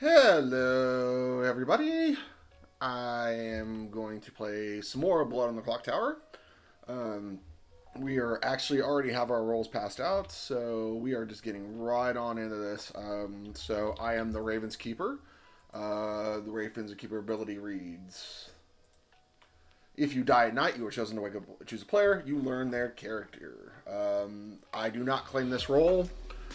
Hello, everybody. I am going to play some more Blood on the Clocktower. We are actually already have our rolls passed out, so we are just getting right on into this. So I am the Ravenkeeper. The Ravenkeeper ability reads: if you die at night, you are chosen to wake up, choose a player. You learn their character. I do not claim this role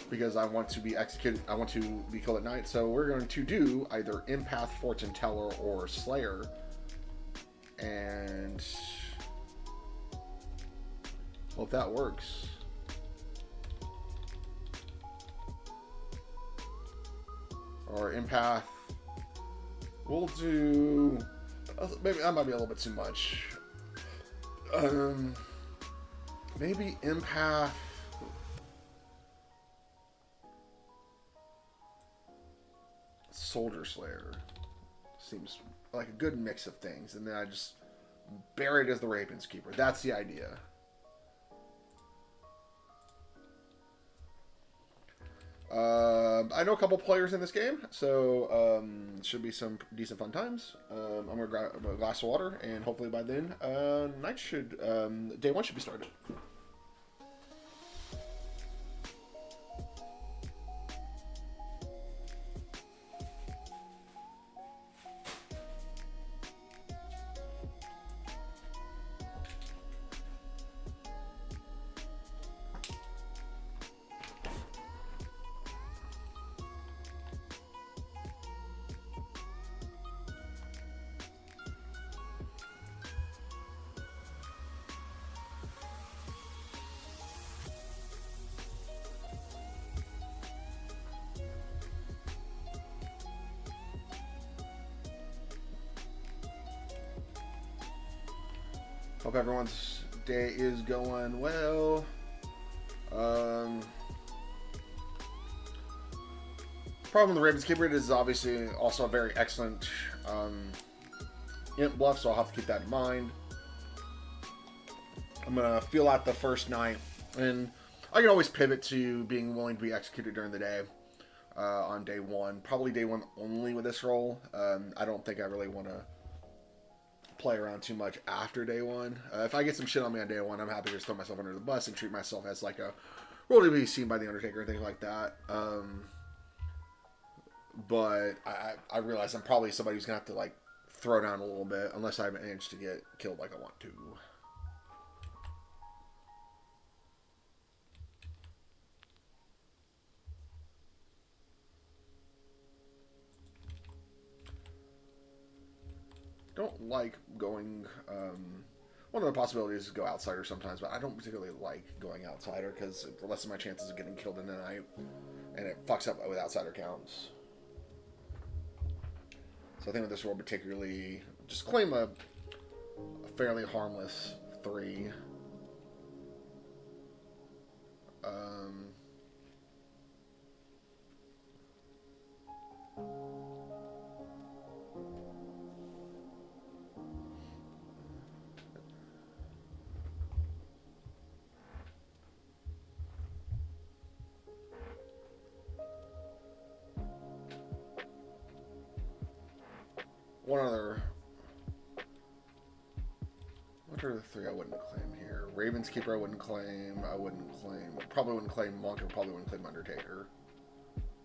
because I want to be executed. I want to be killed at night. So we're going to do either Empath, Fortune Teller, or Slayer. And hope that works. Or Empath. We'll do. Maybe that might be a little bit too much. Maybe Empath. Soldier Slayer seems like a good mix of things, and then I just bury it as the Ravenkeeper. That's the idea. I know a couple players in this game, so should be some decent fun times. I'm gonna grab a glass of water, and hopefully by then, day one should be started. Hope everyone's day is going well. Problem with the Ravenkeeper is obviously also a very excellent imp bluff, so I'll have to keep that in mind. I'm gonna feel out the first night, and I can always pivot to being willing to be executed during the day on day one. Probably day one only with this role. I don't think I really want to play around too much after day one. If I get some shit on me on day one, I'm happy to just throw myself under the bus and treat myself as like a role to be seen by the Undertaker and things like that. But I realize I'm probably somebody who's gonna have to like throw down a little bit unless I manage to get killed like I want to. Don't like going. One of the possibilities is to go outsider sometimes, but I don't particularly like going outsider because it lessens my chances of getting killed in the night, and it fucks up with outsider counts. So I think with this role particularly, just claim a fairly harmless 3. One other. What are the 3 I wouldn't claim here? Ravenkeeper I wouldn't claim. Probably wouldn't claim Monk. Probably wouldn't claim Undertaker.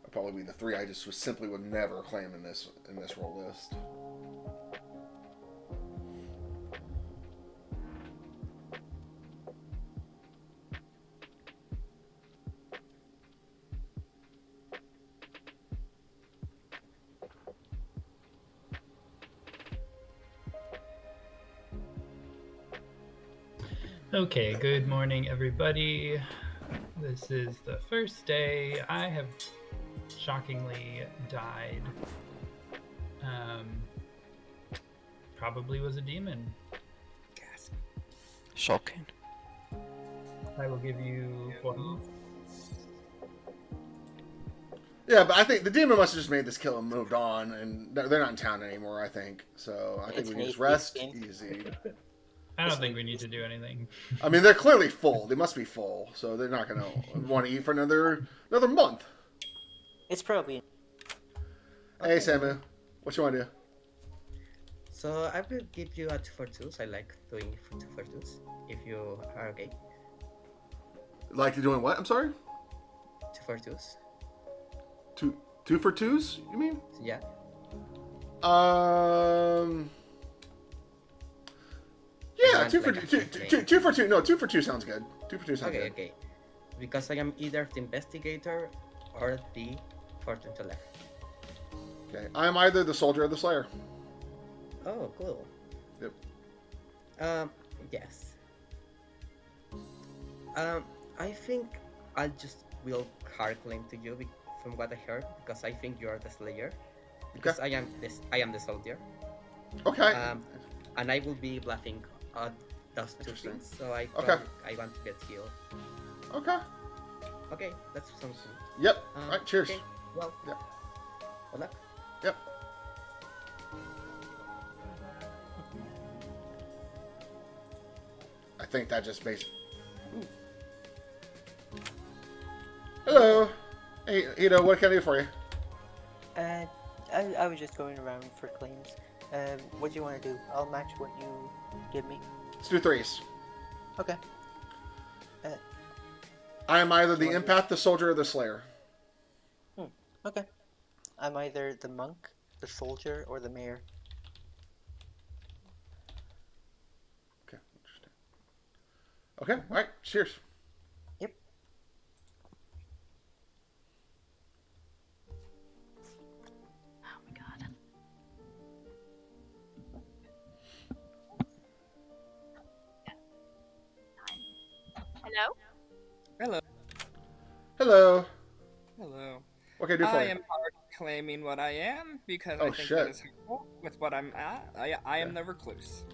That'd probably be the 3 I just simply would never claim in this role list. Okay, good morning, everybody. This is the first day I have shockingly died. Probably was a demon. Yes. Shocking. I will give you 4 minutes. Yeah, but I think the demon must have just made this kill and moved on, and they're not in town anymore, I think. So I think we can just rest easy. I don't think we need to do anything. I mean, they're clearly full. They must be full, so they're not going to want to eat for another month. It's probably. Hey, Okay. Samu. What you want to do? So I will give you a 2 for 2s. I like doing 2 for 2s. If you are okay. Like doing what? I'm sorry? 2 for 2s. Two for twos, you mean? Yeah. Um. I Yeah, want like a full game. two for two. No, 2 for 2 sounds good. 2 for 2 sounds Okay, good. okay. Because I am either the investigator or the fortune teller. Okay, I'm either the soldier or the slayer. Oh, cool. Yep. Yes. I think I just will hard claim to you from what I heard because I think you are the slayer. Because Okay. I am the soldier. Okay. And I will be bluffing those two Interesting. things. So I Okay. I want to get healed. Okay. Okay, that's something. Yep. All right. Cheers. Okay. Well. Yep. Good luck. Yep. I think that just makes. Ooh. Hello. Hey, Ito, what can I do for you? I was just going around for claims. What do you want to do? I'll match what you give me. Let's do threes. Okay. I am either the Wonder- empath, the soldier, or the slayer. Okay. I'm either the monk, the soldier, or the mayor. Okay. Interesting. Okay. All right. Cheers. Yep. Oh my god. Hello? Hello. Hello. Hello. What can I do for I you? am hard claiming what I am because Oh, I think shit. that is helpful with what I'm at. I am the recluse.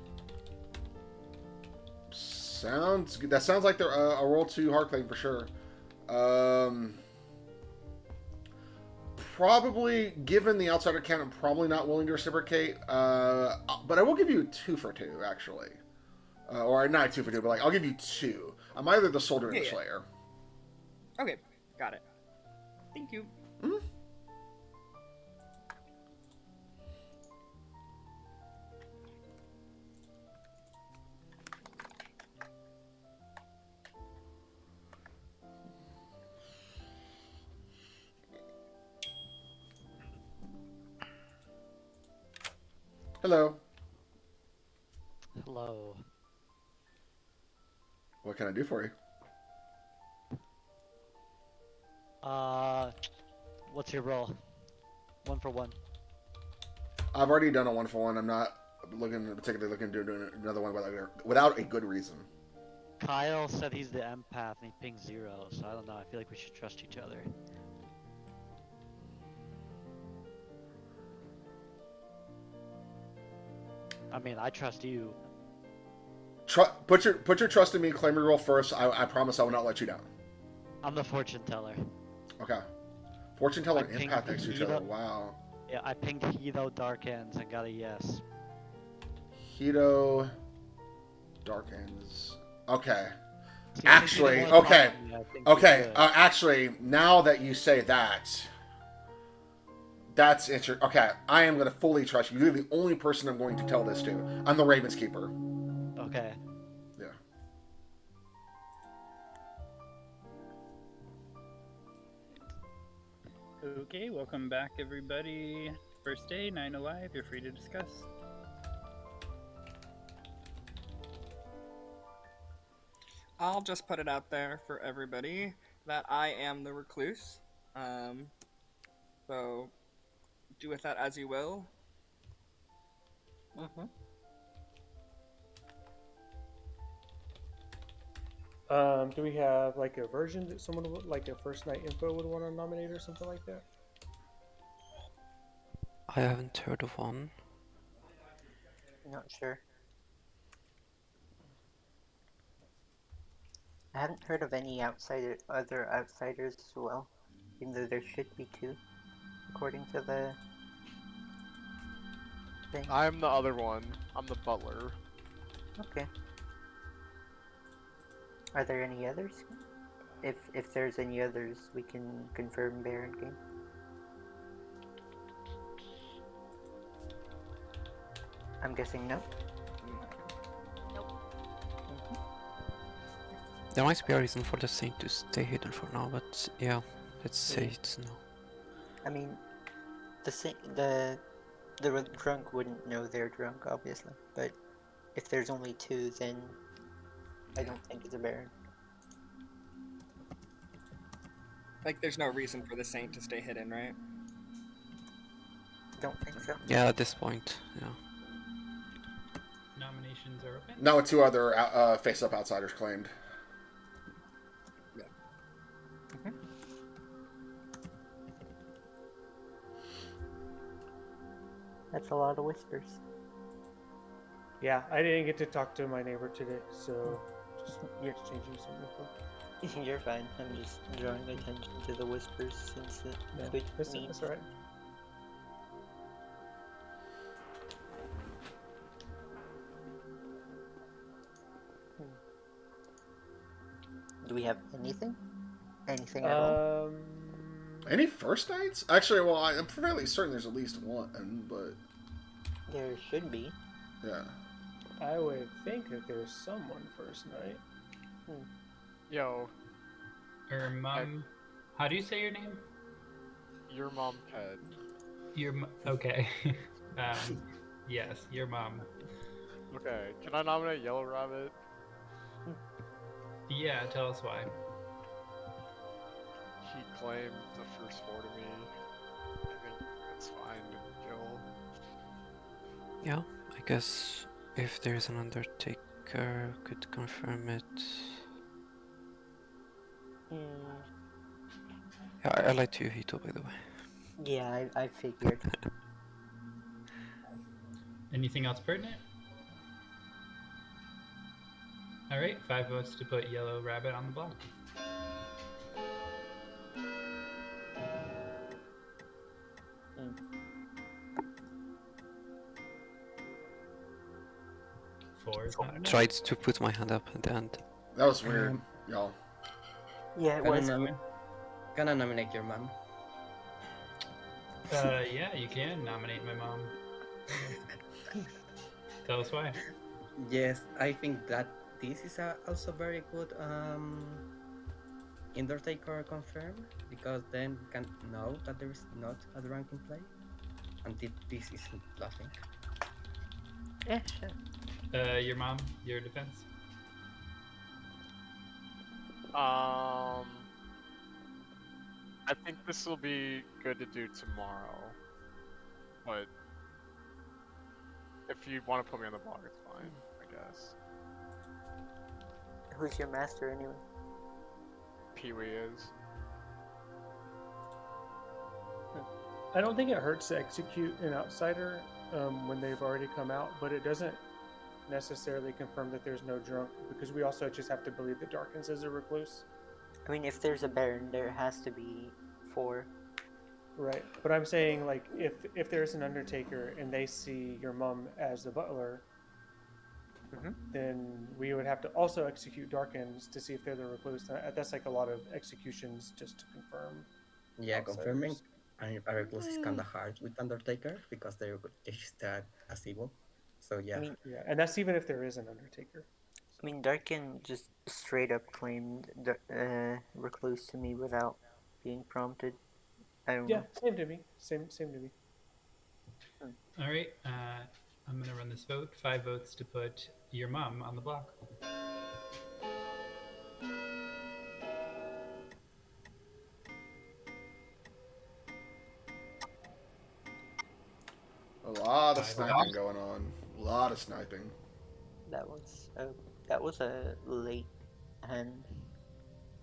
Sounds good. That sounds like they're a roll 2 hard claim for sure. Probably, given the outsider count, I'm probably not willing to reciprocate. But I will give you 2 for 2, actually. Or not 2 for 2, but like I'll give you 2. I'm either the soldier or the Yeah. slayer. Okay, got it. Thank you. Hmm? Hello. Hello. What can I do for you? What's your roll? 1 for 1. I've already done a 1 for 1. I'm not particularly looking to do another one without a good reason. Kyle said he's the empath and he pinged 0, so I don't know. I feel like we should trust each other. I mean, I trust you. Put your trust in me. Claim your roll first. I promise I will not let you down. I'm the fortune teller. Okay. Fortune teller I and pinged empath next to each other. Hito. Wow. Yeah, I pinged Hito Dark Ends and got a yes. Hito. Dark Ends. Okay. See, Actually, if you didn't wanna okay. talk to me, I think we Okay. should. Actually, now that you say that, that's interesting. Okay, I am going to fully trust you. You're the only person I'm going to tell this to. I'm the Ravenkeeper. Okay. Yeah. Okay, welcome back, everybody. First day, 9 alive. You're free to discuss. I'll just put it out there for everybody that I am the recluse. So do with that as you will. Mm-hmm. Do we have like a version that someone would, like a first night info would want to nominate or something like that? I haven't heard of one. Not sure. I haven't heard of any other outsiders as well, even though there should be 2, according to the thing. I'm the other one. I'm the butler. Okay. Are there any others? If there's any others, we can confirm Baron game. I'm guessing no. There might be a reason for the saint to stay hidden for now, but yeah, let's say Yeah. it's no. I mean, the drunk wouldn't know they're drunk, obviously. But if there's only two, then I don't think it's a Baron. Like, there's no reason for the saint to stay hidden, right? Don't think so. Yeah, at this point, yeah. Nominations are open. Now with two other face-up outsiders claimed. Yeah. That's a lot of whispers. Yeah, I didn't get to talk to my neighbor today, so just You're, exchanging some info. you're fine. I'm just drawing attention to the whispers since it could mean. That's alright. Do we have anything? Anything at all? Any first nights? Actually, well, I'm fairly certain there's at least one, but There should be. yeah. I would think that there's someone first night. Yo, Mom. How do you say your name? your mom Ted. Okay. Yes, your mom. Okay, can I nominate Yellow Rabbit? Yeah, tell us why. He claimed the first four to me. I think it's fine to kill. Yeah, I guess if there's an Undertaker, could confirm it. Yeah, I lied to you, Hito, by the way. Yeah, I figured. Anything else pertinent? Alright, 5 votes to put Yellow Rabbit on the block. Four is not enough. Tried to put my hand up at the end. That was weird, y'all. Yeah, it Can I, was. can I nominate your mom? Yeah, you can nominate my mom. Tell us why. Yes, I think that this is also very good Undertaker confirm, because then we can know that there is not a drunk in play, and this isn't bluffing. Yeah, sure. Your mom, your defense. I think this will be good to do tomorrow. But if you want to put me on the block, it's fine, I guess. Who's your master anyway? Pee-wee is. I don't think it hurts to execute an outsider when they've already come out, but it doesn't necessarily confirm that there's no drunk, because we also just have to believe that Darkins is a recluse. I mean, if there's a Baron, there has to be 4. Right, but I'm saying, like, if there's an Undertaker and they see your mom as the butler, then we would have to also execute Darkins to see if they're the recluse. That's like a lot of executions just to confirm. Yeah, outsiders. confirming a recluse is kind of hard with Undertaker because they start as evil. So yeah. I mean, Yeah, and that's even if there is an Undertaker. I mean, Darkin just straight up claimed recluse to me without being prompted. I don't Yeah, know. same to me. Same to me. Alright, I'm gonna run this vote. 5 votes to put your mom on the block. A lot of sniping going on. A lot of sniping. That was a late hand.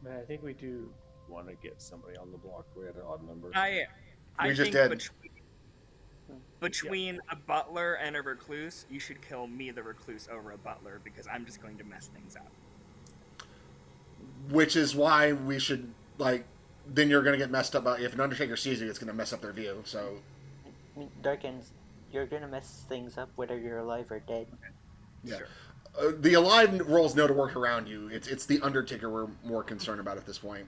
Man, I think we do want to get somebody on the block. We're at an odd number. I We just think did. between a butler and a recluse, you should kill me, the recluse, over a butler, because I'm just going to mess things up. Which is why we should, like, then you're going to get messed up. If an Undertaker sees you, it's going to mess up their view. So, I mean, Darkins, you're gonna mess things up whether you're alive or dead. yeah. Sure. The alive rolls know to work around you. It's the Undertaker we're more concerned about at this point.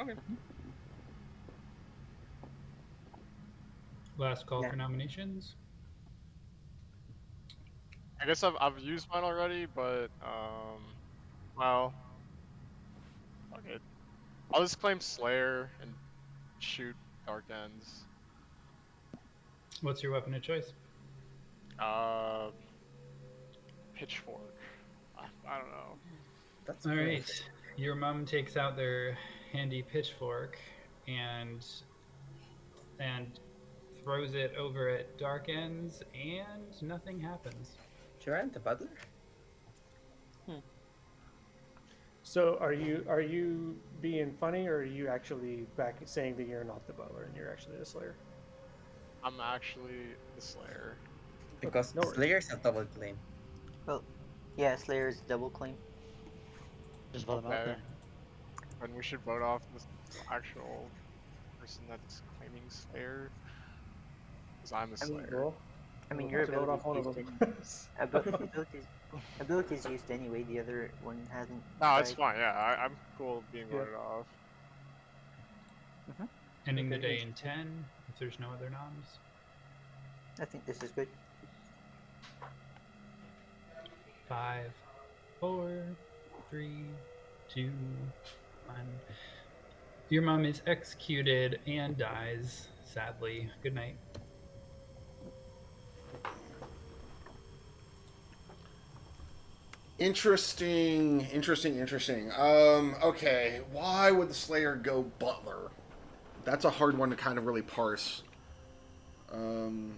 Okay. Last call Yeah. for nominations. I guess I've used mine already, but well, fuck it. I'll just claim Slayer and shoot Dark Ends. What's your weapon of choice? Uh, Pitchfork. I don't know. That's All great. right. Your mom takes out their handy pitchfork and throws it over at Dark Ends, and nothing happens. Joanne, the butler? So are you being funny, or are you actually back saying that you're not the butler and you're actually the Slayer? I'm actually the Slayer. Because no worries. Slayer's a double claim. Well, yeah, Slayer's double claim. Just vote him out Okay. then. And we should vote off the actual person that's claiming Slayer. Because I'm a I mean, Slayer. Well, I mean, we'll your have to vote ability's off one of used them. ability's used anyway. The other one hasn't. No, it's died. fine. Yeah, I'm cool being Yeah. voted off. Ending the Okay, day yes. in 10, if there's no other noms. I think this is good. 5, 4, 3, 2, 1. Your mom is executed and dies, sadly. Good night. Interesting. Okay, why would the Slayer go Butler? That's a hard one to kind of really parse. Um,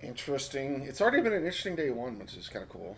Interesting. It's already been an interesting day one, which is kind of cool.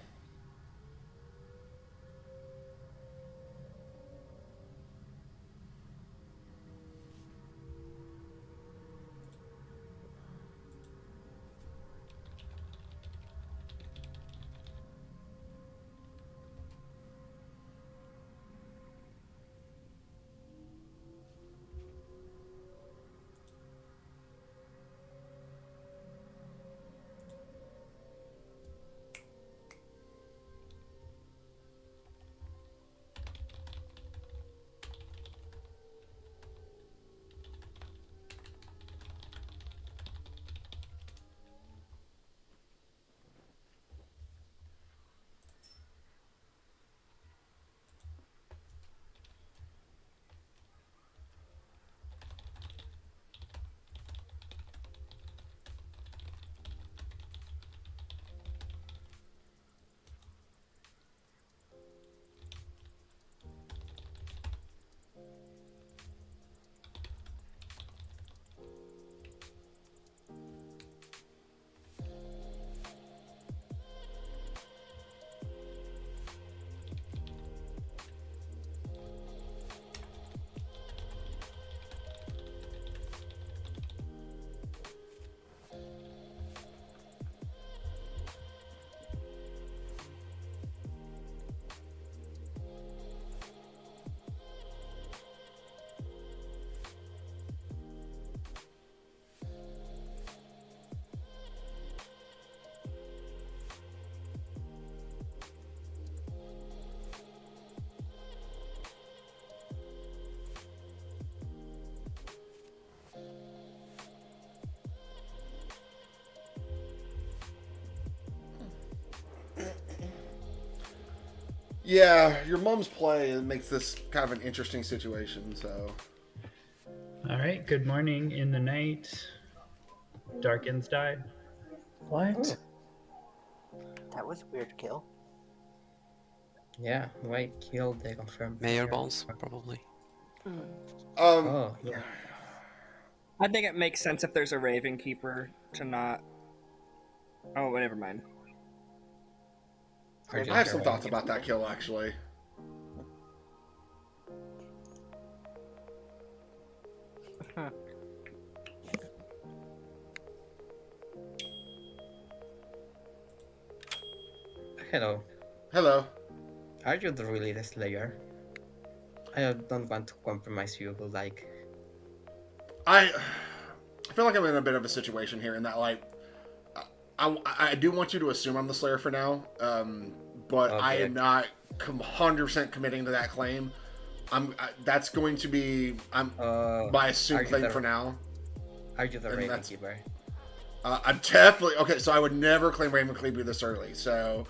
Yeah, your mom's play makes this kind of an interesting situation. So. All right. Good morning. In the night, Darkins died. What? That was a weird kill. Yeah, why kill the confirmed Mayor player? balls, probably. Oh, yeah. I think it makes sense if there's a Ravenkeeper to not. Oh, never mind. Or just I have a some thoughts Ravenkeeper. about that kill, actually. Hello. Hello. Are you really the Slayer? I don't want to compromise you, but like... I feel like I'm in a bit of a situation here in that, like, I do want you to assume I'm the Slayer for now, but I Okay. am not 100% committing to that claim. That's going to be my are assumed you claim the- for now. Are you the And that's- Ravenkeeper? I'm definitely okay. So I would never claim Ravenkeeper this early. So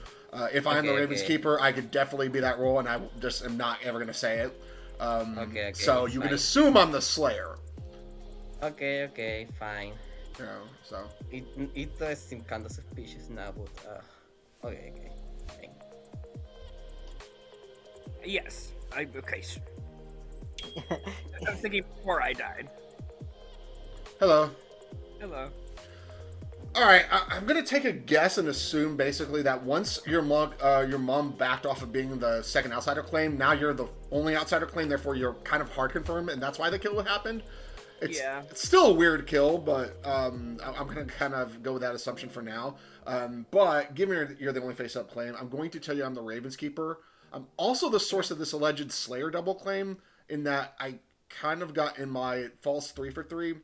if I am the Okay, Ravens okay. keeper, I could definitely be that role, and I just am not ever going to say it. Okay, So it's you can fine. assume I'm the Slayer. Okay, fine. You know, so It does seem kind of suspicious now, but okay. Fine. Yes. Okay. I was thinking before I died. hello. Hello. All right, I'm gonna take a guess and assume basically that once your mom backed off of being the second outsider claim, now you're the only outsider claim. Therefore, you're kind of hard confirmed, and that's why the kill happened. It's still a weird kill, but I'm gonna kind of go with that assumption for now. But given you're the only face-up claim, I'm going to tell you I'm the Ravens keeper. I'm also the source of this alleged Slayer double claim, in that I kind of got in my false 3 for 3.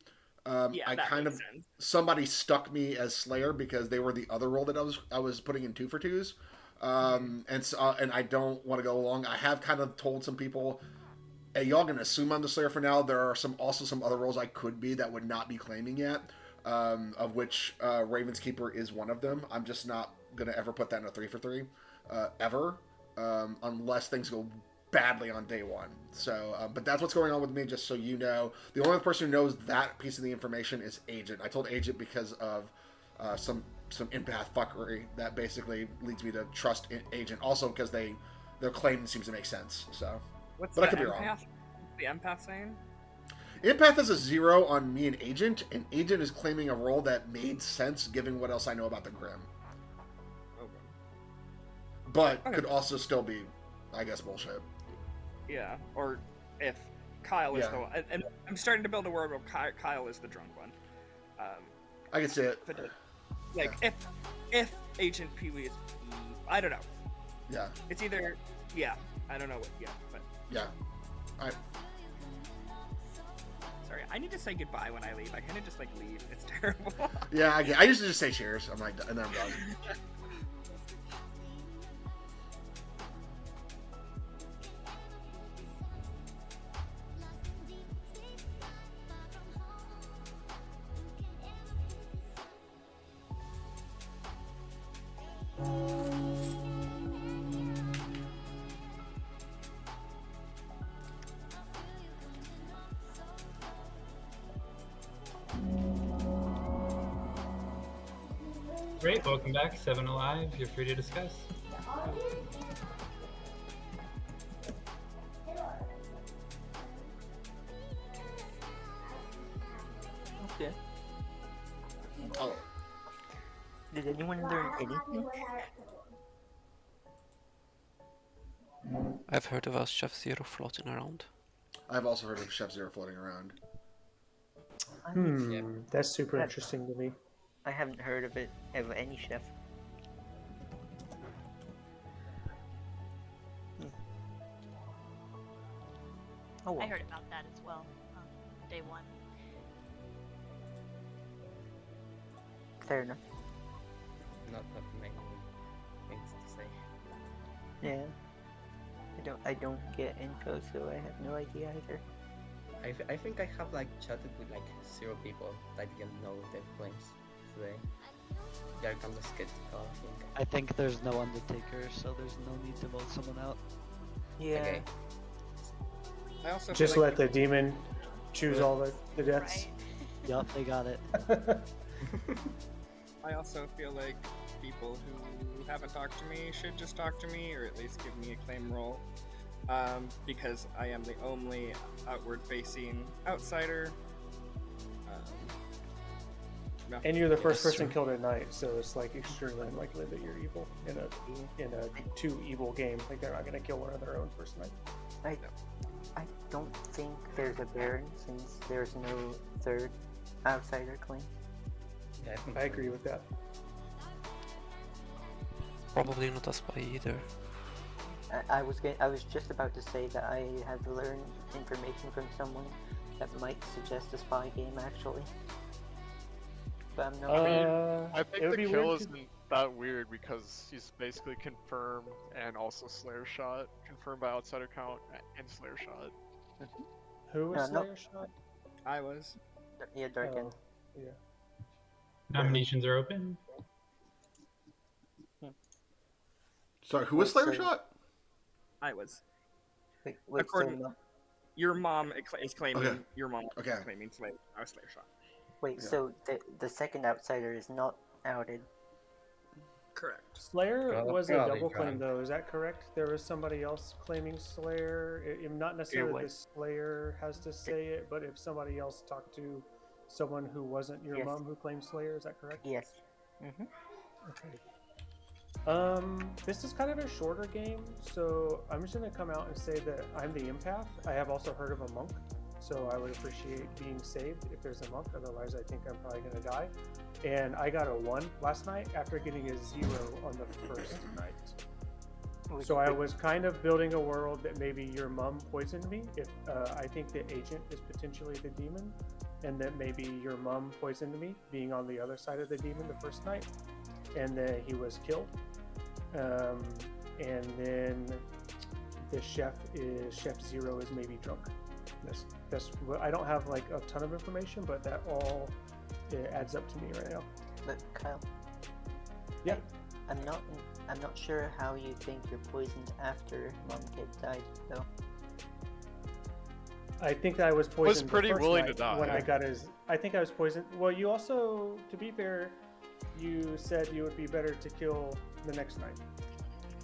I kind of sense. somebody stuck me as Slayer because they were the other role that I was putting in 2 for 2s, and I don't want to go along. I have kind of told some people, hey, y'all gonna assume I'm the Slayer for now. There are also some other roles I could be that would not be claiming yet, of which Raven's Keeper is one of them. I'm just not gonna ever put that in a 3 for 3 ever, unless things go badly on day one. So, but that's what's going on with me, just so you know. The only person who knows that piece of the information is Agent. I told Agent because of some empath fuckery that basically leads me to trust Agent. Also because their claim seems to make sense. So, What's but I the could be wrong. empath? The empath saying? Empath is a 0 on me and Agent is claiming a role that made sense given what else I know about the Grim. Okay. But could also still be, I guess, bullshit. Yeah, or if Kyle is Yeah. the one. And I'm starting to build a world where Kyle is the drunk one. I can see it. But like, if Agent Pee Wee is, I don't know. Yeah. It's either, yeah, I don't know what yet, but Yeah. Alright. sorry, I need to say goodbye when I leave. I kind of just like leave. It's terrible. Yeah, I used to just say cheers. I'm like, and then I'm done. Great, welcome back, Seven Alive. You're free to discuss. Okay. Oh. Did anyone learn anything? I've heard of a Chef Zero floating around. I've also heard of Chef Zero floating around. That's super interesting to me. I haven't heard of any chef. Oh, well. I heard about that as well. Day one. Fair enough. Not many things to say. Yeah. I don't get info, so I have no idea either. I think I have like chatted with like 0 people that didn't know the claims today. There comes the skeptical. I think there's no Undertaker, so there's no need to vote someone out. Yeah. Okay. I also Just feel let the demon choose all the deaths. Yup, they got it. I also feel like people who haven't talked to me should just talk to me, or at least give me a claim roll, because I am the only outward-facing outsider. No. And you're the first That's person true. killed at night, so it's like extremely unlikely that you're evil in a two evil game. Like they're not gonna kill one of their own first night. I don't think there's a Baron since there's no third outsider claim. Yeah, think I so. agree with that. Probably not a spy either. I was just about to say that I have learned information from someone that might suggest a spy game actually. But I'm not. I It think would the be kill weird isn't that weird because he's basically confirmed and also Slayer shot. Confirmed by outsider count and Slayer shot. Who was No. Slayer shot? I was. Yeah, Dark End. Yeah. Nominations are open. Sorry, who was Wait, Slayer so- shot? I was. Wait, so According- no- Your mom is claiming. Okay. Your mom Okay. is claiming Slayer. I was Slayer shot. wait, Yeah. so the second outsider is not outed. Correct. Slayer Well, was a probably double claim, wrong. though. Is that correct? There was somebody else claiming Slayer. Not necessarily the was. Slayer has to say it, but if somebody else talked to someone who wasn't your Yes. mom who claimed Slayer, is that correct? Yes. Mm-hmm. Okay. This is kind of a shorter game, so I'm just gonna come out and say that I'm the empath. I have also heard of a monk, so I would appreciate being saved if there's a monk. Otherwise, I think I'm probably gonna die. And I got a 1 last night after getting a 0 on the first night. So I was kind of building a world that maybe your mom poisoned me. If I think the agent is potentially the demon, and that maybe your mom poisoned me, being on the other side of the demon the first night, and then he was killed. And then the chef Zero is maybe drunk. That's I don't have like a ton of information, but that all it adds up to me right now. But Kyle. Yeah. I'm not sure how you think you're poisoned after Mom Kid died though. I think I was poisoned. the pretty first willing to night die. when I got his. I think I was poisoned. Well, you also, to be fair, you said you would be better to kill the next night.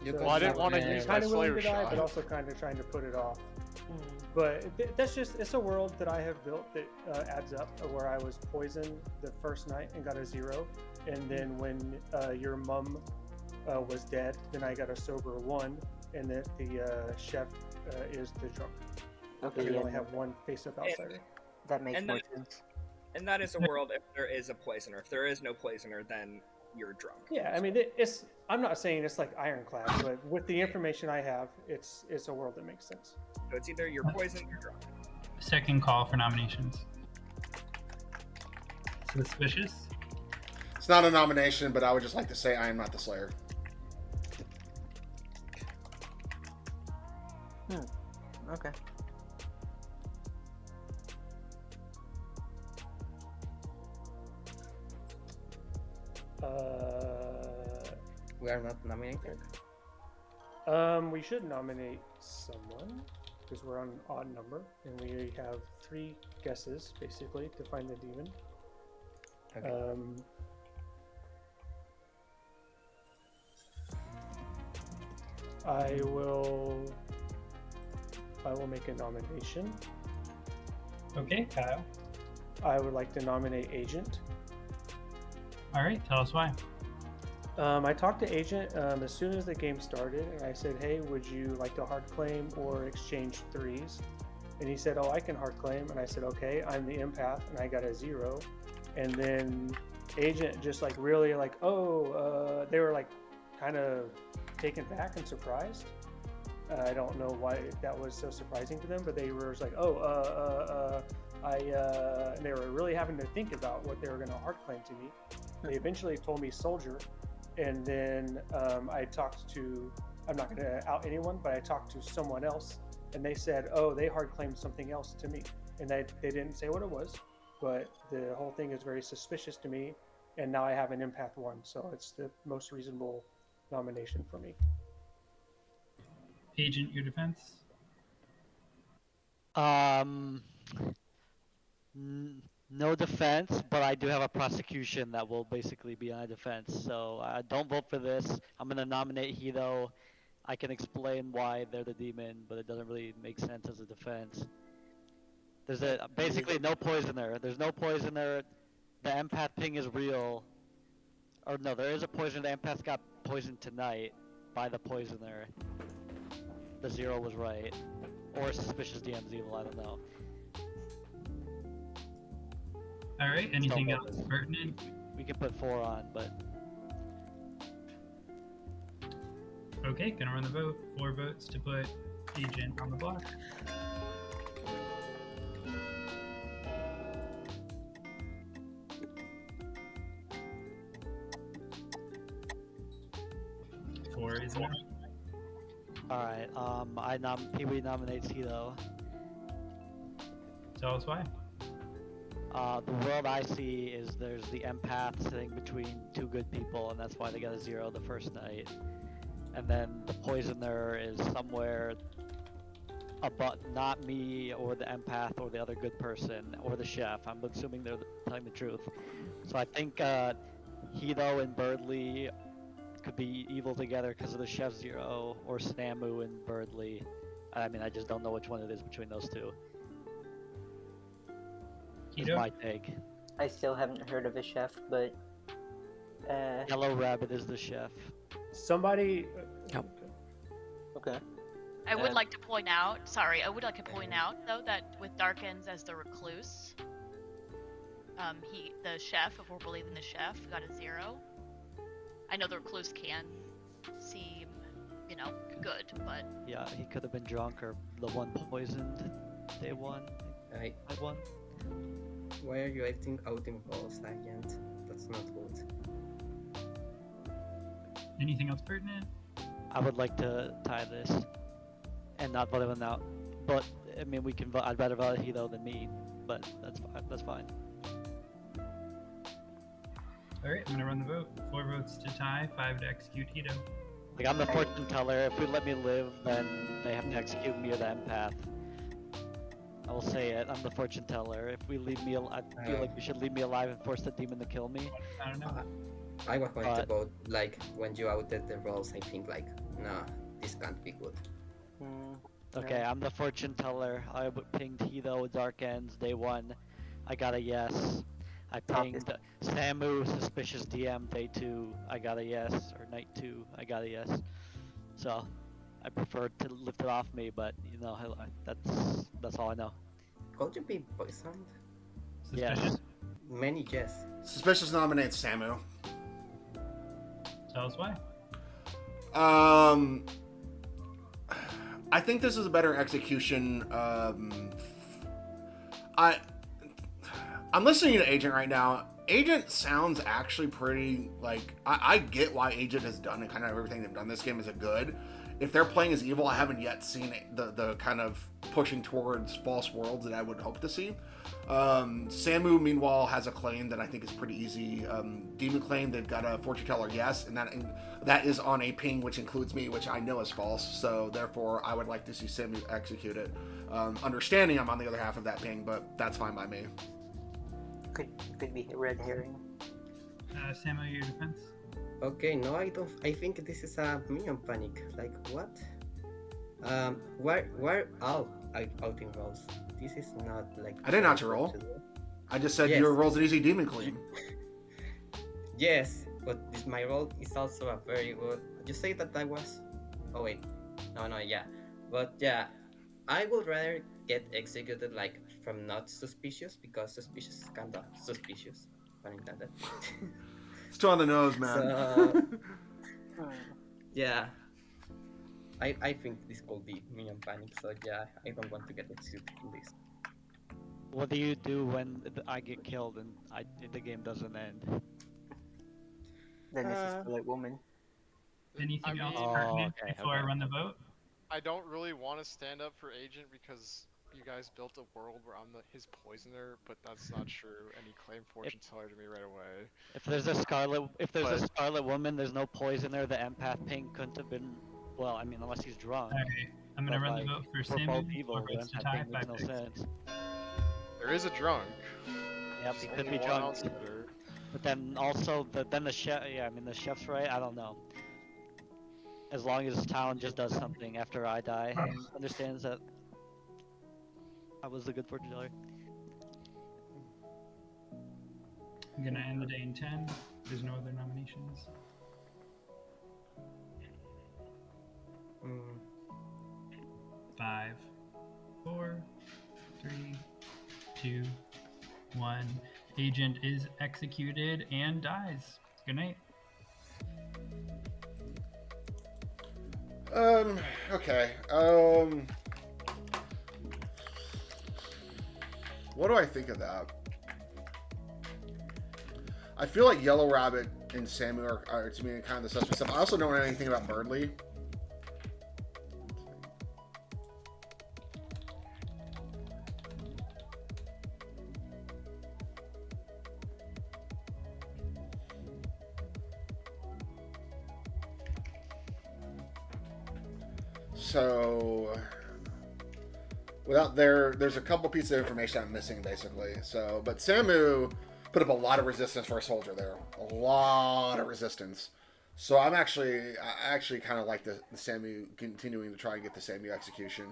You So could Well, I didn't have want to been- use my kind of willing Slayer to die, shot. but also kind of trying to put it off. But that's just, it's a world that I have built that adds up, where I was poisoned the first night and got a 0, and then when your mum was dead, then I got a sober 1, and that the chef is the drunk. Okay, You yeah, only no, have one face-up outsider. that makes and more that- sense. And that is a world if there is a poisoner. If there is no poisoner, then you're drunk. Yeah, I mean, it's. I'm not saying it's like Ironclad, but with the information I have, it's a world that makes sense. So it's either you're poisoned or drunk. Second call for nominations. Suspicious? It's not a nomination, but I would just like to say I am not the Slayer. Okay. We are not nominated. We should nominate someone because we're on an odd number, and we have 3 guesses basically to find the demon. Okay. I will make a nomination. Okay, Kyle. I would like to nominate Agent. All right, tell us why. I talked to Agent as soon as the game started, and I said, "Hey, would you like to hard claim or exchange 3s?" And he said, "Oh, I can hard claim." And I said, "Okay, I'm the empath," and I got a 0. And then Agent just like really like, they were like kind of taken back and surprised. I don't know why that was so surprising to them, but they were just like, and they were really having to think about what they were going to hard claim to me. They eventually told me Soldier, and then I talked to, I'm not going to out anyone, but I talked to someone else, and they said, oh, they hard claimed something else to me. And they didn't say what it was, but the whole thing is very suspicious to me. and now I have an empath 1, so it's the most reasonable nomination for me. Agent, your defense? Um, no defense, but I do have a prosecution that will basically be on a defense. So don't vote for this. I'm gonna nominate Hito. I can explain why they're the demon, but it doesn't really make sense as a defense. There's basically no poisoner. There's no poisoner. The empath ping is real. Or no, there is a poisoner. The empath got poisoned tonight by the poisoner. The 0 was right. Or suspicious DM's evil, I don't know. Alright, anything else pertinent? We can put 4 on, but... Okay, gonna run the vote. 4 votes to put Agent on the block. Four is enough. Alright, Pee-wee nominates Hito. Tell us why. The world I see is there's the empath sitting between 2 good people, and that's why they got a 0 the first night. And then the poisoner is somewhere about not me or the empath or the other good person or the chef. I'm assuming they're telling the truth. So I think Hito and Birdley could be evil together because of the chef 0, or Snamu and Birdley. I mean, I just don't know which one it is between those two. Is my take. I still haven't heard of a chef, but Yellow Rabbit is the chef. Somebody. Okay. I would like to point out, though, that with Darkens as the recluse, the chef, if we're believing the chef, got a 0. I know the recluse can seem, good, but... Yeah, he could have been drunk or the one poisoned day 1. I won. Why are you acting out in balls, Agent? That's not good. Anything else pertinent? I would like to tie this and not vote him out. But I mean, we can vote. I'd rather vote Hito than me, but that's fine. All right, I'm gonna run the vote. 4 votes to tie, 5 to execute Hito. Like, I'm the fortune teller. If we let me live, then they have to execute me or the empath. I will say it. I'm the fortune teller. If we leave me, I feel like we should leave me alive and force the demon to kill me. I don't know. I was going to vote, like, when you outed the roles, I think, like, nah, this can't be good. Okay, I'm the fortune teller. I pinged Hito, Dark Ends, day 1. I got a yes. I pinged Samu, Suspicious DM, day 2. I got a yes. Or night 2, I got a yes. So, I prefer to lift it off me, but, that's all I know. Could you be poisoned? Yes. Many yes. Suspicious nominates Samu. Tell us why. I think this is a better execution. I'm listening to Agent right now. Agent sounds actually pretty, like, I get why Agent has done it. Kind of everything they've done this game is a good. If they're playing as evil, I haven't yet seen the kind of pushing towards false worlds that I would hope to see. Samu, meanwhile, has a claim that I think is pretty easy. Demon claim, they've got a fortune teller, yes, and that is on a ping, which includes me, which I know is false. So therefore, I would like to see Samu execute it. Understanding I'm on the other half of that ping, but that's fine by me. Could be a red herring. Samu, your defense? Okay, no, I don't. I think this is a minion panic. Like, what? Where out in rolls? This is not like. I didn't have to roll. I just said your roll's an easy demon claim. Yes, but my role is also a very good. You say that I was. Oh wait, no, yeah, but yeah, I would rather get executed like from not suspicious, because suspicious is kinda suspicious, pun intended. It's too on the nose, man. So, yeah, I think this could be minion panic. So yeah, I don't want to get executed in this. What do you do when I get killed and the game doesn't end? Then this is for that woman. Anything else mean, pertinent before I run the vote? I don't really want to stand up for Agent because you guys built a world where I'm his poisoner, but that's not true, and he claimed fortune teller to me right away. If there's a But scarlet woman, there's no poisoner. The empath ping couldn't have been. Well, I mean, unless he's drunk. Alright, I'm gonna But run the like, vote for for Samu. both Four evil, the votes to empath tie, ping makes 5 no picks. sense. there is a drunk. Yep, There's he could only be one drunk. outsider. But then also the chef. Yeah, I mean the chef's right. I don't know. As long as Talon just does something after I die, understands that I was the good fortune teller. I'm gonna end the day in 10. There's no other nominations. Mm. 5, 4, 3, 2, 1. Agent is executed and dies. Good night. Okay. What do I think of that? I feel like Yellow Rabbit and Samu are to me kind of the suspect stuff. I also don't know anything about Birdley. So, there's a couple pieces of information I'm missing, basically. So, but Samu put up a lot of resistance for a soldier there. A lot of resistance. So I actually kind of like the Samu continuing to try and get the Samu execution.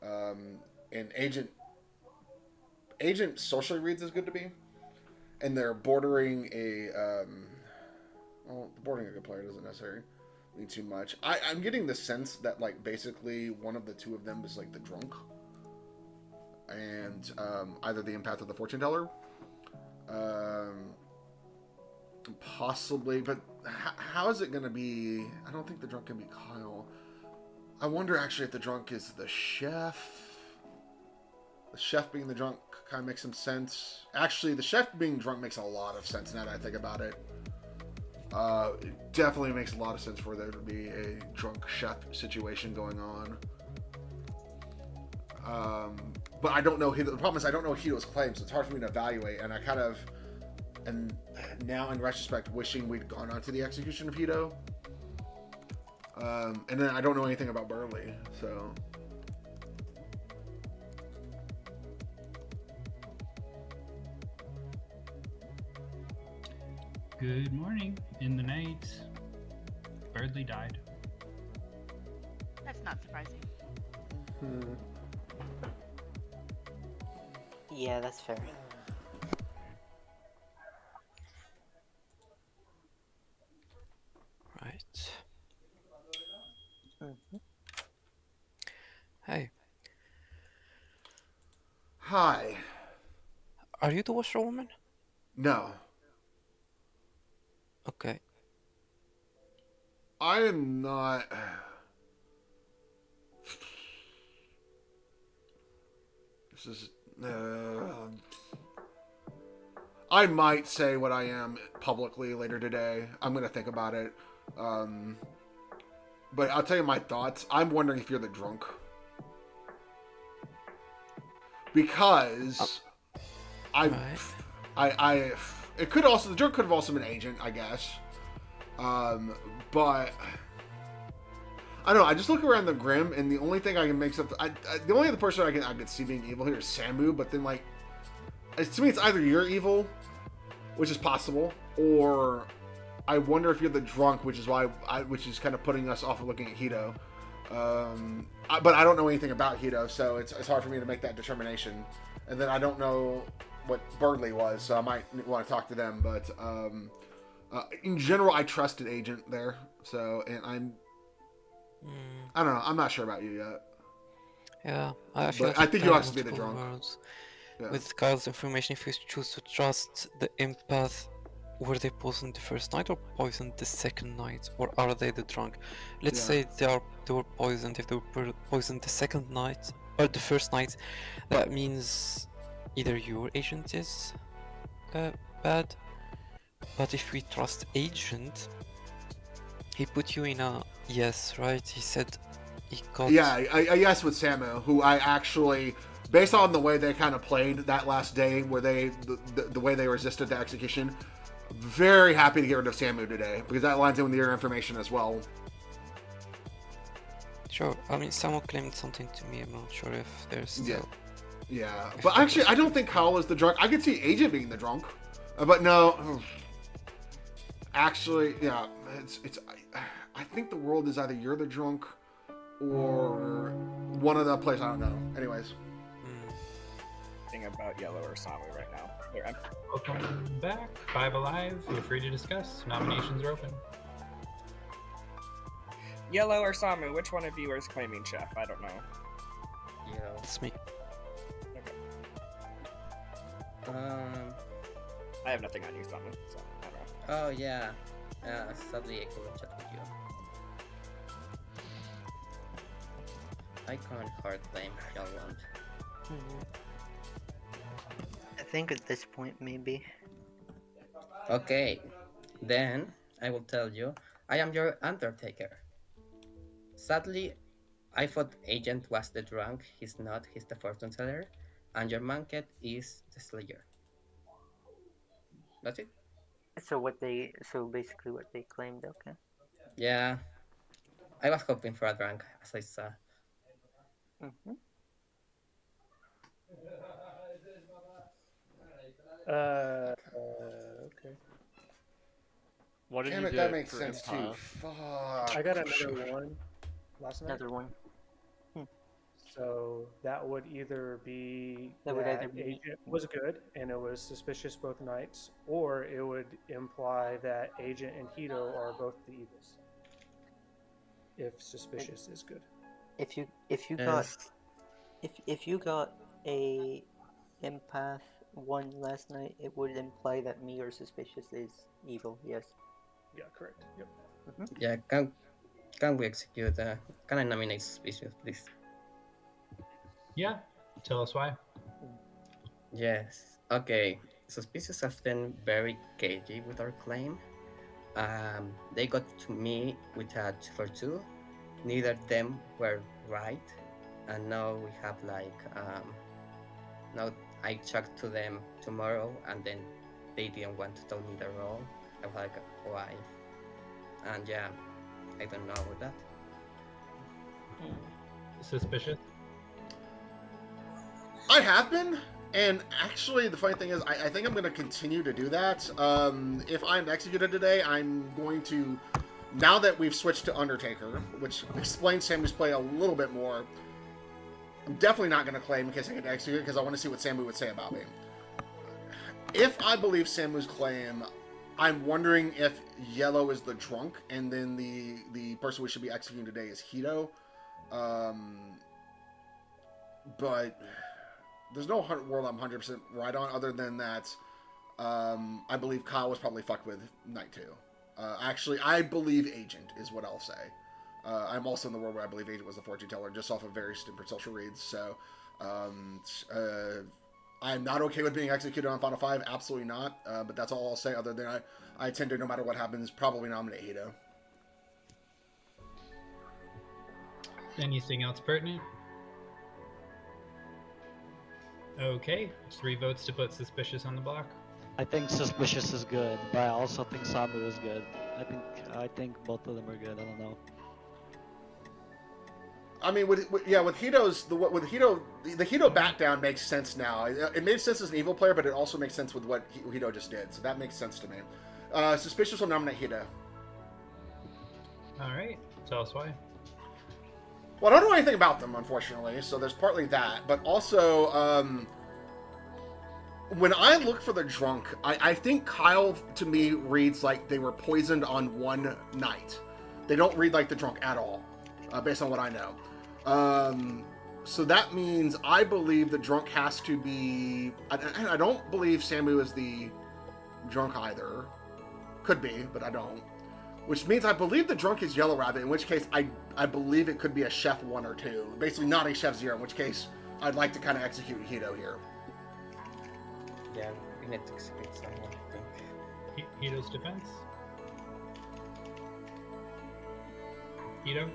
And Agent socially reads as good to me. And they're bordering bordering a good player doesn't necessarily mean too much. I'm getting the sense that like basically one of the two of them is like the drunk, and either the empath or the fortune teller, possibly. But how is it going to be? I don't think the drunk can be Kyle. I wonder actually if the drunk is the chef. The chef being the drunk kind of makes some sense. Actually, the chef being drunk makes a lot of sense now that I think about it. It definitely makes a lot of sense for there to be a drunk chef situation going on. But I don't know. The problem is I don't know Hito's claims. So it's hard for me to evaluate, and I kind of, and now in retrospect, wishing we'd gone on to the execution of Hito. And then I don't know anything about Burley, so. Good morning. In the night, Birdley died. That's not surprising. Yeah, that's fair. Right. Mm-hmm. Hey, Hi. are you the washerwoman? No. Okay. I am not. This is. I might say what I am publicly later today. I'm gonna think about it. But I'll tell you my thoughts. I'm wondering if you're the drunk. Because Right. it could also, the drunk could have also been agent, I guess. But I don't know. I just look around the Grim, and the only thing I can make sense, the only other person I could see being evil here is Samu. But then, like, to me, it's either you're evil, which is possible, or I wonder if you're the drunk, which is which is kind of putting us off of looking at Hito. But I don't know anything about Hito, so it's hard for me to make that determination. And then I don't know what Birdley was, so I might want to talk to them. But in general, I trusted Agent there, so and I don't know. I'm not sure about you yet. Yeah, I feel But like I think you you play have to be the multiple drunk. worlds. Yeah. With Kyle's information, if you choose to trust the empath, were they poisoned the first night or poisoned the second night? Or are they the drunk? Let's Yeah. say they were poisoned. If they were poisoned the second night or the first night, that means either your agent is bad. But if we trust agent, he put you in a yes, right? He said He got... Yeah, I yes with Samu, who I actually, based on the way they kind of played that last day, where the way they resisted the execution, very happy to get rid of Samu today because that lines in with your information as well. Sure, I mean, someone claimed something to me. I'm not sure if there's still... Yeah, but actually, I don't think Kyle is the drunk. I could see Agent being the drunk, but no. Actually, yeah, it's. I think the world is either you're the drunk, or one of the players. I don't know. Anyways, Thing about Yellow or Samu right now. They're empty. Welcome back. 5 Alive. Feel free to discuss. Nominations are open. Yellow or Samu, which one of you is claiming chef? I don't know. Yellow. It's me. I have nothing on you, Samu, so I don't know. Oh yeah. Sadly, I couldn't chat with you. I can't hard claim y'all want. I think at this point, maybe. Okay, then I will tell you, I am your Undertaker. Sadly, I thought Agent was the drunk. He's not. He's the fortune teller, and your Manket is the Slayer. That's it. So basically what they claimed, okay. Yeah, I was hoping for a drunk, as I saw. Mm-hmm. Okay. What did damn you it, get that makes for sense too. empath? Fuck. I got another one last night. Another one. So that would either be That would either be- Agent was good and it was suspicious both nights, or it would imply that Agent and Hito are both the evils. If suspicious is good. If you got Yes. if you got a empath one last night, it would imply that me or suspicious is evil. Yes. Yeah, correct. Yep. Yeah, can we execute? Can I nominate Suspicious, please? Yeah. Tell us why. Yes. Okay. Suspicious has been very cagey with our claim. They got to me with a 2 for 2. Neither of them were right, and now we have now I talked to them tomorrow, and then they didn't want to tell me the role. I was like, why? And yeah, I don't know with that. Suspicious. I have been, and actually, the funny thing is, I think I'm going to continue to do that. If I'm executed today, I'm going to, now that we've switched to Undertaker, which explains Samu's play a little bit more, I'm definitely not going to claim in case I get executed, because I want to see what Samu would say about me. If I believe Samu's claim, I'm wondering if Yellow is the drunk, and then the person we should be executing today is Hito. But there's no world I'm 100% right on, other than that I believe Kyle was probably fucked with night 2. Actually, I believe Agent is what I'll say. I'm also in the world where I believe Agent was the fortune teller, just off of very stupid social reads. So I'm not okay with being executed on Final 5, absolutely not. But that's all I'll say, other than I tend to, no matter what happens, probably nominate Hito. Anything else pertinent? Okay. 3 votes to put Suspicious on the block. I think Suspicious is good, but I also think Samu is good. I think both of them are good. I don't know. I mean, with Hito's the Hito back down makes sense now. It made sense as an evil player, but it also makes sense with what Hito just did. So that makes sense to me. Suspicious will nominate Hito. All right. Tell us why. Well, I don't know anything about them, unfortunately. So there's partly that, but also when I look for the drunk, I think Kyle to me reads like they were poisoned on one night. They don't read like the drunk at all, based on what I know. So that means I believe the drunk has to be. I don't believe Samu is the drunk either. Could be, but I don't. Which means I believe the drunk is Yellow Rabbit, in which case I believe it could be a Chef 1 or 2. Basically not a Chef 0, in which case I'd like to kind of execute Hito here. Yeah, we need to execute someone, I think. Hito's defense. Hito?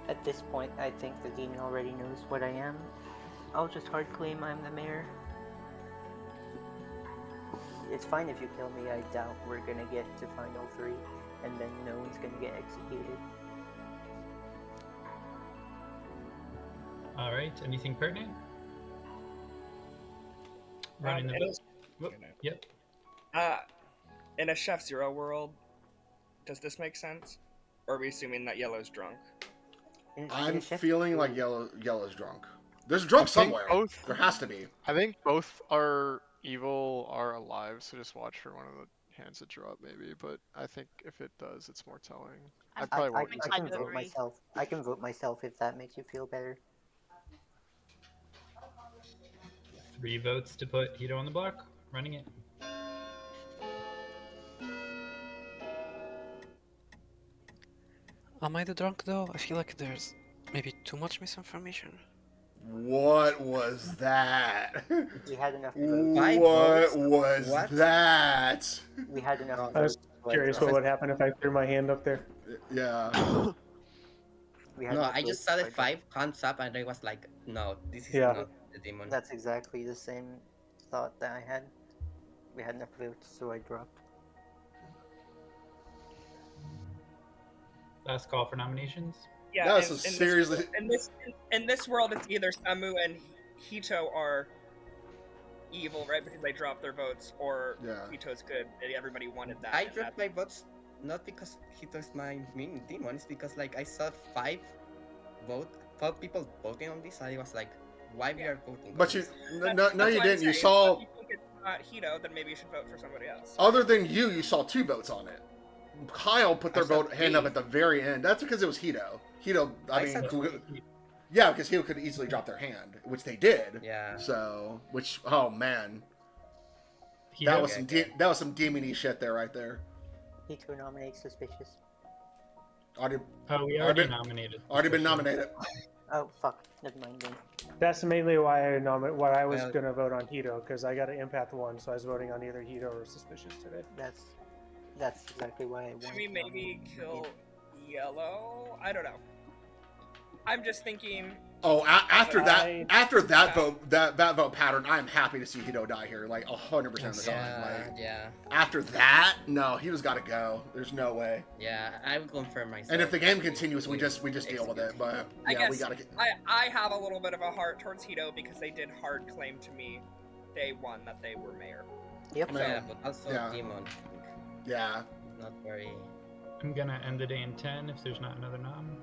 At this point, I think the demon already knows what I am. I'll just hard claim I'm the mayor. It's fine if you kill me. I doubt we're gonna get to final 3, and then no one's gonna get executed. All right. Anything pertinent? Running the it vote. is- Whoop, Yep. In a Chef Zero world, does this make sense? Or are we assuming that Yellow's drunk? I'm feeling like Yellow's drunk. There's a drunk I think somewhere. both- There has to be. I think both are evil are alive, so just watch for one of the hands to drop maybe. But I think if it does, it's more telling. I probably won't. I can vote myself. I can vote myself if that makes you feel better. 3 votes to put Hito on the block. Running it. Am I the drunk though? I feel like there's maybe too much misinformation. What was that? We had enough What votes. was What? that? We had enough I was votes. so curious what would happen if I threw my hand up there. Yeah. We had No, enough I just votes, saw the so I 5 hands up and I was like, no, this is Yeah. not the demon. That's exactly the same thought that I had. We had enough votes, so I dropped. Last call for nominations. Yeah, That was in- some in seriously. in this world, it's either Samu and Hito are evil, right? Because they dropped their votes, or Yeah. Hito's good. And everybody wanted that. I and dropped my votes not because Hito's my main demon, it's because like I saw 5 people voting on this, and I was like, why we are voting on But you, this? no, That's you what I'm didn't. You saying. saw, If you think it's not Hito, then maybe you should vote for somebody else. other than you saw 2 votes on it. Kyle put their I saw vote hand up 3. at the very end. That's because it was Hito. Hito, I I mean, said yeah, because Hito could easily drop their hand, which they did. Yeah. So, which, oh man, Hito, that was some that was some demony shit there, right there. Hito nominates suspicious. Already Oh, we already nominated. already been nominated. Oh fuck, never mind then. That's mainly why I was Well- gonna vote on Hito, because I got an empath 1, so I was voting on either Hito or Suspicious today. That's exactly why I wanted. Should we to maybe nominate kill Yellow? I don't know. I'm just thinking. Oh, after I- that vote, that vote pattern, I'm happy to see Hito die here, like 100% of the time. Yeah, Like, yeah, after that, no, Hito's got to go. There's no way. yeah. I would confirm myself. And if the game continues, we just deal with it. But I yeah, guess we gotta get. I have a little bit of a heart towards Hito because they did hard claim to me day 1 that they were mayor. Yep. I Yeah, but also Yeah. demon. Yeah. Not very. I'm gonna end the day in 10 if there's not another nom.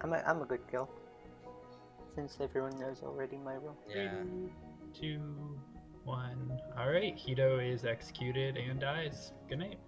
I'm a good kill. Since everyone knows already my role. Yeah. 2, 1. All right, Hito is executed and dies. Good night.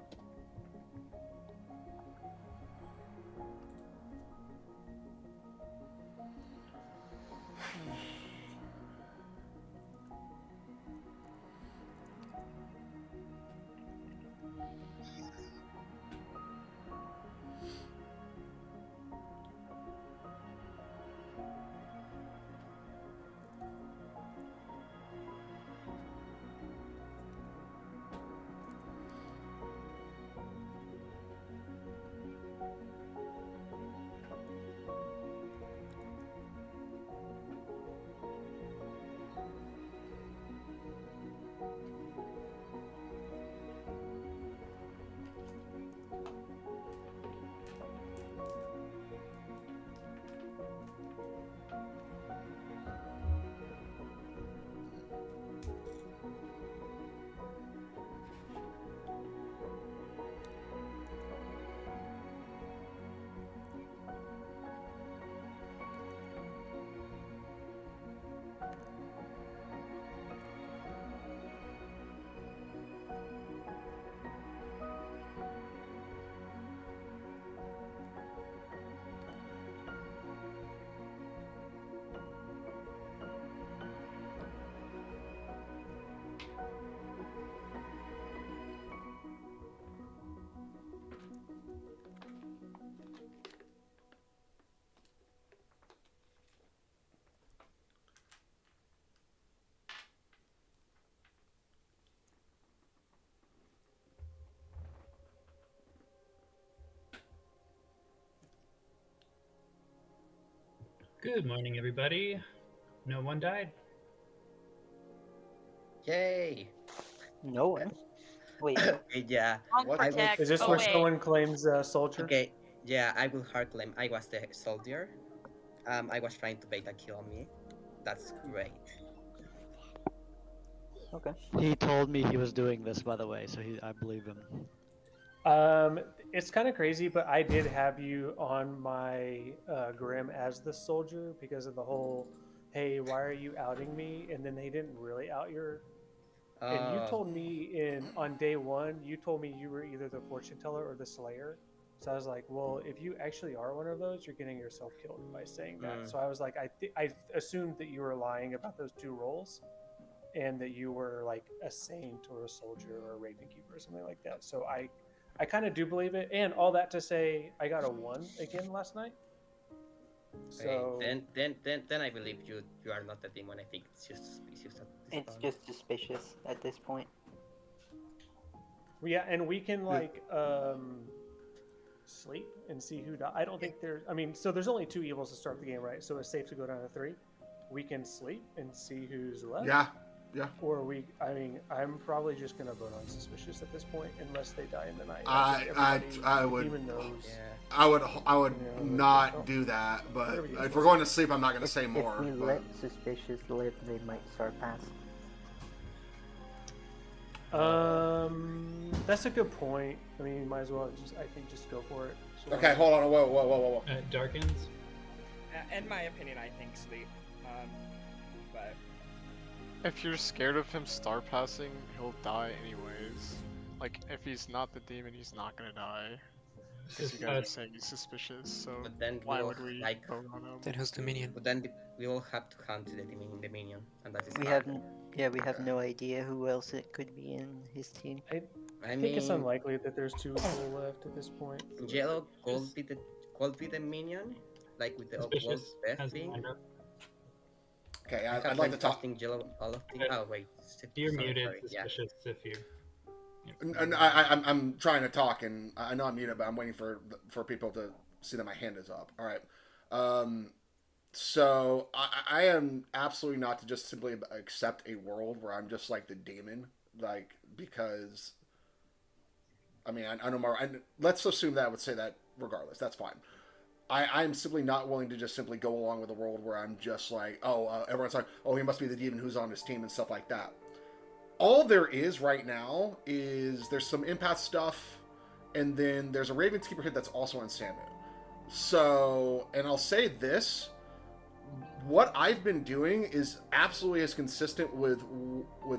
Good morning, everybody. No one died. Yay! No one. Wait. Okay, yeah. Wrong What? protect. Is this Oh where wait. someone claims soldier? Okay, yeah, I will hard claim I was the soldier. I was trying to bait a kill on me. That's great. Okay. He told me he was doing this, by the way, so I believe him. It's kind of crazy, but I did have you on my Grim as the soldier because of the whole, hey, why are you outing me? And then they didn't really out your. And you told me on day one, you told me you were either the fortune teller or the slayer. So I was like, well, if you actually are one of those, you're getting yourself killed by saying that. So I was like, I assumed that you were lying about those two roles, and that you were like a saint or a soldier or a Ravenkeeper or something like that. So I kind of do believe it. And all that to say, I got a 1 again last night. So then I believe you. You are not a demon. I think it's just suspicious at this It's point. just suspicious at this point. yeah, and we can like sleep and see who died. I don't think there's. I mean, so there's only 2 evils to start the game, right? So it's safe to go down to 3. We can sleep and see who's left. Yeah. Or I'm probably just gonna vote on suspicious at this point, unless they die in the night. I would. Demon knows. Yeah. I would Yeah, not do that, but Whatever you if guys we're going to sleep, I'm not going to say more. If we but- let suspicious live, they might start pass. That's a good point. I mean, you might as well just go for it. So, Okay, hold on. Whoa. Darkens. In my opinion, I think sleep. But If you're scared of him star passing, he'll die anyways. Like, if he's not the demon, he's not gonna die. Because you guys are saying he's suspicious, so But then why we'll, would we like- vote on him? Then who's the minion? But then we will have to hunt the minion, and that is We hard. have no idea who else it could be in his team. I I think it's mean, unlikely that there's 2 people left at this point. Yellow could be the minion, like with the wolf Suspicious death has thing. lined up. Okay, I I'd have like been to talk. casting Yellow all of the. Okay. Oh wait, You're sorry, muted, sorry, yeah. suspicious if you. And I'm trying to talk, and I know I'm muted, but I'm waiting for people to see that my hand is up. All right. So I am absolutely not to just simply accept a world where I'm just like the demon, like because. I mean, I know more. And let's assume that I would say that regardless. That's fine. I'm simply not willing to just simply go along with a world where I'm just like, everyone's like, oh, he must be the demon who's on his team and stuff like that. All there is right now is there's some empath stuff, and then there's a Ravenkeeper hit that's also on Samu. So, and I'll say this, what I've been doing is absolutely as consistent with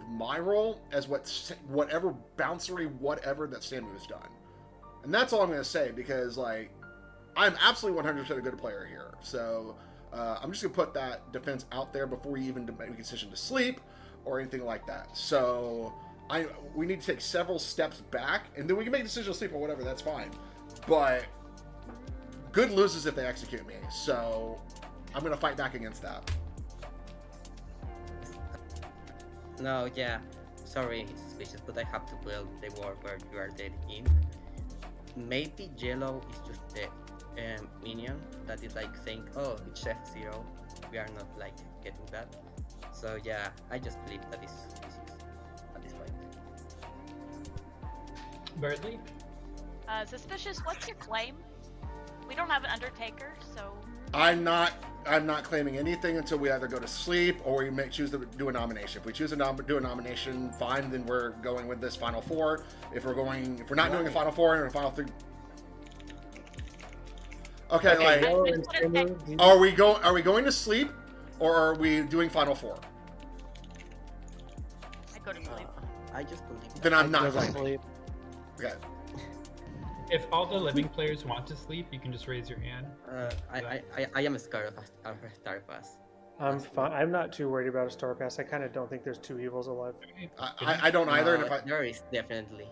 my role as whatever bouncery whatever that Samu has done. And that's all I'm going to say, because like I'm absolutely 100% a good player here. So I'm just going to put that defense out there before you even make a decision to sleep or anything like that. So we need to take several steps back, and then we can make a decision to sleep or whatever. That's fine. But good loses if they execute me. So I'm going to fight back against that. No, yeah. Sorry, suspicious, but I have to build the world where you are the imp. Maybe Yellow is just the minion that is like saying, oh, it's Chef Zero. We are not like getting that. So yeah, I just believe that is suspicious at this point. Birdly? Suspicious, what's your claim? We don't have an Undertaker, so. I'm not claiming anything until we either go to sleep or we choose to do a nomination. If we choose to do a nomination, fine, then we're going with this final 4. If we're not doing a final 4 and a final 3. Okay, like, Yellow I and just wanna Samu, do you- are we going to sleep or are we doing final 4? I go to sleep. I just believe that. Then I'm not Go to claiming. sleep. Okay. If all the living players want to sleep, you can just raise your hand. I am scared of a star pass. I'm fine. I'm not too worried about a star pass. I kind of don't think there's 2 evils alive. I don't either. And if I, There is definitely.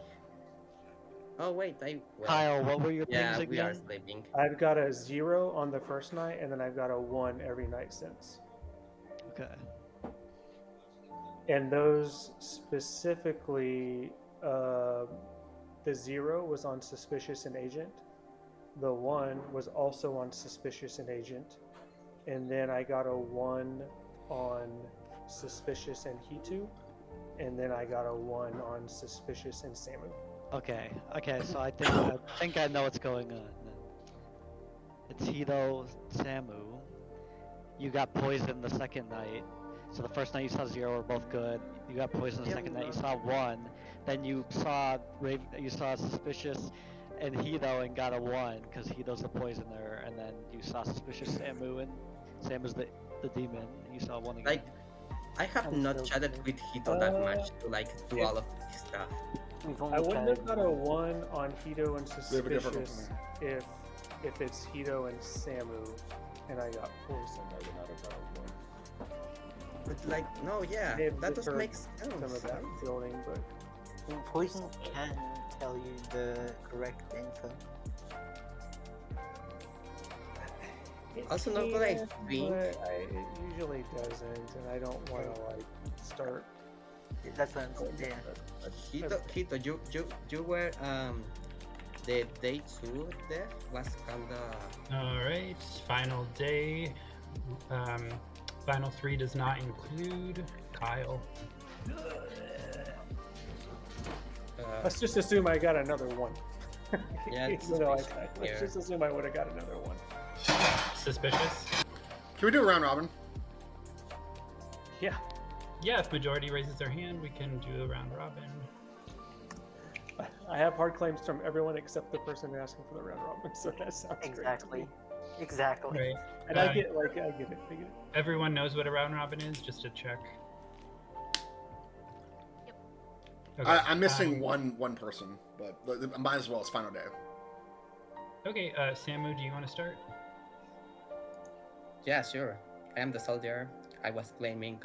Oh wait, Kyle, what were your yeah, pings we are again? sleeping. I've got a 0 on the first night, and then I've got a 1 every night since. Okay. And those specifically, the 0 was on suspicious and agent. The 1 was also on suspicious and agent. and then I got a 1 on Suspicious and Hitu, and then I got a 1 on Suspicious and Samu. Okay, so I think I know what's going on. Then. It's Hito, Samu. You got poisoned the second night. So the first night you saw 0 were both good. You got poisoned the second night. You saw 1. Then you saw Suspicious and Hito and got a 1 because Hito's the poisoner. And then you saw Suspicious Samu and Samu's the demon. You saw 1 again. Like, I have I'm not still chatted there. with Hito that much to like do all of this stuff. We've I only wouldn't had have got a 1 on Hito and They have a different Suspicious if it's Hito and Samu, and I got poisoned. I would not have got a 1. But like, no, yeah, Maybe that does for make sense. Some of that building, but Poison can tell you the correct info. Also, not what I can, think. but it usually doesn't, and I don't want to like start. That's what I'm saying. Yeah. Hito, you were the day 2 death was kinda. Alright, final day. Final 3 does not include Kyle. Let's just assume I got another 1. Yeah, it's Even though suspicious let's here. just assume I would have got another 1. Suspicious? Can we do a round robin? Yeah. Yeah, if majority raises their hand, we can do a round robin. I have hard claims from everyone except the person asking for the round robin, so that sounds great to Exactly. me. Exactly. Right. And I get it. Everyone knows what a round robin is, just to check. Okay. I'm missing one person, but might as well. It's final day. Okay, Samu, do you want to start? Yeah, sure. I am the soldier. I was claiming,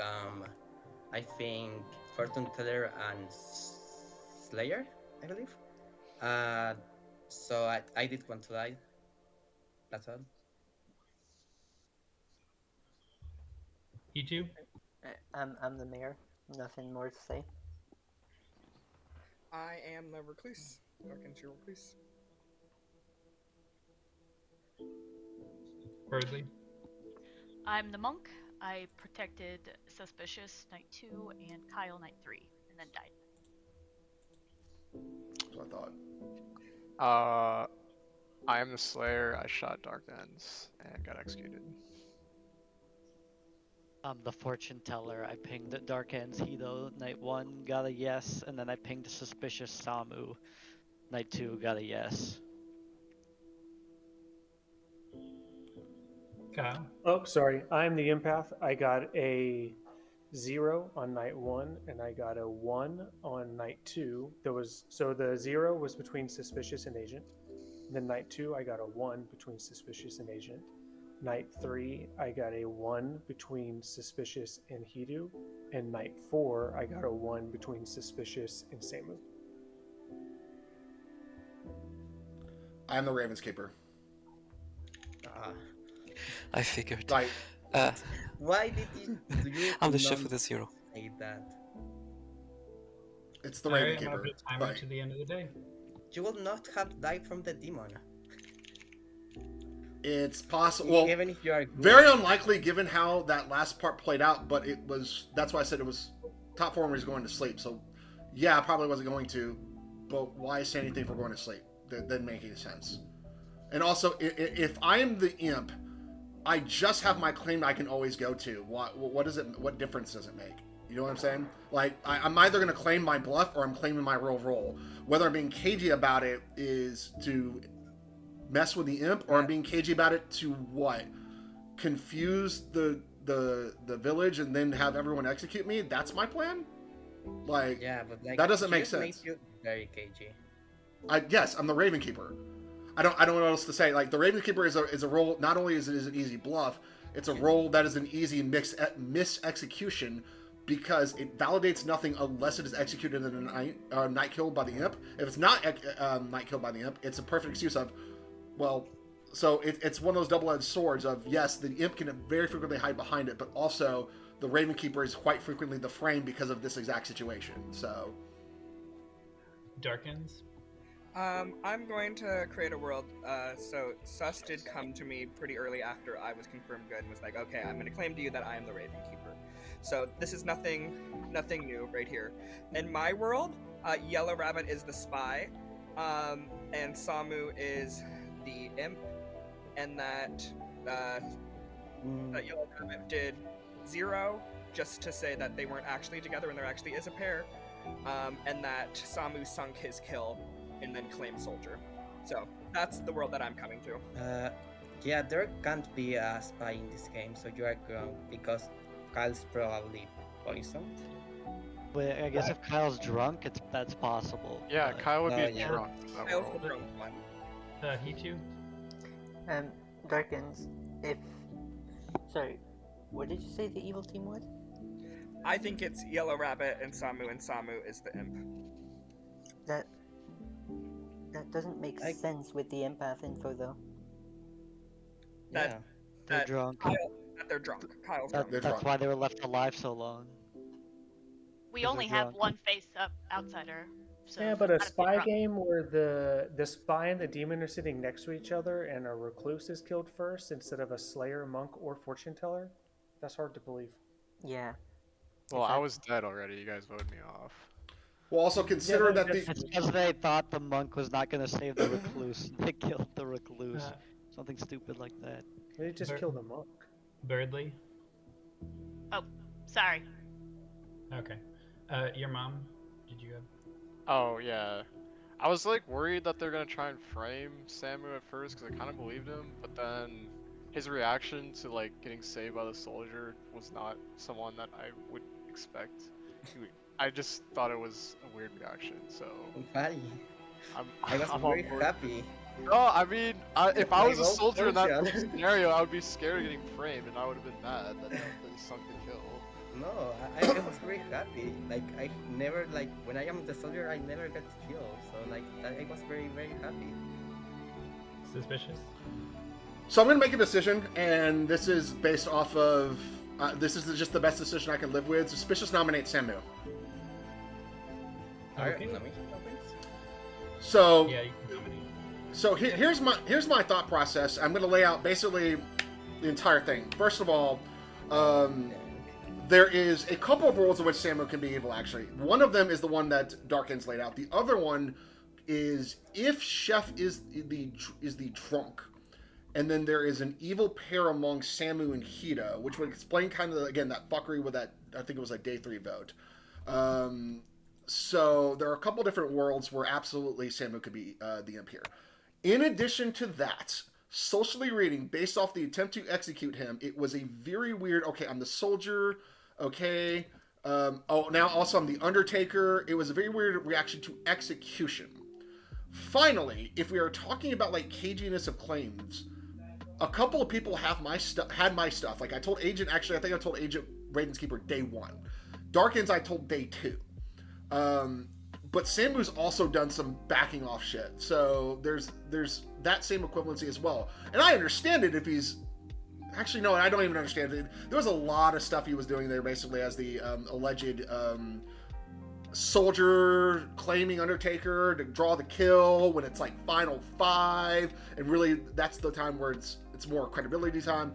I think, Fortune Teller and Slayer, I believe. So I did want to die. That's all. You two? I'm the mayor. Nothing more to say. I am the recluse. Darken's your recluse. Birdley? I'm the monk. I protected Suspicious night 2 and Kyle night 3, and then died. That's what I thought. I am the Slayer. I shot Dark Ends and got executed. I'm the fortune teller. I pinged Dark Ends Hito night 1, got a yes, and then I pinged Suspicious Samu night 2, got a yes. Kyle? Oh, sorry. I'm the empath. I got a 0 on night 1, and I got a 1 on night 2. So the 0 was between Suspicious and Agent. Then night 2, I got a 1 between Suspicious and Agent. Night 3, I got a 1 between Suspicious and Hidu. And night 4, I got a 1 between Suspicious and Samu. I'm the Ravenkeeper. I figured. Like, Why did you I'm the chef not with a 0. say that? it's the Alright, I'm Ravenkeeper. over the timer Like, to the end of the day. You will not have died from the demon. it's possible. Well, Even if you are good. very unlikely given how that last part played out, but it was. That's why I said it was top 4 was going to sleep. So, yeah, I probably wasn't going to. But why say anything for going to sleep? That didn't make any sense. And also, if I am the imp, I just have my claim I can always go to. What does it? What difference does it make? You know what I'm saying? Like, I'm either going to claim my bluff or I'm claiming my real role. Whether I'm being cagey about it is to mess with the imp, or I'm being cagey about it to what? Confuse the village and then have everyone execute me? That's my plan? Like, Yeah, but like that doesn't make Shield made sense. you very cagey. Yes, I'm the Ravenkeeper. I don't know what else to say. Like, the Ravenkeeper is a role. Not only is it an easy bluff, it's a role that is an easy mis-execution because it validates nothing unless it is executed in a night killed by the imp. If it's not night killed by the imp, it's a perfect excuse of, well, so it's one of those double-edged swords of, yes, the imp can very frequently hide behind it, but also the Ravenkeeper is quite frequently the frame because of this exact situation. So, Darkens? I'm going to create a world. So Sus did come to me pretty early after I was confirmed good and was like, okay, I'm going to claim to you that I am the Ravenkeeper. So this is nothing new right here. In my world, Yellow Rabbit is the spy, and Samu is the imp, and that Yellow Rabbit did 0 just to say that they weren't actually together and there actually is a pair, and that Samu sunk his kill and then claimed Soldier. So that's the world that I'm coming to. Yeah, there can't be a spy in this game, so you are wrong because Kyle's probably poisoned. But I guess if Kyle's drunk, that's possible. Yeah, but- Kyle would be yeah. drunk. in that Kyle's world. the drunk one. He2? Darkins, if... Sorry, what did you say the evil team was? I think it's Yellow Rabbit and Samu is the imp. That doesn't make sense with the empath info, though. That- Yeah. They're that drunk. That they're drunk. Kyle's That, drunk. that's why they were left alive so long. We 'Cause only they're have drunk. one face-up outsider. So Yeah, but a not if spy they're drunk. game where the spy and the demon are sitting next to each other and a recluse is killed first instead of a slayer, monk, or fortune teller, that's hard to believe. Yeah. Well, I was dead already. You guys voted me off. Well, also consider that the It's because they thought the monk was not going to save the recluse. They killed the recluse. Uh, Something stupid like that. They just Bur- killed the monk. Birdly? Oh, sorry. Okay. Your mom? Did you have? Oh yeah, I was like worried that they're gonna try and frame Samu at first because I kind of believed him, but then his reaction to like getting saved by the soldier was not someone that I would expect. I just thought it was a weird reaction, so Why? I was I'm very on board. happy. No, I mean, if I My was a whole soldier in that function. scenario, I would be scared of getting framed, and I would have been mad that they sunk the kill. No, I was very happy. Like I never like when I am the soldier, I never get killed. So like I was very happy. Suspicious? So I'm going to make a decision, and this is based off of this is just the best decision I can live with. Suspicious nominates Samu. Okay. So Yeah, you can nominate. So here's my thought process. I'm going to lay out basically the entire thing. First of all, there is a couple of rules in which Samu can be evil. Actually, one of them is the one that Darkins laid out. The other one is if Chef is the drunk, and then there is an evil pair among Samu and Hida, which would explain kind of again that fuckery with that. I think it was like day 3 vote. So there are a couple different worlds where absolutely Samu could be the imp here. In addition to that, socially reading, based off the attempt to execute him, it was a very weird, okay, I'm the soldier, okay. Now also I'm the Undertaker. It was a very weird reaction to execution. Finally, if we are talking about like caginess of claims, a couple of people have had my stuff. Like I told Agent, actually I think I told Agent Ravenkeeper day 1. Darkins I told day 2. But Samu's also done some backing off shit. So there's that same equivalency as well. And I understand it if he's... Actually, no, I don't even understand it. There was a lot of stuff he was doing there basically as the alleged soldier claiming Undertaker to draw the kill when it's like final 5. And really, that's the time where it's more credibility time.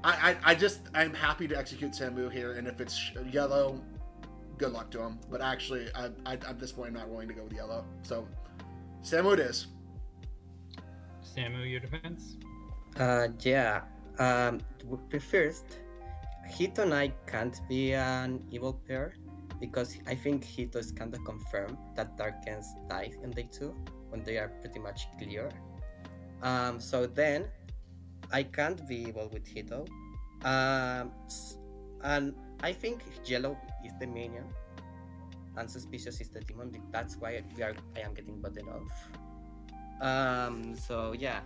I'm happy to execute Samu here. And if it's yellow... good luck to him. But actually, at this point, I'm not willing to go with yellow. So, Samu it is. Samu, your defense? Yeah. First, Hito and I can't be an evil pair because I think Hito is kind of confirmed that Darkens died in day 2 when they are pretty much clear. So then, I can't be evil with Hito. And I think yellow is the minion and suspicious is the demon. That's why I am getting voted off. So yeah,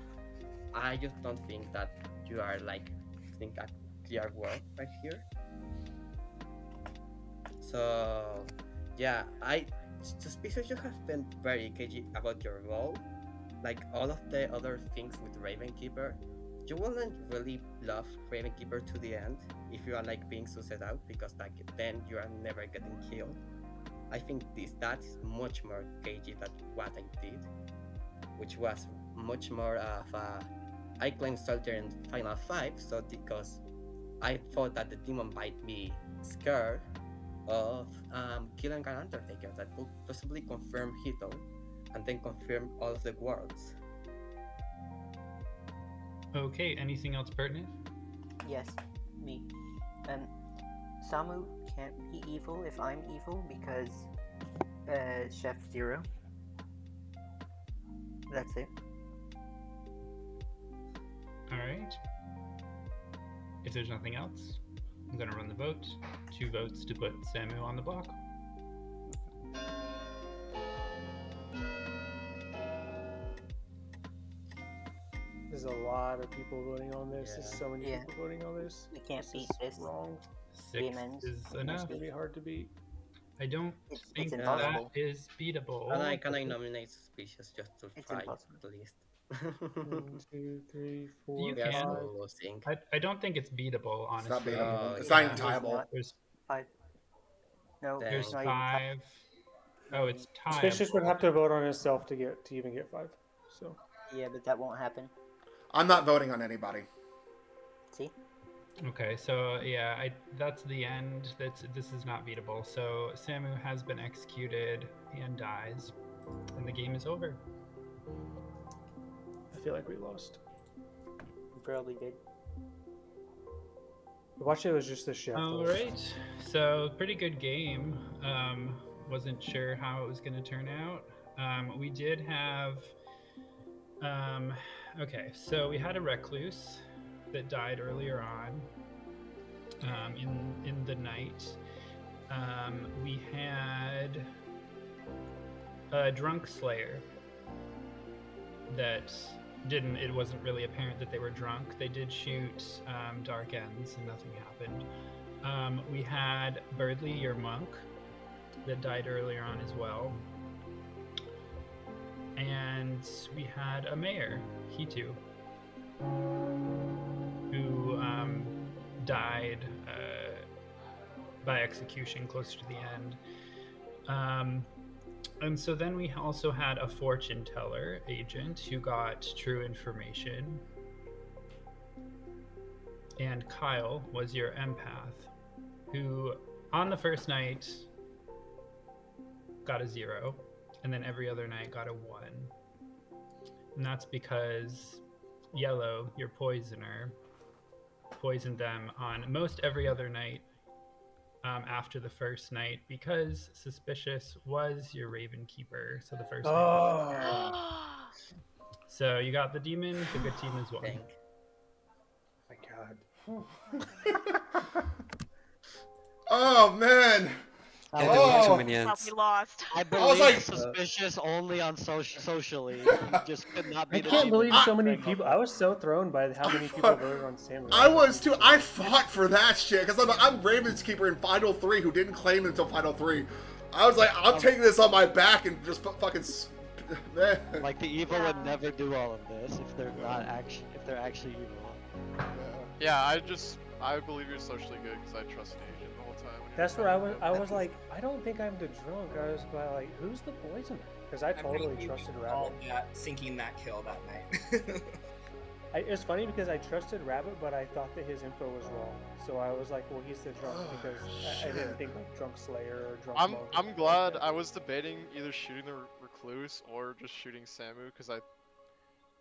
I just don't think that you are like think a clear world right here. So yeah, suspicious you have been very cagey about your role. Like all of the other things with Ravenkeeper, you wouldn't really love Ravenkeeper to the end if you are like being suicided out because like then you are never getting killed. I think that is much more cagey than what I did. which was much more of a I claimed soldier in Final 5, so because I thought that the demon might be scared of killing an Undertaker that could possibly confirm Hito and then confirm all of the worlds. Okay, anything else pertinent? Yes, me. Samu can't be evil if I'm evil because Chef Zero. That's it. Alright. If there's nothing else, I'm gonna run the vote. 2 votes to put Samu on the block. There's a lot of people voting on this. There's Yeah. so many Yeah. people voting on this. We can't This beat is this. wrong. 6 Demons. is It's enough. gonna be hard to beat. I don't It's think that impossible. is beatable. Can I nominate Suspicious just to It's try impossible. at least? 1, 2, 3, 4, You We are can. five. so losing. I don't think it's beatable, It's honestly. not beatable. Oh, It's yeah. not even tiable. not. There's 5. No, Dang. there's not even 5. Oh, it's tied. Suspicious would have to vote on himself to even get 5. So Yeah, but that won't happen. I'm not voting on anybody. See? Okay, so yeah, that's the end. This is not beatable. So Samu has been executed and dies, and the game is over. I feel like we lost. We probably did. Watch, it was just the chef. All right, so pretty good game. Wasn't sure how it was going to turn out. We did have. Okay, so we had a recluse that died earlier on. In the night, we had a drunk slayer that didn't. It wasn't really apparent that they were drunk. They did shoot dark ends, and nothing happened. We had Birdley, your monk, that died earlier on as well. And we had a mayor, Hitu, who died by execution closer to the end. And so then we also had a fortune teller agent who got true information. And Kyle was your empath, who on the first night got a 0, and then every other night got a 1. And that's because Yellow, your poisoner, poisoned them on most every other night after the first night because Suspicious was your Ravenkeeper. So the first night. Oh So you got the demon, the good team is won. Dang. my god. Oh man. Yeah, there were too Oh. many Well, ends. we lost. I was believe like- Suspicious only on socially. He just could not be I the can't demon. believe so many people. I was so thrown by how many people voted on Samuel. I was too. I fought for that shit because I'm Ravenskeeper in Final 3 who didn't claim until Final 3. I was like, I'm taking this on my back and just fucking. Man. Like the evil Yeah. would never do all of this if they're not actually evil. Yeah, I believe you're socially good because I trusted Agent the whole time. when you That's were where I fighting was. them. I was like, I don't think I'm the drunk. I was like, who's the poisoner? Because I totally trusted Rabbit. Sinking that kill that night. It's funny because I trusted Rabbit, but I thought that his info was wrong. So I was like, well, he's the drunk Oh, because I didn't shit. think like drunk Slayer or drunk. I'm Monk or I'm something glad like I that. was debating either shooting the recluse or just shooting Samu because I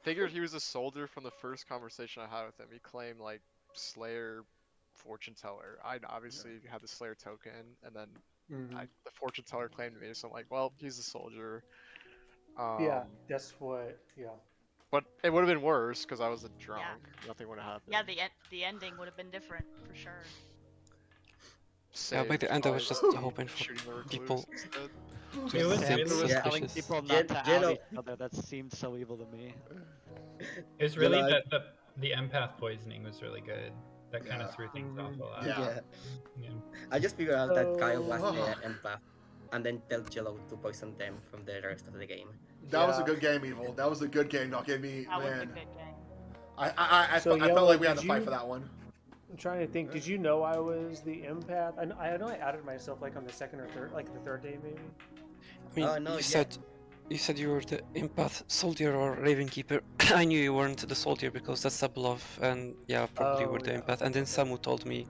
figured he was a soldier from the first conversation I had with him. He claimed like Slayer, fortune teller. I obviously had the Slayer token, and then Mhm. the fortune teller claimed me. So I'm like, well, he's a soldier. Yeah, that's what. Yeah. But it would have been worse because I was a drunk. Nothing would have happened. Yeah, the ending would have been different for sure. Yeah, by the end I was just Saved by hoping for shooting the recluse people instead. It was Seems really was Yeah. telling suspicious. people not to Jello- out each other. That seemed so evil to me. It's really Yeah, that the empath poisoning was really good. That kind of Yeah. threw things off a lot. Yeah. Yeah. I just figured out that Kyle was Oh. the empath, and then tell Jello to poison them from the rest of the game. That was a Yeah. good game, Evil. That was a good game. Don't give me, That was a man. good game. I So, I felt Yellow, like we had did to fight you- for that one. I'm trying to think. Did you know I was the empath? I know I added myself like on the second or third, like the third day maybe. I mean, Oh, no, you yeah. said you said you were the empath, soldier, or Ravenkeeper. I knew you weren't the soldier because that's a bluff, and yeah, probably you were Oh, the yeah. empath. And then Samu told me,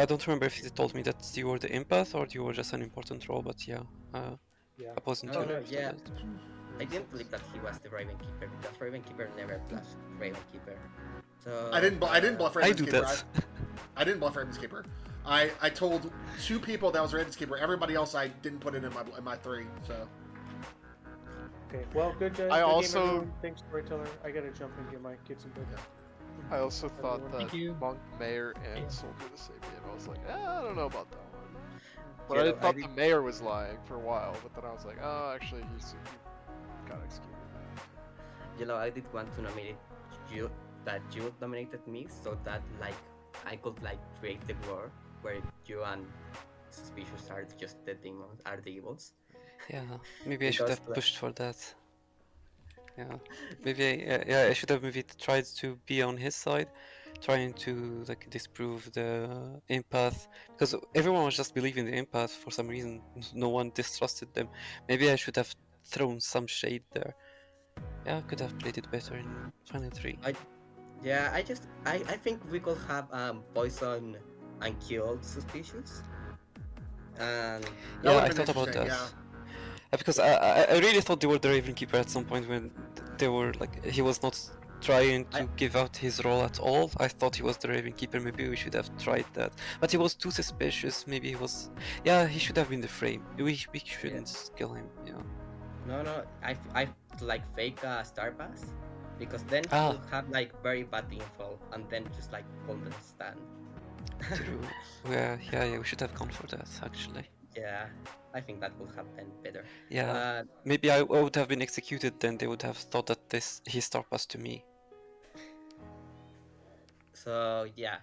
I don't remember if he told me that you were the empath or you were just an important role, but yeah, Yeah. I wasn't No, sure no, after yeah. that. I didn't believe that he was the Ravenkeeper because Ravenkeeper never blushed Ravenkeeper. So I didn't bluff I do Ravenskeeper. that. I didn't bluff Ravenskeeper. I told 2 people that was Ravenskeeper. Everybody else I didn't put it in my 3. So Okay. Well, good. Good I game, also- everyone. Thanks, storyteller. I gotta jump and get my kids in bed. I also thought Everyone. that Thank you. Monk, Mayor, and Yeah. Soldier the same game. I was like, I don't know about that one. But Yeah, I no, thought I the did- Mayor was lying for a while, but then I was like, oh, actually, he got executed. I did want to nominate you, that you nominated me, so that like I could like create the war where you and Suspicious are just the demons, are the evils. Yeah, maybe I should Because, have like- pushed for that. Yeah, maybe I should have maybe tried to be on his side, trying to like disprove the empath because everyone was just believing the empath for some reason. No one distrusted them. Maybe I should have thrown some shade there. Yeah, I could have played it better in Final 3. Yeah, I think we could have poison and killed Suspicious. And That Yeah, would've I been thought about that. interesting, Because I really thought they were the Ravenkeeper at some point when they were like he was not trying to give out his role at all. I thought he was the Ravenkeeper. Maybe we should have tried that, but he was too suspicious. Maybe he was. Yeah, he should have been the frame. We shouldn't kill him. Yeah. no, I like fake star pass because then he Ah. will have like very bad info and then just like couldn't stand. True. Yeah. We should have gone for that actually. Yeah, I think that would have been better. Yeah. Maybe I would have been executed. Then they would have thought that he star passed to me. So yeah.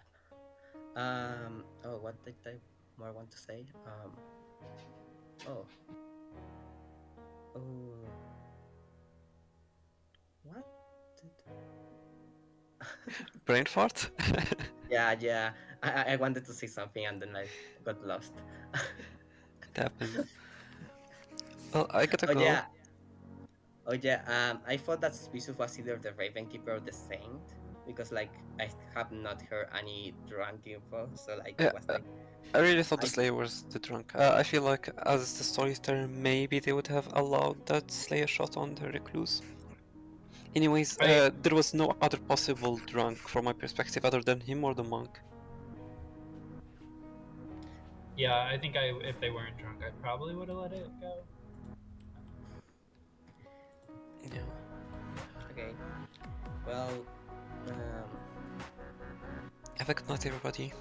Oh, what did I more want to say? Oh. Oh. What did? Brain fart. Yeah. I wanted to say something and then I got lost. It happened. Well, I gotta Oh go. yeah. Oh yeah. I thought that Suspicious was either the Ravenkeeper or the Saint because like I have not heard any drunk info, so like Yeah, it was like I really thought the I- Slayer was the drunk. I feel like as the storyteller, maybe they would have allowed that Slayer shot on the recluse. Anyways, there was no other possible drunk from my perspective other than him or the monk. Yeah, I think if they weren't drunk, I probably would have let it go. Yeah. Okay. Well, Have a good night, everybody.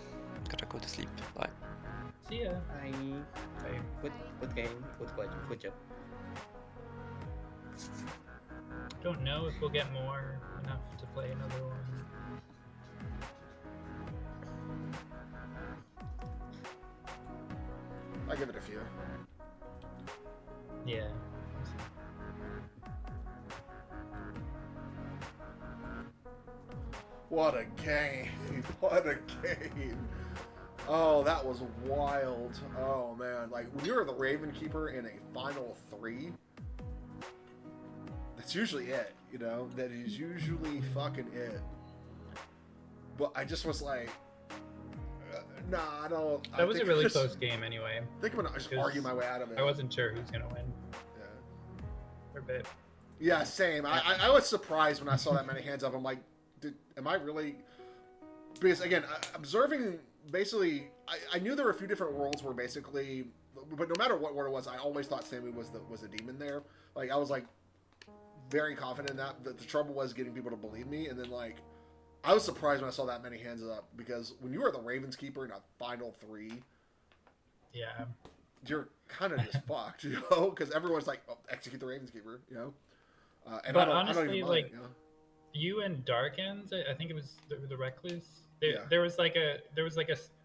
Gotta go to sleep. Bye. See ya. good game, good job. Don't know if we'll get more enough to play another one. I give it a few. Yeah. What a game! What a game! Oh, that was wild. Oh man, like when you're the Ravenkeeper in a final 3, that's usually it. You know, that is usually fucking it. But I just was like, nah, I don't. That was a really close game anyway. I think I'm gonna just because argue my way out of it. I wasn't sure who's gonna win. Yeah. For a bit. Yeah, same. I was surprised when I saw that many hands up. I'm like, am I really? Because again, observing, basically, I knew there were a few different worlds where basically, but no matter what word it was, I always thought Sammy was the demon there. Like I was like very confident in that. The trouble was getting people to believe me, and then like I was surprised when I saw that many hands up because when you are the Ravenskeeper in a final 3, yeah, you're kind of just fucked, you know, because everyone's like, oh, execute the Ravenskeeper, you know. And but I don't honestly, even mind, like you know? you and Darkens, I think it was the Recluse. Yeah. There was like a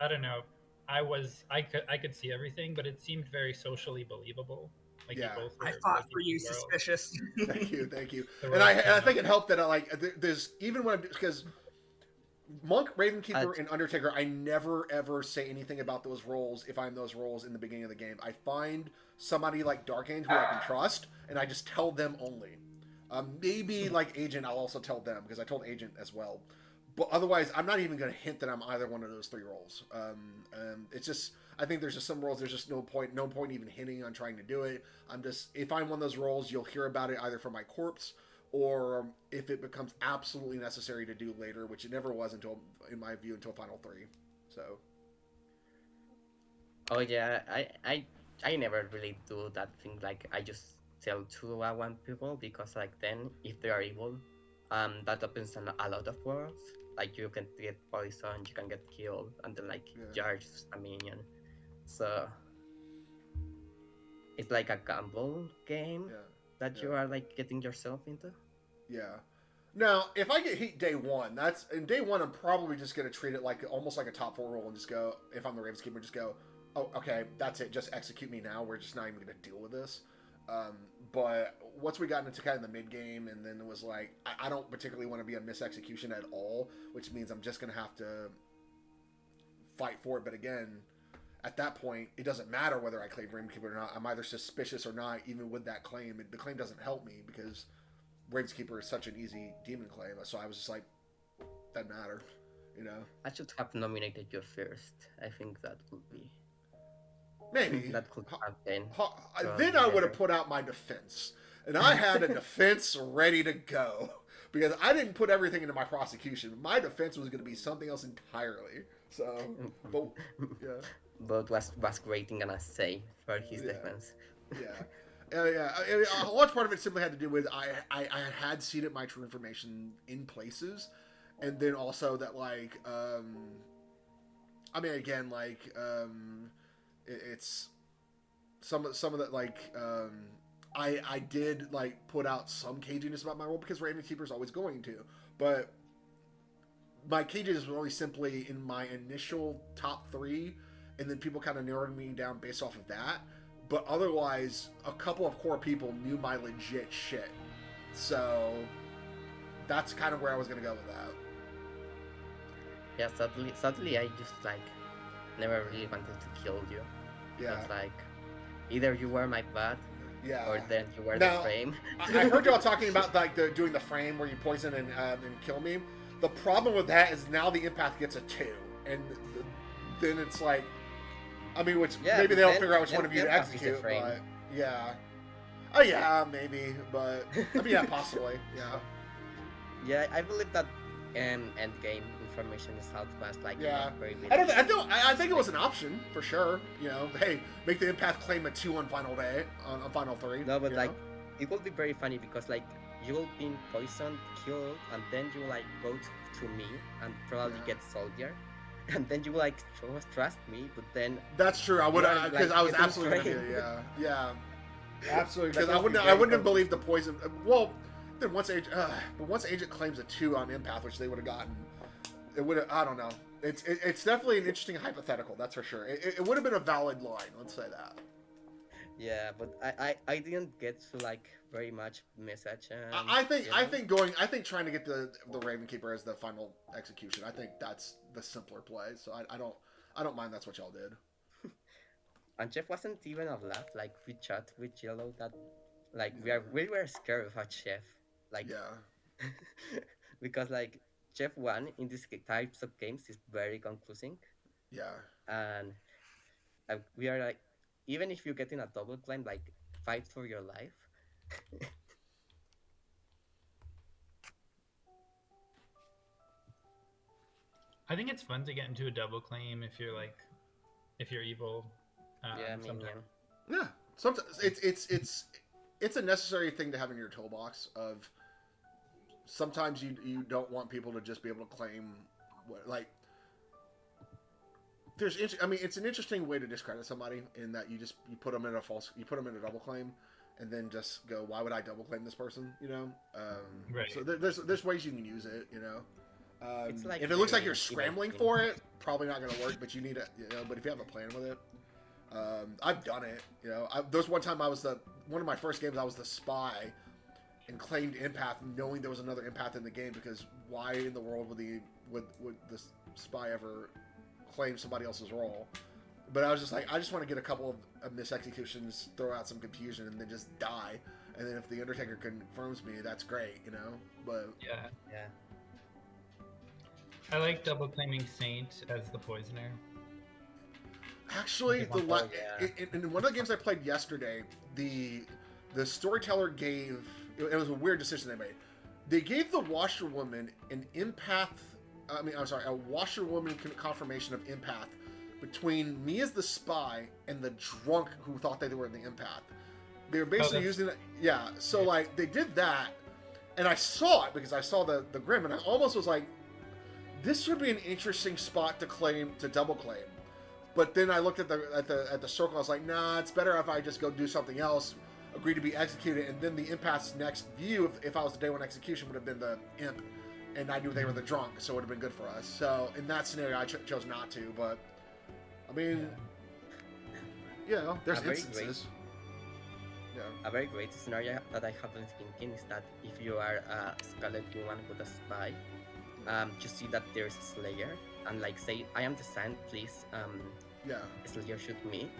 I don't know. I could see everything, but it seemed very socially believable. Like Yeah. you both were I fought looking for you, at the world. Suspicious. Thank you. The And I world think it helped that there's even when because Monk, Ravenkeeper, and Undertaker, I never ever say anything about those roles if I'm those roles in the beginning of the game. I find somebody like Darkane who I can trust, and I just tell them only. Maybe like Agent, I'll also tell them because I told Agent as well. But otherwise, I'm not even going to hint that I'm either one of those 3 roles. It's just, I think there's just some roles. There's just no point even hinting on trying to do it. If I'm one of those roles, you'll hear about it either from my corpse or if it becomes absolutely necessary to do later, which it never was until, in my view, until Final 3. So. Oh yeah, I never really do that thing. Like I just tell 1 people because like then if they are evil, that opens a lot of worlds. Like you can get poisoned, you can get killed, and then like charge a minion. So it's like a gamble game that you are like getting yourself into. Yeah. Now, if I get heat day 1, in day 1 I'm probably just gonna treat it like almost like a top 4 roll and just go, if I'm the Ravenkeeper, just go, oh, okay, that's it. Just execute me now. We're just not even gonna deal with this. But once we got into kind of the mid game, and then it was like, I don't particularly want to be a misexecution at all, which means I'm just gonna have to fight for it. But again, at that point, it doesn't matter whether I claim Ravenkeeper or not. I'm either suspicious or not, even with that claim. The claim doesn't help me because Ravenkeeper is such an easy demon claim. So I was just like, doesn't matter, you know. I should have nominated you first. I think that would be. Maybe. That could have been. Then I would have put out my defense. And I had a defense ready to go. Because I didn't put everything into my prosecution. My defense was going to be something else entirely. So, but, yeah. But was creating an essay for his defense. Yeah. A large part of it simply had to do with I had seeded my true information in places. And then also that, like, I mean, again, like, it's some of that, like, I did like put out some caginess about my role because Ravenkeeper is always going to, but my caginess was only simply in my initial top 3, and then people kind of narrowed me down based off of that. But otherwise, a couple of core people knew my legit shit, so that's kind of where I was gonna go with that. Yeah, sadly, I just like never really wanted to kill you. Yeah. It's like either you were my bot, or then you were now, the frame. I heard y'all talking about like doing the frame where you poison and kill me. The problem with that is now the empath gets a 2, and then it's like, I mean, maybe they'll figure out which one of you to execute. But yeah, oh yeah, maybe, but I mean, yeah, possibly, yeah. Yeah, I believe that end game information is Southwest, like very I think it was an option for sure. You know, hey, make the empath claim a 2 on final day on Final 3. No, but like it will be very funny because like you will be poisoned, killed, and then you like go to me and probably get soldier, and then you like trust me, but then that's true. I would because I was absolutely gonna do it. Yeah, absolutely, because I wouldn't have believed the poison. Well, then once Agent claims a 2 on empath, which they would have gotten. It would have, I don't know. It's definitely an interesting hypothetical, that's for sure. It would have been a valid line, let's say that. Yeah, but I didn't get to like very much message. I think trying to get the Ravenkeeper as the final execution, I think that's the simpler play. So I don't mind that's what y'all did. And Jeff wasn't even a laugh. Like we chat with Yellow that like we were scared about Jeff. Like because like Jeff 1 in these types of games is very conclusive. Yeah. And we are like, even if you get in a double claim, like fight for your life. I think it's fun to get into a double claim if you're evil. Yeah. Sometimes it's a necessary thing to have in your toolbox of. Sometimes you don't want people to just be able to claim, like. It's an interesting way to discredit somebody in that you put them in a double claim, and then just go, why would I double claim this person? You know. Right. So there's ways you can use it. You know. It's like if it looks like you're scrambling for it, probably not going to work. But you need it. You know. But if you have a plan with it, I've done it. You know. There was one time one of my first games I was the spy. And claimed empath, knowing there was another empath in the game, because why in the world would the spy ever claim somebody else's role? But I was just like, I just want to get a couple of mis-executions, throw out some confusion, and then just die. And then if the Undertaker confirms me, that's great, you know? But Yeah. Yeah. I like double claiming Saint as the poisoner. actually, yeah. in one of the games I played yesterday, the storyteller gave, it was a weird decision they made. They gave the washerwoman an empath, a washerwoman confirmation of empath between me as the spy and the drunk who thought they were the empath. They were basically using it, yeah. So like they did that, and I saw it because I saw the grim, and I almost was like, this would be an interesting spot to double claim. But then I looked at the circle. I was like, nah, it's better if I just go do something else, agree to be executed, and then the empath's next view, if I was the day one execution, would have been the imp, and I knew they were the drunk, so it would have been good for us. So in that scenario, I chose not to. But I mean, there's instances. Yeah. A very great scenario that I have been thinking is that if you are a Scarlet Woman with a spy, you see that there's a Slayer, and like say, I am the Sand, please, Slayer shoot me.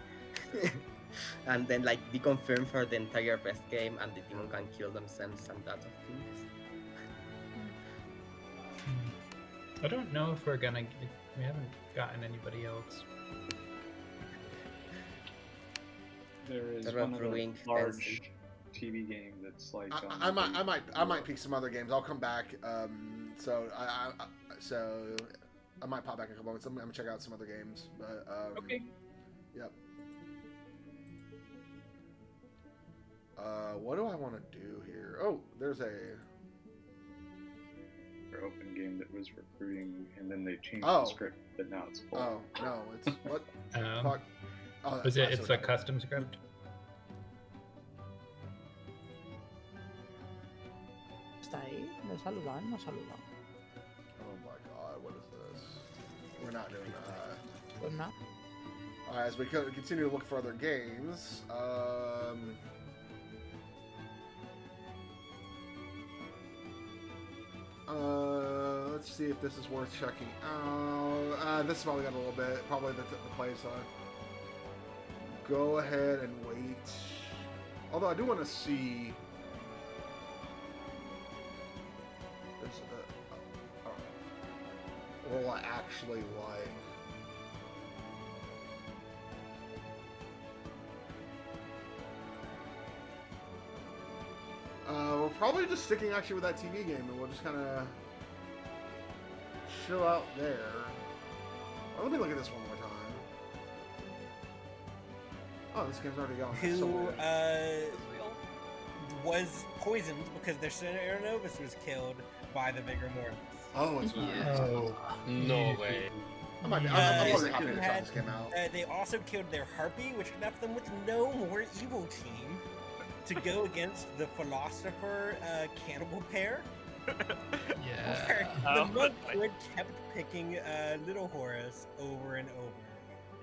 And then like be confirmed for the entire rest game, and the team can kill themselves and that of things. I don't know if we haven't gotten anybody else. There is There one are other Brewing large TV game that's like. I might pick some other games. I'll come back. So I might pop back in a couple moments. I'm gonna check out some other games. But okay. Yep. What do I want to do here? Oh, there's a open game that was recruiting, and then they changed the script, but now it's full. Oh no, it's what? Fuck. Oh, It's a custom script. Está ahí, me saludan, no saludan. Oh my god, what is this? We're not doing that. Pues no. Alright, as we continue to look for other games, let's see if this is worth checking out. This has probably got a little bit, probably the play, so go ahead and wait. Although I do want to see. There's a role I actually like. We're probably just sticking actually with that TV game, and we'll just kind of chill out there. Well, let me look at this one more time. Oh, this game's already gone. Who was poisoned because their Senator Novus was killed by the Vigor Mortis. Oh, it's no way. I'm happy that this came out. They also killed their Harpy, which left them with no more evil team to go against the Philosopher Cannibal pair. Yeah. The monk would kept picking Little Horus over and over.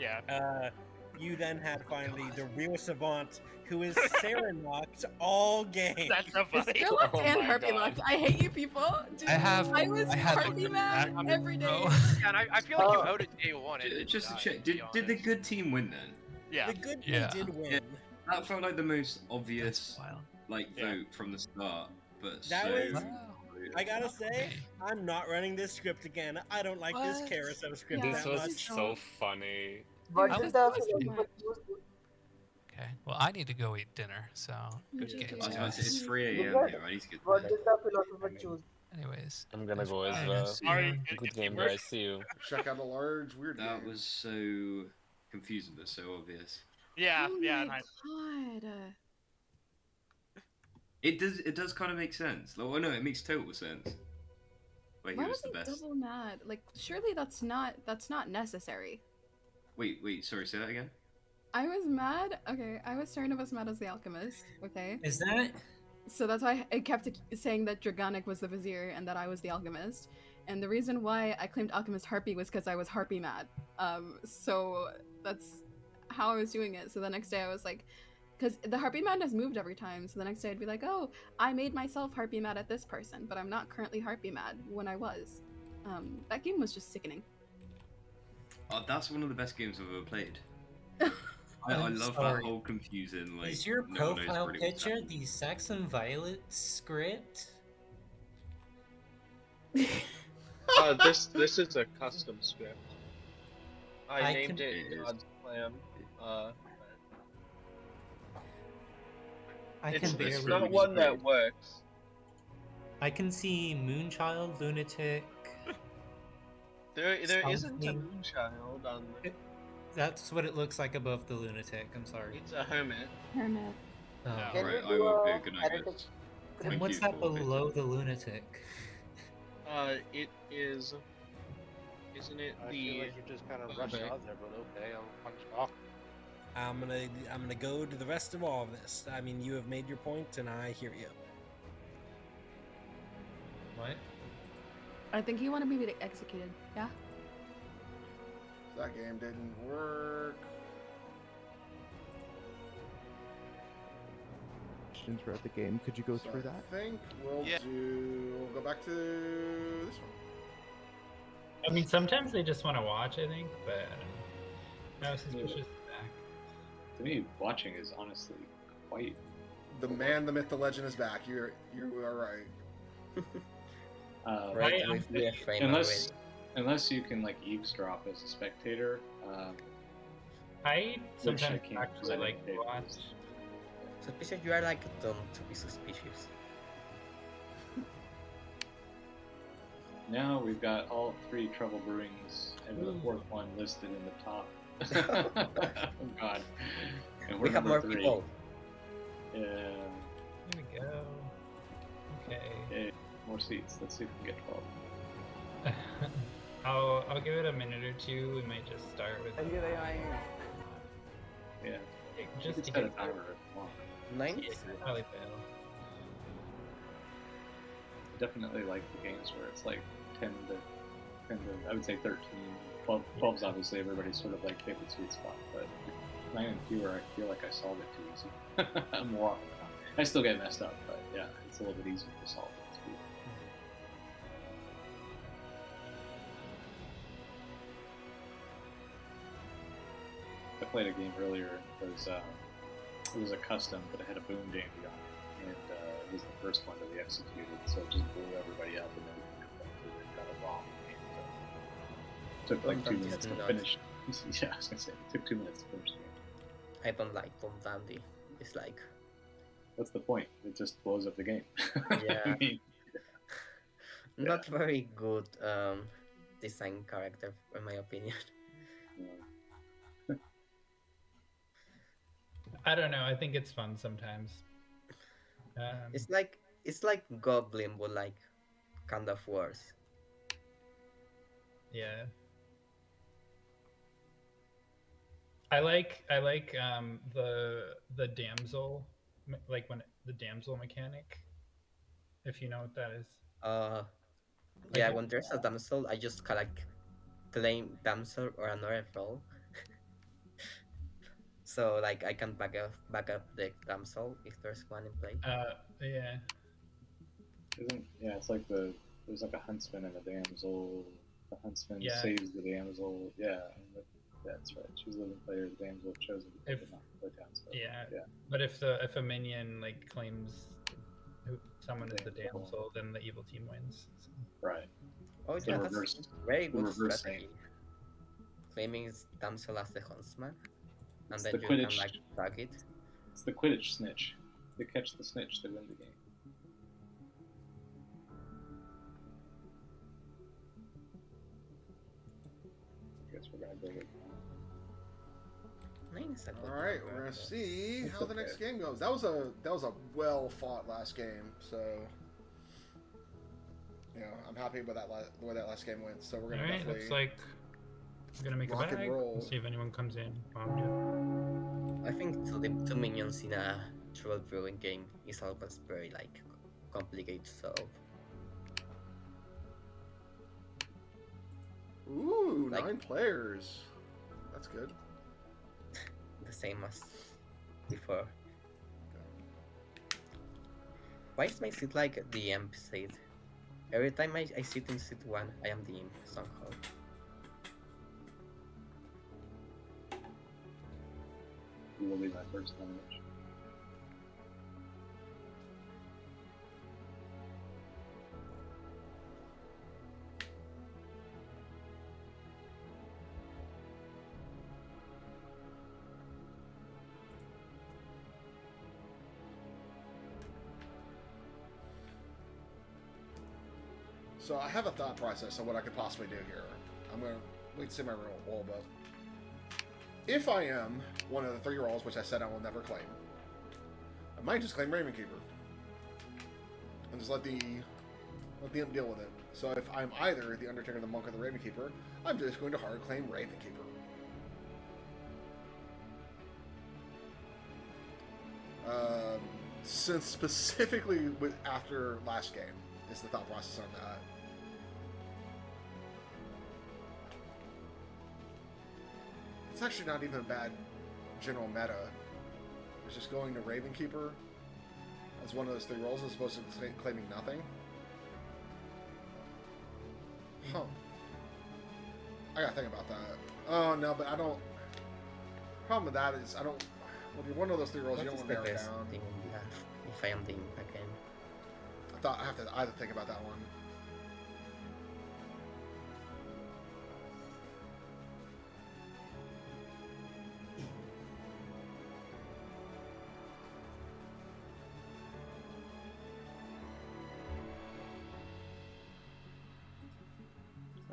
Yeah. You then had finally the real savant, who is Serenlocked all game. That's so funny. Serenlocked and Harpy locked. I hate you people. Dude, I was Harpy mad every day. Yeah, and I feel like you outed day one. Just to check, did the good team win then? Yeah. The good team did win. Yeah, that felt like the most obvious vote from the start, but that was. I gotta say, I'm not running this script again. I don't like this carousel script This that was much. so funny. Okay. Well, I need to go eat dinner, so good games, guys. It's 3 a.m. here. I need to get. What did the philosopher choose? Anyways, I'm gonna go as well. Good game, guys. See you. Check out a large weird game. That was so confusing, but so obvious. Yeah, Oh yeah. my God. It does kind of make sense. Like, well, no, it makes total sense. Where he Why was was the he best. double mad? Like, surely that's not necessary. Wait, sorry, say that again? I was mad. Okay, I was certain I was mad as the alchemist. Okay. Is that? So that's why I kept saying that Dragonic was the vizier and that I was the alchemist. And the reason why I claimed alchemist Harpy was because I was Harpy mad. So that's how I was doing it. So the next day I was like, because the Harpy madness moved every time. So the next day I'd be like, oh, I made myself Harpy mad at this person, but I'm not currently Harpy mad when I was. That game was just sickening. Oh, that's one of the best games I've ever played. I I'm love sorry. that whole confusing. Like, Is your no one knows profile really what's picture happening. the Saxon Violet script? This is a custom script. I I named can- it It is. God's Plan. I It's can barely not read one that it. works. I can see Moonchild, Lunatic. There isn't a something. Moonchild on the. That's what it looks like above the Lunatic. I'm sorry. It's a hermit. Hermit. Oh. All right, I will be. Good night, guys. And Thank what's you that for below the Lunatic? It is. Isn't it I the? feel like you just kind of rushed hermit? out there, but okay, I'll punch off. I'm gonna go to the rest of all of this. I mean, you have made your point, and I hear you. What? I think you want to be executed. Yeah. That game didn't work. Questions about the game. Could you go So through that? I think we'll go back to this one. I mean, sometimes they just want to watch, I think, but I don't know. No, Suspicious is back. To me, watching is honestly quite. The man, the myth, the legend is back. You are right. Right, we are framed unless you can like eavesdrop as a spectator. I which sometimes can't, 'cause actually I like didn't to pay for watch. this. Suspicious, you are like dumb to be suspicious. Now we've got all 3 Trouble Brewings and the 4th one listed in the top. Oh god. And We we're have number more 3. people. Yeah. Here we go. Okay. Okay, more seats. Let's see if we can get 12. I'll give it a minute or two. We might just start with. Yeah. Just you to could set a get timer if you want. Yeah, probably fail. I definitely like the games where it's like 10 to, I would say 13. 12's obviously everybody's sort of like favorite sweet spot, but 9 and fewer, I feel like I solve it too easy. More often than not. I still get messed up, but yeah, it's a little bit easier to solve it. I played a game earlier. It was a custom, but it had a boom dandy on it, and it was the first one to be executed, so it just blew everybody up, and then it got it wrong. And, took like 2 minutes to finish. Yeah, I was gonna say it took 2 minutes to finish the game. I don't like boom dandy. It's like. What's the point? It just blows up the game. Yeah. I mean, Not very good design character, in my opinion. I don't know. I think it's fun sometimes. It's like Goblin, but like kind of worse. Yeah. I like the damsel, like the damsel mechanic. If you know what that is. Yeah, when there's a damsel, I just claim damsel or another role. So like I can back up the damsel if there's one in play. Yeah. it's like there's like a huntsman and a damsel. The huntsman Yeah. saves the damsel. Yeah, that's right. She's living player. The damsel chosen to If- play the damsel. Yeah. But if a minion like claims someone is the damsel, then the evil team wins. So. Right. Oh The yeah, reverse- that's very the good reverse strategy. Claiming damsel as the huntsman, and It's then the you can Quidditch. like tag it. It's the Quidditch snitch. They catch the snitch, they win the game. I guess we're gonna go with. All right, we're gonna see how the next game goes. That was a well fought last game, so I'm happy with the way that last game went. So we're gonna All right, definitely looks like we're gonna make a rock and bag. roll. See if anyone comes in. While I'm doing I think two minions in a troll brewing game is always very like complicated to solve. Ooh, Like- 9 players. That's good. The same as before. Why is my seat like the imp seat? Every time I sit in seat 1, I am the imp somehow. He will be my first damage. So I have a thought process of what I could possibly do here. I'm going to wait to say my roll, but if I am one of the 3 rolls, which I said I will never claim, I might just claim Ravenkeeper and just let the imp deal with it. So if I'm either the Undertaker, the Monk, or the Ravenkeeper, I'm just going to hard claim Ravenkeeper. Since specifically after last game is the thought process on that. It's actually not even a bad general meta. It's just going to Ravenkeeper as one of those 3 rolls as opposed to claiming nothing. Huh. I gotta think about that. Oh, no, but I don't... Problem with that is I don't... When you're one of those 3 rolls, you don't want to narrow it down. Thing if I am the imp again. I have to think about that one.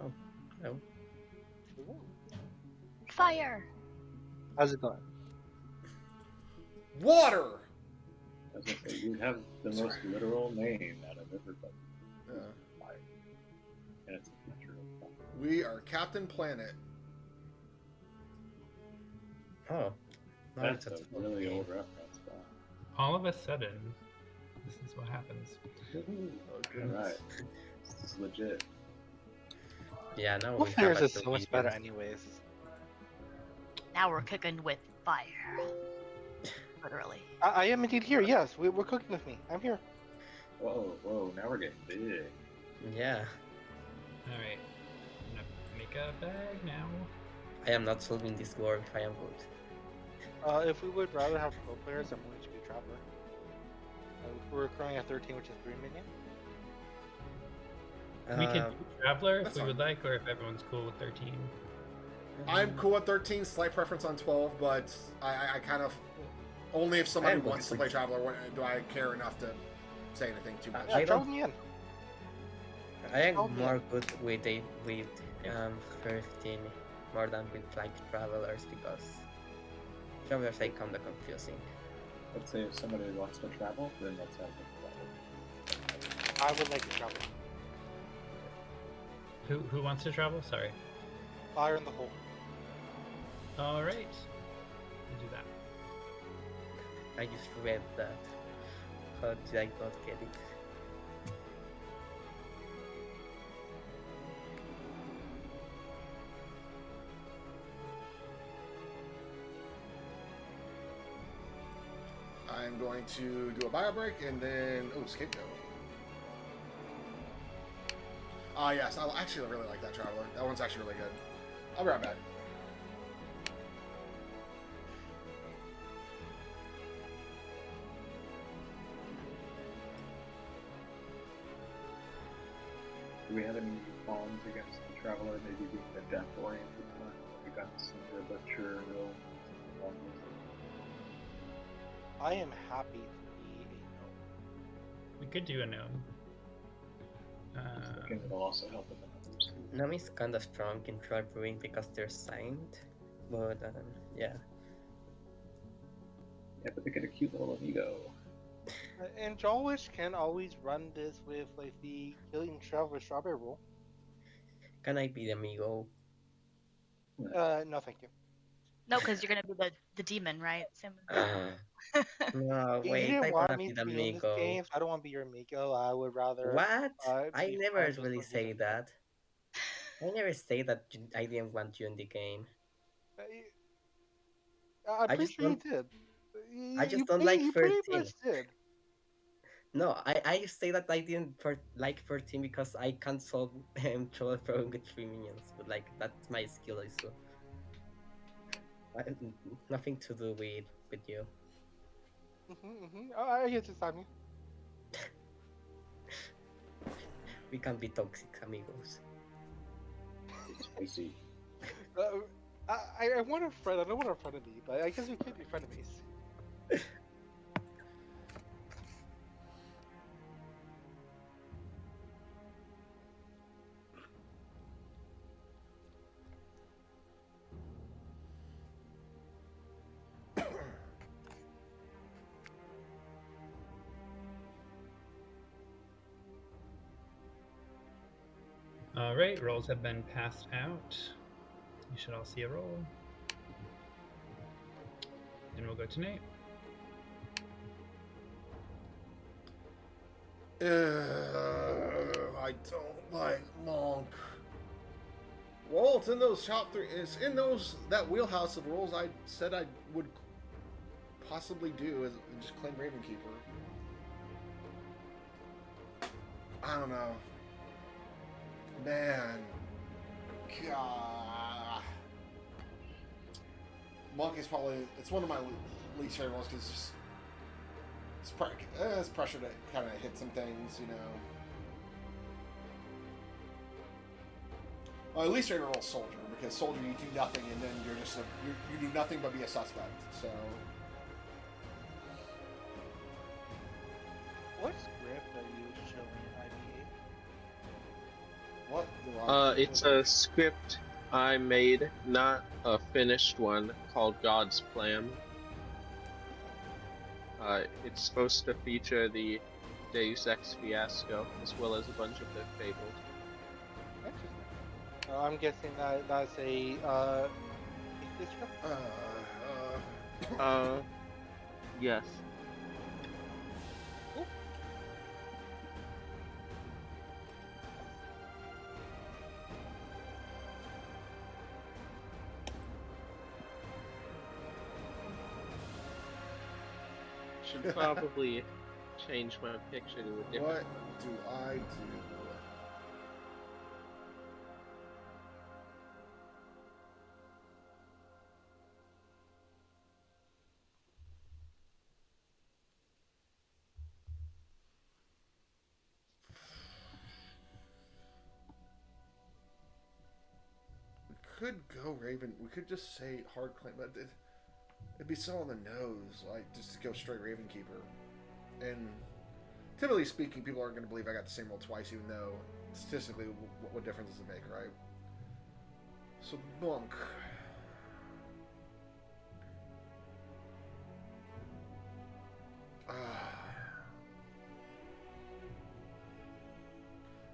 Oh, no. Fire! How's it going? Water! I was gonna say, you have the most literal name out of everybody. Yeah. And it's a feature of We are Captain Planet. Oh. That's a really old reference. Wow. All of a sudden, this is what happens. Alright. This is legit. Yeah, now Wolf we Players have is so much better anyways. Now we're cooking with fire. Literally. I am indeed here, yes. We're cooking with me. I'm here. Whoa, now we're getting big. Yeah. Alright. I'm gonna make a bag now. I am not solving this war if I am good. If we would rather have pro players, I'm willing to be Traveler. We're currently at 13, which is 3 minion. We could do Traveler if we would like, or if everyone's cool with 13. I'm cool at 13, slight preference on 12, but I kind of... Only if somebody I'm wants to good play with- Traveler do I care enough to say anything too much. I Travel don't- me in. I am Oh, yeah. more good with 13 more than with like travelers because travelers are kind of confusing. Let's say if somebody wants to travel, then let's have them travel. I would like to travel. Who wants to travel? Sorry. Fire in the hole. Alright. We'll do that. I just read that. How did I not get it? I'm going to do a bio break and then... Oh, scapegoat. Yes, I actually really like that Traveler. That one's actually really good. I'll be right back. Do we have any qualms against the Traveler maybe being the death-oriented one? We got the Cinder Butcher, real... I am happy to be a gnome. We could do a gnome. Thinking it'll also help with the numbers. Nami is kind of strong in trial brewing because they're signed, but yeah. Yeah, but they get a cute little amigo. And Jolwish can always run this with like the killing Traveler Strawberry rule. Can I be the amigo? No, thank you. No, because you're gonna be the demon, right? Sam? No, You wait, didn't I want wanna me be to the be in this amigo. game, so I don't want to be your amigo. I would rather. What? I be never friends with really one of say you. that. I never say that I didn't want you in the game. I'm I pretty just sure you don't- did. I just don't like You pretty 13. much did. No, I say that I didn't like 13 because I can't solve troll throwing with 3 minions, but like that's my skill also. Nothing to do with you. I get you, Sammy. We can be toxic amigos. Spicy. I want a friend. I don't want a friend of me, but I guess we could be frenemies. All right, rolls have been passed out. You should all see a roll. And we'll go to Nate. I don't like Monk. Well, it's in those top three. It's in that wheelhouse of roles I said I would possibly do, is just claim Ravenkeeper. I don't know, man. God. Monk is it's one of my least favorite ones because it's pressure to kind of hit some things, you know. Well, at least favorite role is Soldier, because Soldier you do nothing and then you're just you do nothing but be a suspect. So What script are you showing IBA? what do I? It's a script I made, not a finished one, called God's Plan. It's supposed to feature the Deus Ex fiasco, as well as a bunch of their fables. Interesting. I'm guessing that's a PC script? Yes. Cool. Should probably change my picture to a different What one. do I do? We could go Raven. We could just say hard claim, but it'd be so on the nose, like just to go straight Ravenkeeper. And typically speaking, people aren't going to believe I got the same roll twice, even though statistically, what difference does it make, right? So Monk.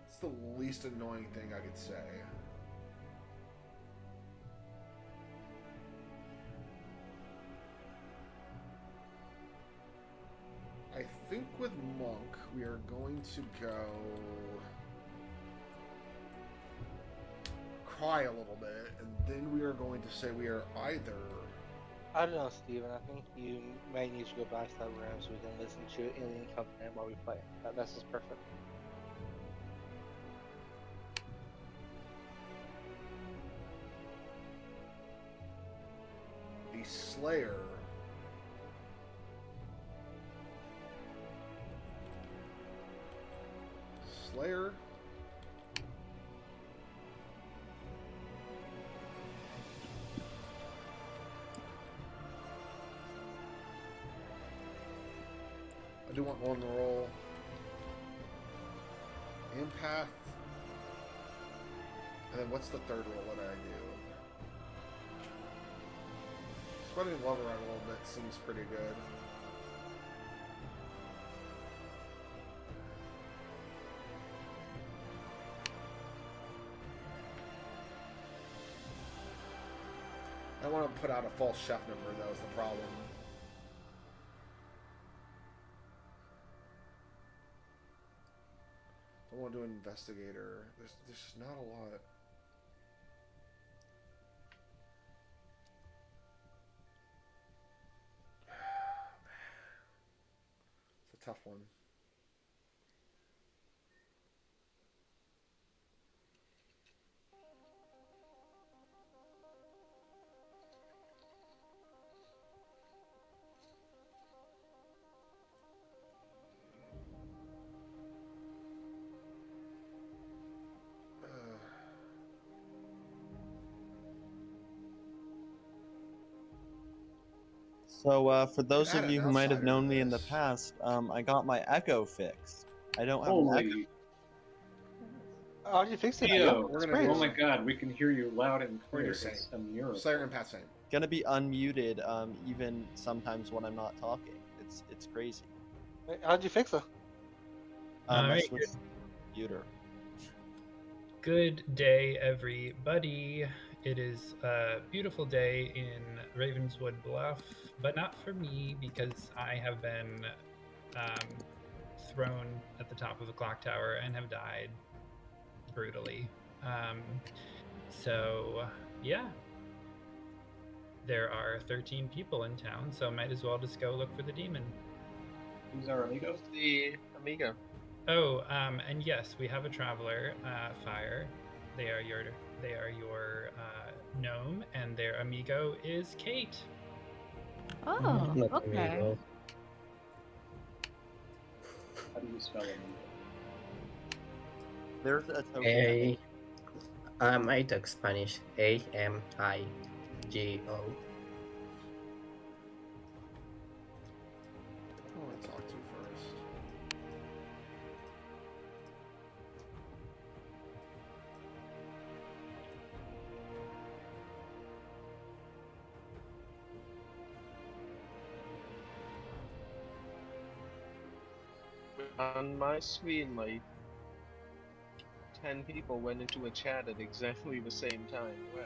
It's the least annoying thing I could say. I think with Monk, we are going to go cry a little bit, and then we are going to say we are either. I don't know, Steven. I think you may need to go back to that room so we can listen to Alien Covenant while we play. That's just perfect. The Slayer. Slayer. I do want one roll. Empath. And then what's the third roll that I do? Spreading love around a little bit seems pretty good. I don't want to put out a false chef number, that was the problem. I want to do an investigator. There's just not a lot. It's a tough one. So, for those add of an you who might have outsider known to me in the this. past, I got my echo fixed. I don't have an echo. Holy Oh, you fixed it, Yeah, Theo! we're That's gonna great. Oh do- my God, we can hear you loud and We're clear. gonna do It's Saint. a miracle. Slayer and Path Saint. Gonna be unmuted, even sometimes when I'm not talking. It's crazy. Wait, how'd you fix it? I Alright, switched the computer. Good day, everybody. It is a beautiful day in Ravenswood Bluff, but not for me because I have been thrown at the top of the clock tower and have died brutally. So, yeah. There are 13 people in town, so might as well just go look for the demon. Who's our amigo? The amigo. Oh, and yes, we have a traveler, Fire. They are your gnome, and their amigo is Kate. Oh, Not okay. amigo. How do you spell amigo? There's a token. I talk Spanish. A-M-I-G-O. I want to talk to first. On my screen, like 10 people went into a chat at exactly the same time. Wow.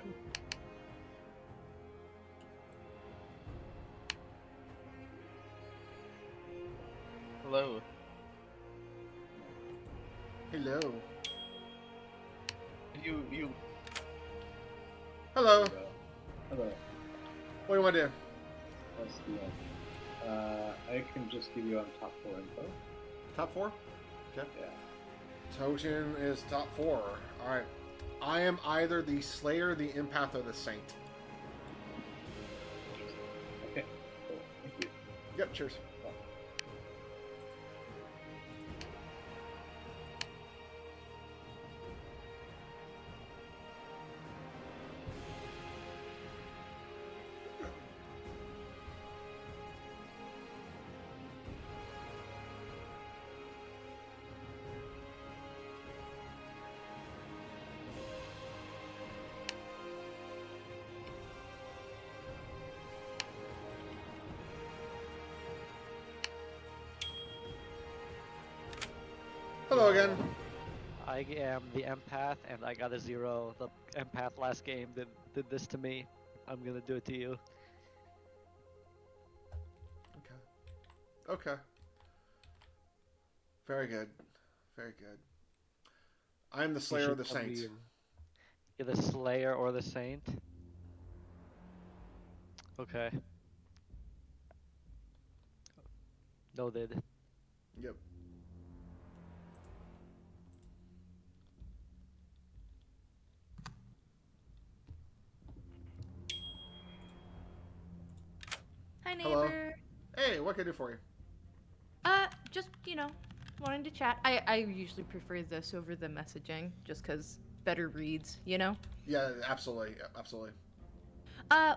Hello. Hello. You. Hello. Hello. What do you want to do? That's the I can just give you on top 4 info. Top 4? Okay. Yeah. Token is top 4. Alright. I am either the Slayer, the Empath, or the Saint. Okay. Cool. Thank you. Yep, cheers. Hello again. I am the empath, and I got a 0. The empath last game did this to me. I'm gonna do it to you. Okay. Very good. Very good. I'm the Slayer or the Saint. You're the Slayer or the Saint? Okay. Noted. Yep. Hi, neighbor. Hello. Hey, what can I do for you? Just, wanting to chat. I usually prefer this over the messaging, just because better reads, Yeah, absolutely. Absolutely.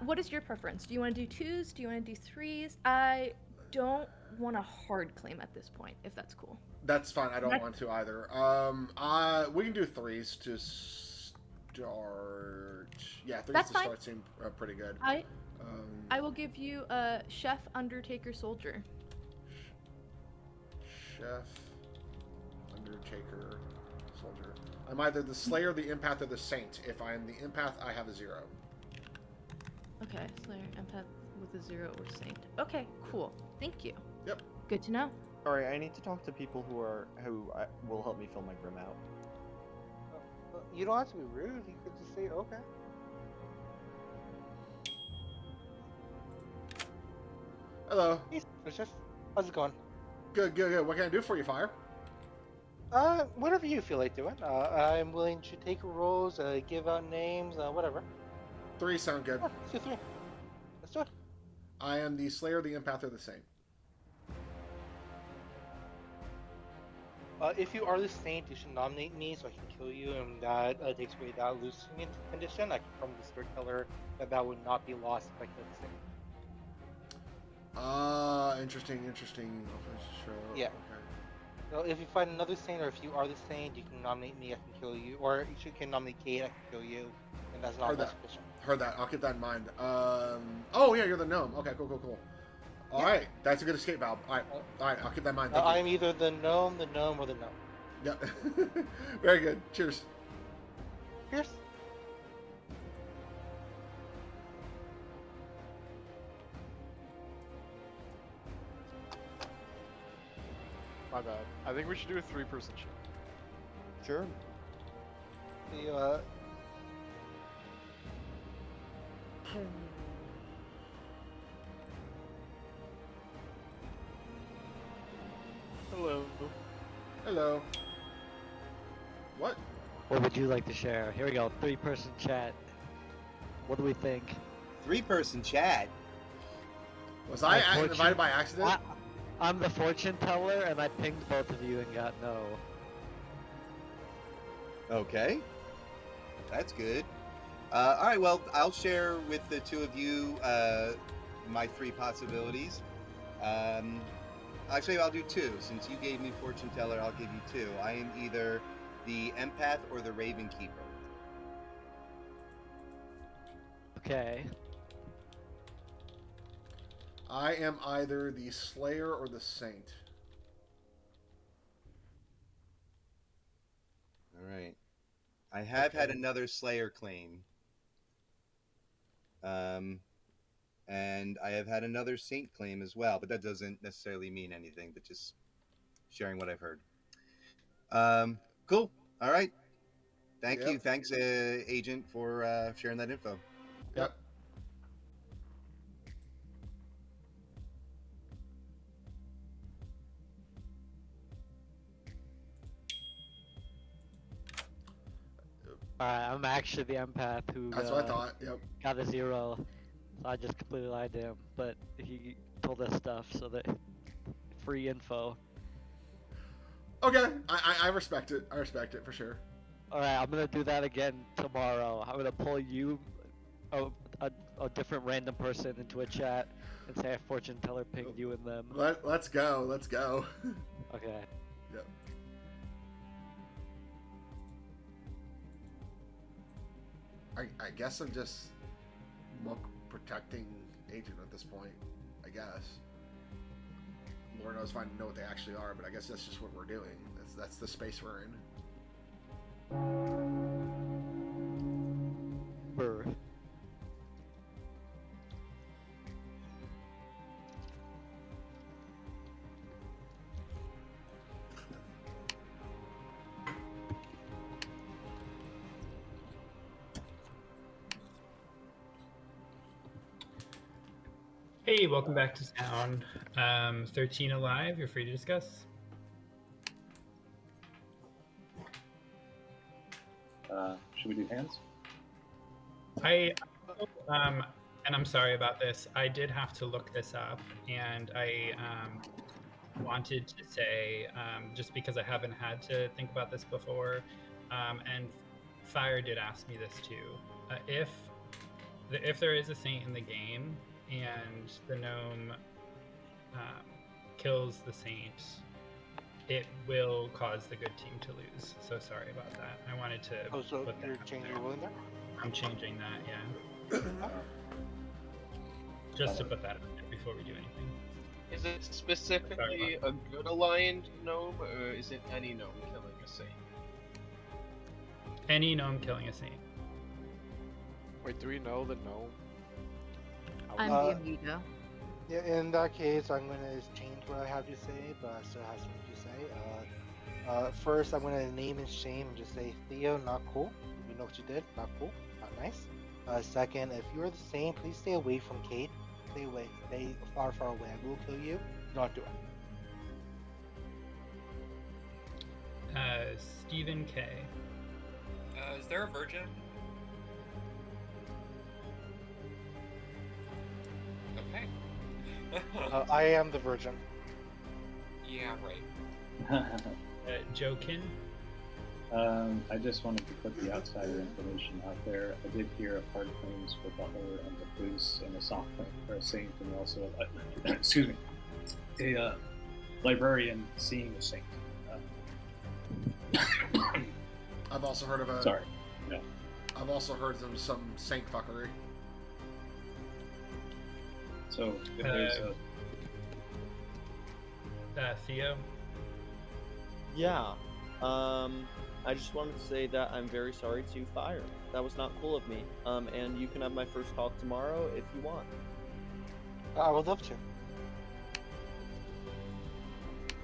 What is your preference? Do you want to do 2s? Do you want to do 3s? I don't want a hard claim at this point, if that's cool. That's fine. I don't want to either. We can do 3s to start. Yeah, 3s That's to fine. start seem pretty good. I will give you a Chef, Undertaker, Soldier. Chef, Undertaker, Soldier. I'm either the Slayer, the Empath, or the Saint. If I'm the Empath, I have a 0. Okay, Slayer, Empath with a 0 or Saint. Okay, cool. Thank you. Yep. Good to know. Sorry, I need to talk to people who will help me fill my grim out. You don't have to be rude. You could just say okay. Hello. Hey, Chef. How's it going? Good, good, good. What can I do for you, Fire? Whatever you feel like doing. I'm willing to take roles, give out names, whatever. 3 sound good. Yeah, let's do 3. Let's do it. I am the Slayer, the Empath, or the Saint. If you are the Saint, you should nominate me so I can kill you, and that takes away that losing condition. I can from the storyteller that would not be lost if I killed the Saint. Interesting. Sure. Yeah. Okay. So if you find another saint, or if you are the saint, you can nominate me. I can kill you, or you can nominate Kate. I can kill you, and that's not Heard less that. efficient. Heard that. I'll keep that in mind. Oh yeah, you're the gnome. Okay, cool. All right, that's a good escape valve. All right, I'll keep that in mind. Thank you. I'm either the gnome, or the gnome. Yep. Very good. Cheers. Cheers. My bad. I think we should do a 3-person show. Sure. The Hello. What? What would you like to share? Here we go. 3-person chat. What do we think? 3-person chat. Was I invited by accident? I'm the fortune teller, and I pinged both of you and got no. Okay. That's good. All right, well, I'll share with the two of you my 3 possibilities. Actually, I'll do 2. Since you gave me fortune teller, I'll give you 2. I am either the empath or the Ravenkeeper. Okay. I am either the Slayer or the Saint. All right. I have had another Slayer claim. And I have had another Saint claim as well, but that doesn't necessarily mean anything, but just sharing what I've heard. Cool. All right. Thank you. Thanks, Agent, for sharing that info. Yep. Alright, I'm actually the empath who That's what I thought. Yep. got a 0. So I just completely lied to him, but he told us stuff, so that free info. Okay, I respect it. I respect it for sure. Alright, I'm gonna do that again tomorrow. I'm gonna pull you, a different random person into a chat and say a fortune teller pinged you and them. Let's go. Okay. Yep. I guess I'm just monk protecting agent at this point. I guess. Lord knows if I know what they actually are, but I guess that's just what we're doing. That's the space we're in. Brr. Hey, welcome back to town. 13 alive, you're free to discuss. Should we do hands? And I'm sorry about this. I did have to look this up, and I wanted to say, just because I haven't had to think about this before, and Fire did ask me this too. If there is a saint in the game, and the gnome kills the saint, it will cause the good team to lose. So sorry about that. I wanted to. Oh, so put that you're out changing there. your ruling there? I'm changing that, yeah. Just to put that out there before we do anything. Is it specifically a good aligned gnome, or is it any gnome killing a saint? Any gnome killing a saint. Wait, do we know the gnome? I'm the amigo. Yeah, in that case, I'm gonna change what I have to say, but I still have something to say. First, I'm gonna name and shame and just say, Theo, not cool. You know what you did, not cool, not nice. Second, if you're the same, please stay away from Kate. Stay away, stay far, far away. I will kill you. Do not do it. Stephen K. Is there a virgin? Okay. I am the virgin. Yeah, right. Jokin. I just wanted to put the outsider information out there. I did hear of hard claims for Butler and the Boost, and a soft claim for a Saint, and also excuse me, a librarian seeing a Saint. I've also heard of a. Sorry. Yeah. I've also heard of some saint fuckery. So if there's Theo. Yeah. I just wanted to say that I'm very sorry to fire. That was not cool of me. And you can have my first talk tomorrow if you want. I would love to.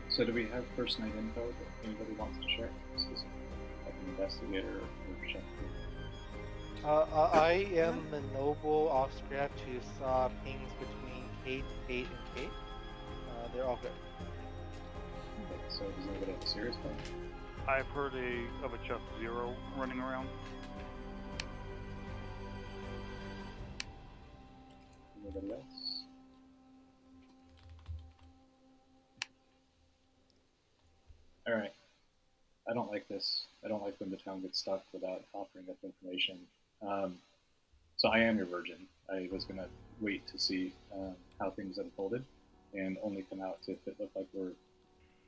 So do we have first night info that anybody wants to share? Specifically, like an investigator or chef? I am the noble off script who saw pings between Kate, and Kate. They're all good. Okay, so does anybody have a serious plan? I've heard of a Chef Zero running around. Anybody else? Alright. I don't like this. I don't like when the town gets stuck without offering up information. So I am your virgin. I was going to wait to see how things unfolded and only come out if it looked like we're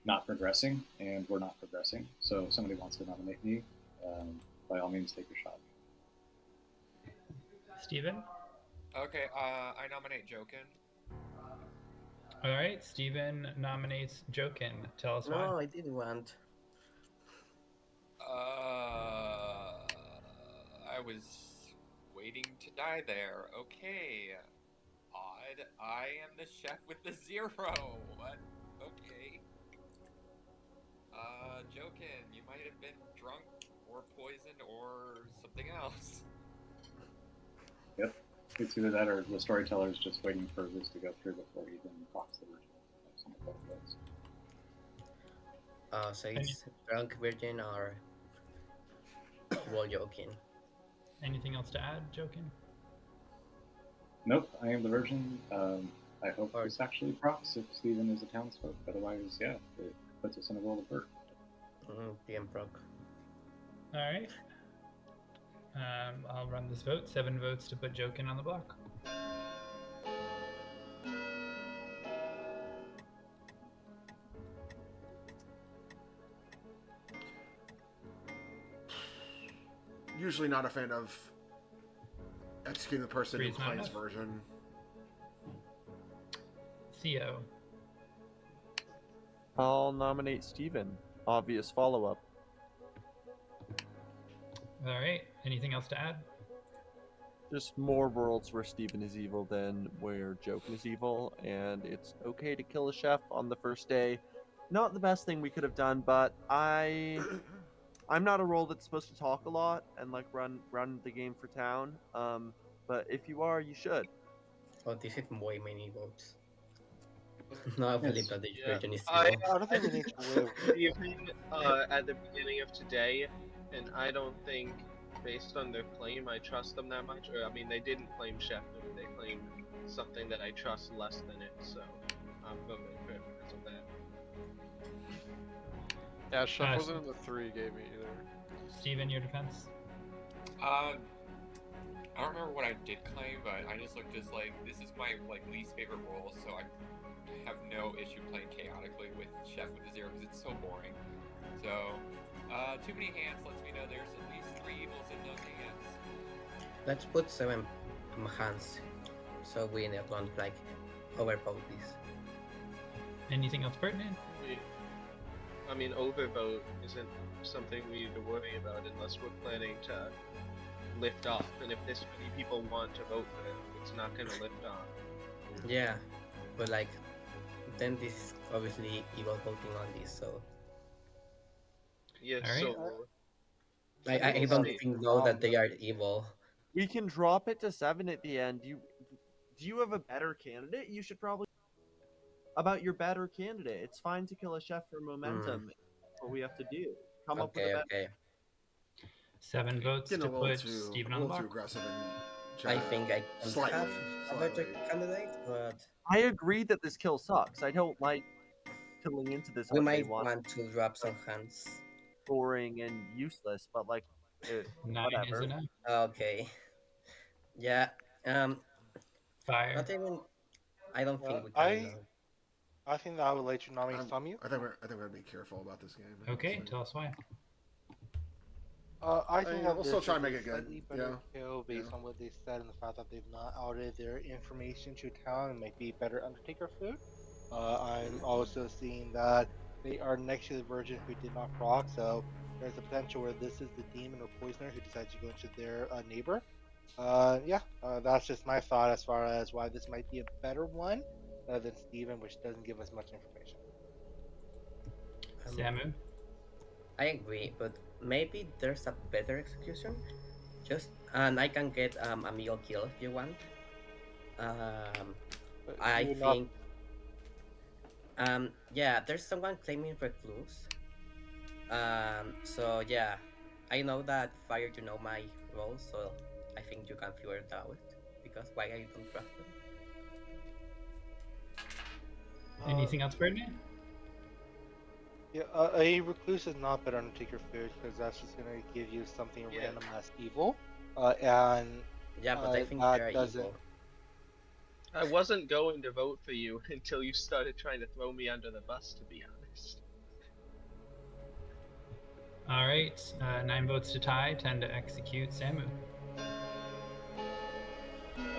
not progressing, and we're not progressing. So if somebody wants to nominate me, by all means, take your shot. Steven? Okay, I nominate Jokin. All right, Steven nominates Jokin. Tell us why. No, I didn't want. I was waiting to die there. Okay. Odd. I am the chef with the 0. What? Okay. Jokin, you might have been drunk or poisoned or something else. Yep. It's either that or the storyteller is just waiting for this to go through before he even talks the virgin. So it's drunk virgin or well joking. Anything else to add, Jokin? Nope, I am the virgin. I hope this actually procs if Steven is a townsfolk. Otherwise, yeah, it puts us in a world of hurt. DM proc. All right. I'll run this vote. 7 votes to put Jokin on the block. Usually not a fan of executing the person who Three's not claims enough. version. Theo. I'll nominate Steven. Obvious follow-up. All right. Anything else to add? Just more worlds where Steven is evil than where Jokin is evil, and it's okay to kill a chef on the first day. Not the best thing we could have done, but I'm not a role that's supposed to talk a lot and like run the game for town. But if you are, you should. Oh, this is way many votes. No, I believe that the virgin is I evil. don't think we need to live. Even at the beginning of today, and I don't think, based on their claim, I trust them that much. Or I mean, they didn't claim Chef, they claimed something that I trust less than it. So I'm voting for it because of that. Yeah, Chef wasn't in the 3 gave me either. Steven, your defense? I don't remember what I did claim, but I just looked as like, this is my least favorite role, so I have no issue playing chaotically with Chef with the 0 because it's so boring. So, too many hands lets me know there's at least 3 evils in those hands. Let's put 7 hands, so we don't overvote this. Anything else pertinent? I mean, overvote isn't something we need to worry about unless we're planning to lift off. And if this many people want to vote for it, it's not going to lift off. Yeah, but then this is obviously evil voting on this, so. Yeah, All right. so. I don't even know that they are evil. We can drop it to 7 at the end. Do you have a better candidate? You should probably about your better candidate. It's fine to kill a chef for momentum. That's what we have to do. Come up with a better. Okay. 7 votes Getting to a little put too, Steven a on the little too block. aggressive and I think I can slightly, have a better slightly. candidate, but I agree that this kill sucks. I don't like killing into this. we on day might one. want to drop some hands. boring and useless, but like, 9 whatever. is enough. Okay. Yeah. Um. Fire. Not even. I don't think we can know. I think that I would let you nominate some you. I think we're gonna be careful about this game. Okay, tell us why. I think that we'll this still try is and make a it good. slightly better kill based on what they said and the fact that they've not outed their information to town and might be better Undertaker food. I'm also seeing that they are next to the Virgin who did not proc, so there's a potential where this is the demon or poisoner who decides to go into their neighbor. That's just my thought as far as why this might be a better one than Steven, which doesn't give us much information. Samu? I agree, but maybe there's a better execution. Just and I can get a meal kill if you want. I you're not- think. Yeah, there's someone claiming recluse. So yeah, I know that Fire, you know my role, so I think you can figure it out. Because why I don't trust them. Anything else, Brittany? Yeah, a recluse is not better Undertaker food because that's just gonna give you something random as evil, and Yeah, but I think that they're doesn't. evil. I wasn't going to vote for you until you started trying to throw me under the bus, to be honest. All right, 9 votes to tie, 10 to execute. Samu. I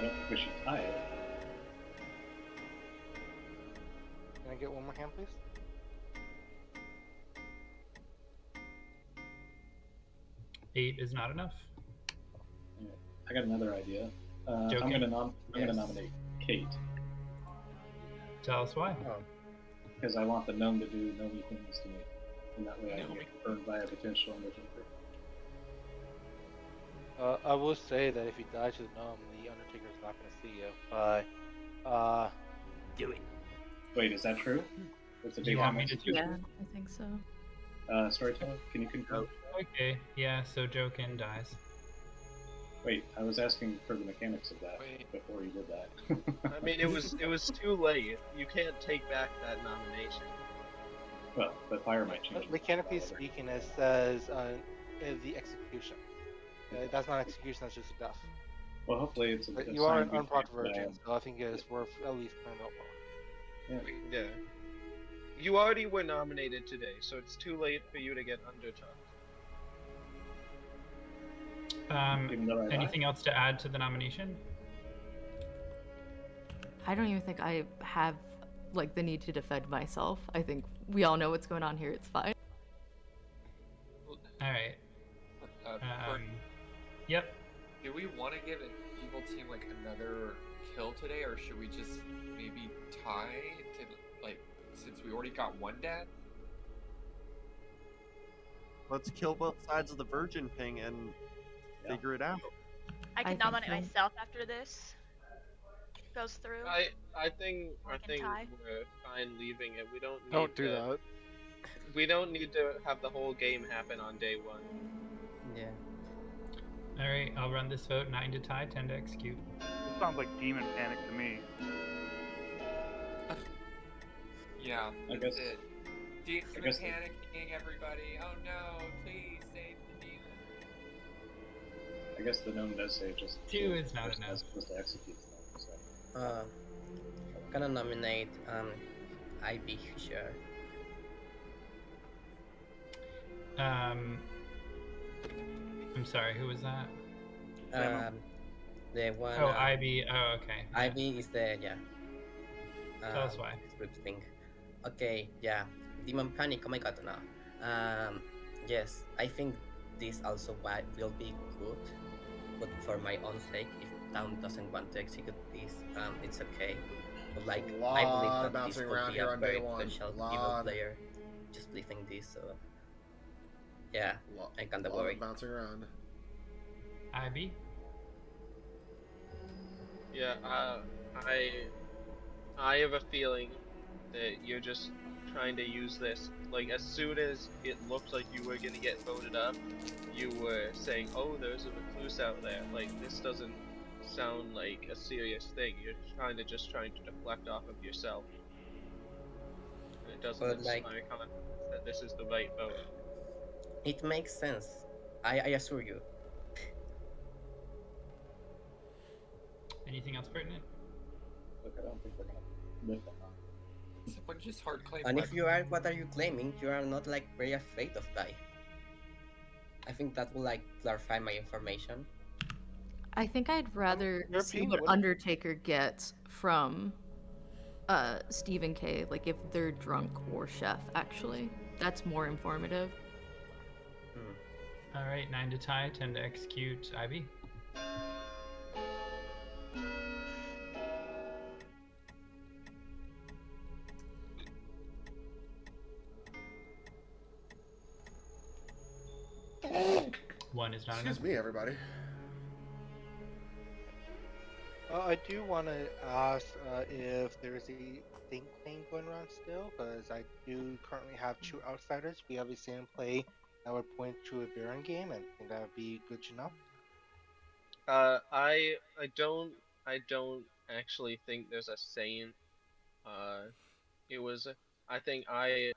don't think we should tie it. Can I get one more hand, please? Eight is not enough. I got another idea. I'm Joking? gonna nominate Kate Tell us why. because I want the gnome to do gnomey things to me, and that way I can get burned by a potential Undertaker. I will say that if you die to the gnome, the Undertaker's not gonna see you. Do it. Wait, is that true? That's a Do you big want me to do Yeah, I think so. Storyteller, can you confirm? Okay, yeah, so Jokin dies. Wait, I was asking for the mechanics of that before you did that. I mean, it was too late. You can't take back that nomination. Well, but fire might change. Mechanically speaking, it says the execution. That's not execution. That's just a death. Well, hopefully it's a But a you are sign an we unproc can't, virgin, so I think it is worth at least playing out well. Yeah. Yeah. You already were nominated today, so it's too late for you to get undertook. Anything else to add to the nomination? I don't even think I have like the need to defend myself. I think we all know what's going on here. It's fine. All right. Bert, Yep. do we want to give an evil team like another kill today, or should we just maybe tie to like since we already got one dead? Let's kill both sides of the Virgin ping and figure it out. I can think nominate so. myself after this goes through. I think tie. we're fine leaving it. We don't need Don't do to, that. We don't need to have the whole game happen on day one. Yeah. All right, I'll run this vote. 9 to tie, 10 to execute. This sounds like demon panic to me. Yeah, I that's guess- it. I guess- Panicking, everybody. Oh no, please save the demon. I guess the gnome does say just 2 is not person enough. that's supposed to execute them. So. Gonna nominate IB Fisher. I'm sorry, who was that? The one. Oh, IB. Oh, okay. IB is the Tell us why. Script thing. Okay, yeah. Demon Panic. Oh my god, no. Yes, I think this also will be good, but for my own sake, if town doesn't want to execute this, it's okay. But like, There's a lot I believe that this bouncing could around be here a on day very one. potential evil Lot. player. Just believing this, so yeah, I can't A lot worry. of bouncing around. IB? Yeah, I have a feeling that you're just trying to use this. Like, as soon as it looked like you were gonna get voted up, you were saying, "Oh, there's a recluse out there." Like, this doesn't sound like a serious thing. You're just trying to deflect off of yourself. And it doesn't But, like- inspire confidence that this is the right vote. It makes sense. I assure you. Anything else pertinent? Look, I don't think they're gonna live that long. Someone just hard claim. And if you are, what are you claiming? You are not like very afraid of die. I think that will like clarify my information. I think I'd rather your see opinion, what what- Undertaker gets from Stephen K. Like if they're drunk or chef, actually. That's more informative. All right, 9 to tie, 10 to execute. Ivy. One is not Excuse enough. me, everybody. I do want to ask if there's a think thing going around still, because I do currently have two outsiders. We have a same play that would point to a Baron game, and I think that would be good enough. I don't actually think there's a saint. It was I think I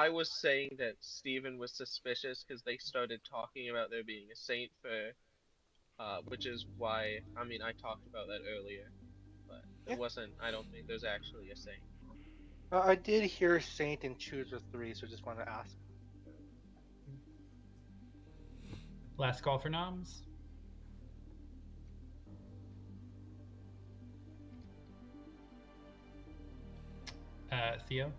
was saying that Steven was suspicious because they started talking about there being a saint for which is why I mean I talked about that earlier, but there wasn't. I don't think there's actually a saint. I did hear saint in twos or threes, so just want to ask. Last call for noms. Theo.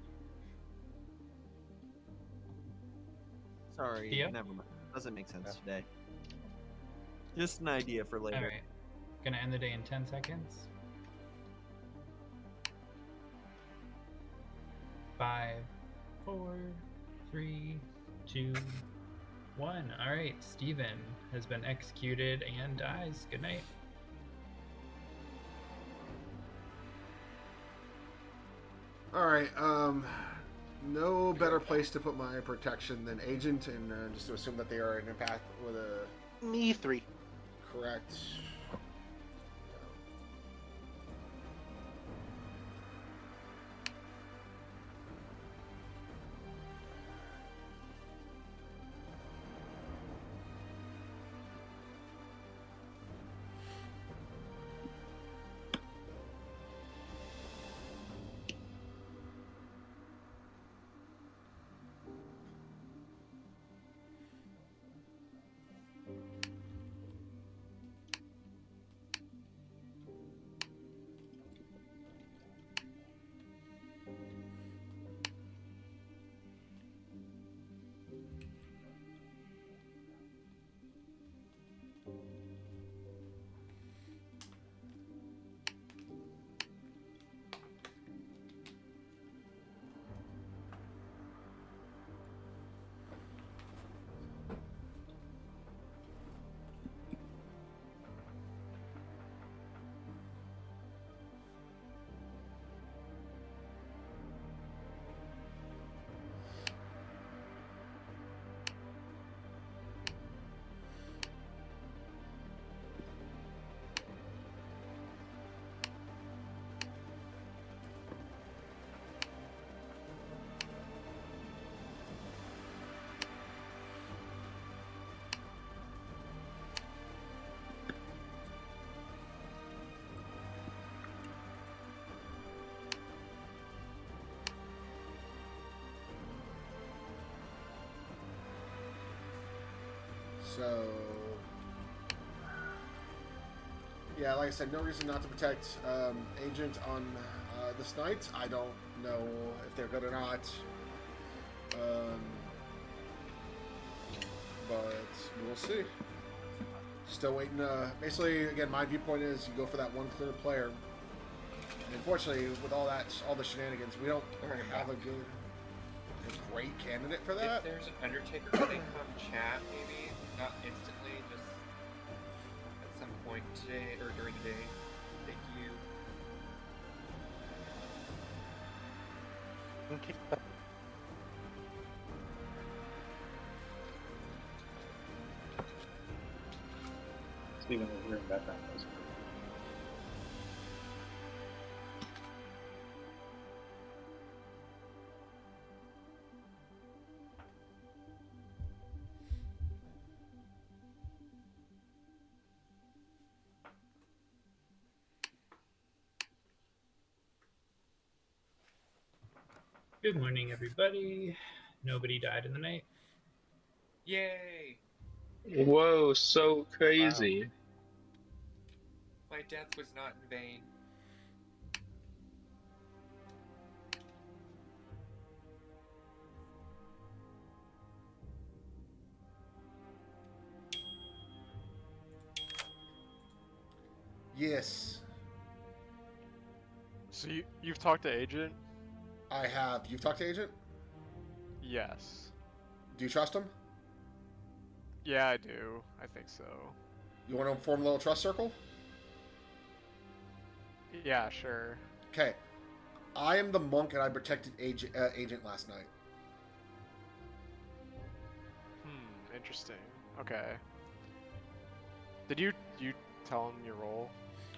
Sorry, Theo? never mind. Doesn't make sense today. Just an idea for later. All right. Gonna end the day in 10 seconds. 5, 4, 3, 2, 1. All right, Steven has been executed and dies. Good night. All right. No better place to put my protection than agent, and just to assume that they are an empath with a. Me 3. Correct. So, yeah, like I said, no reason not to protect Agent on this night. I don't know if they're good or not. But we'll see. Still waiting. Basically, again, my viewpoint is you go for that one clear player. And unfortunately, with all the shenanigans, we don't have a great candidate for that. If there's an Undertaker, can they come chat maybe? Not instantly, just at some point today or during the day. Thank you. Okay. Steven was hearing background noise. Good morning, everybody. Nobody died in the night. Yay! Whoa, so crazy. My death was not in vain. Yes, So you've talked to Agent? I have. You've talked to Agent? Yes. Do you trust him? Yeah, I do. I think so. You want to form a little trust circle? Yeah, sure. Okay. I am the monk, and I protected Agent last night. Interesting. Okay. Did you tell him your role?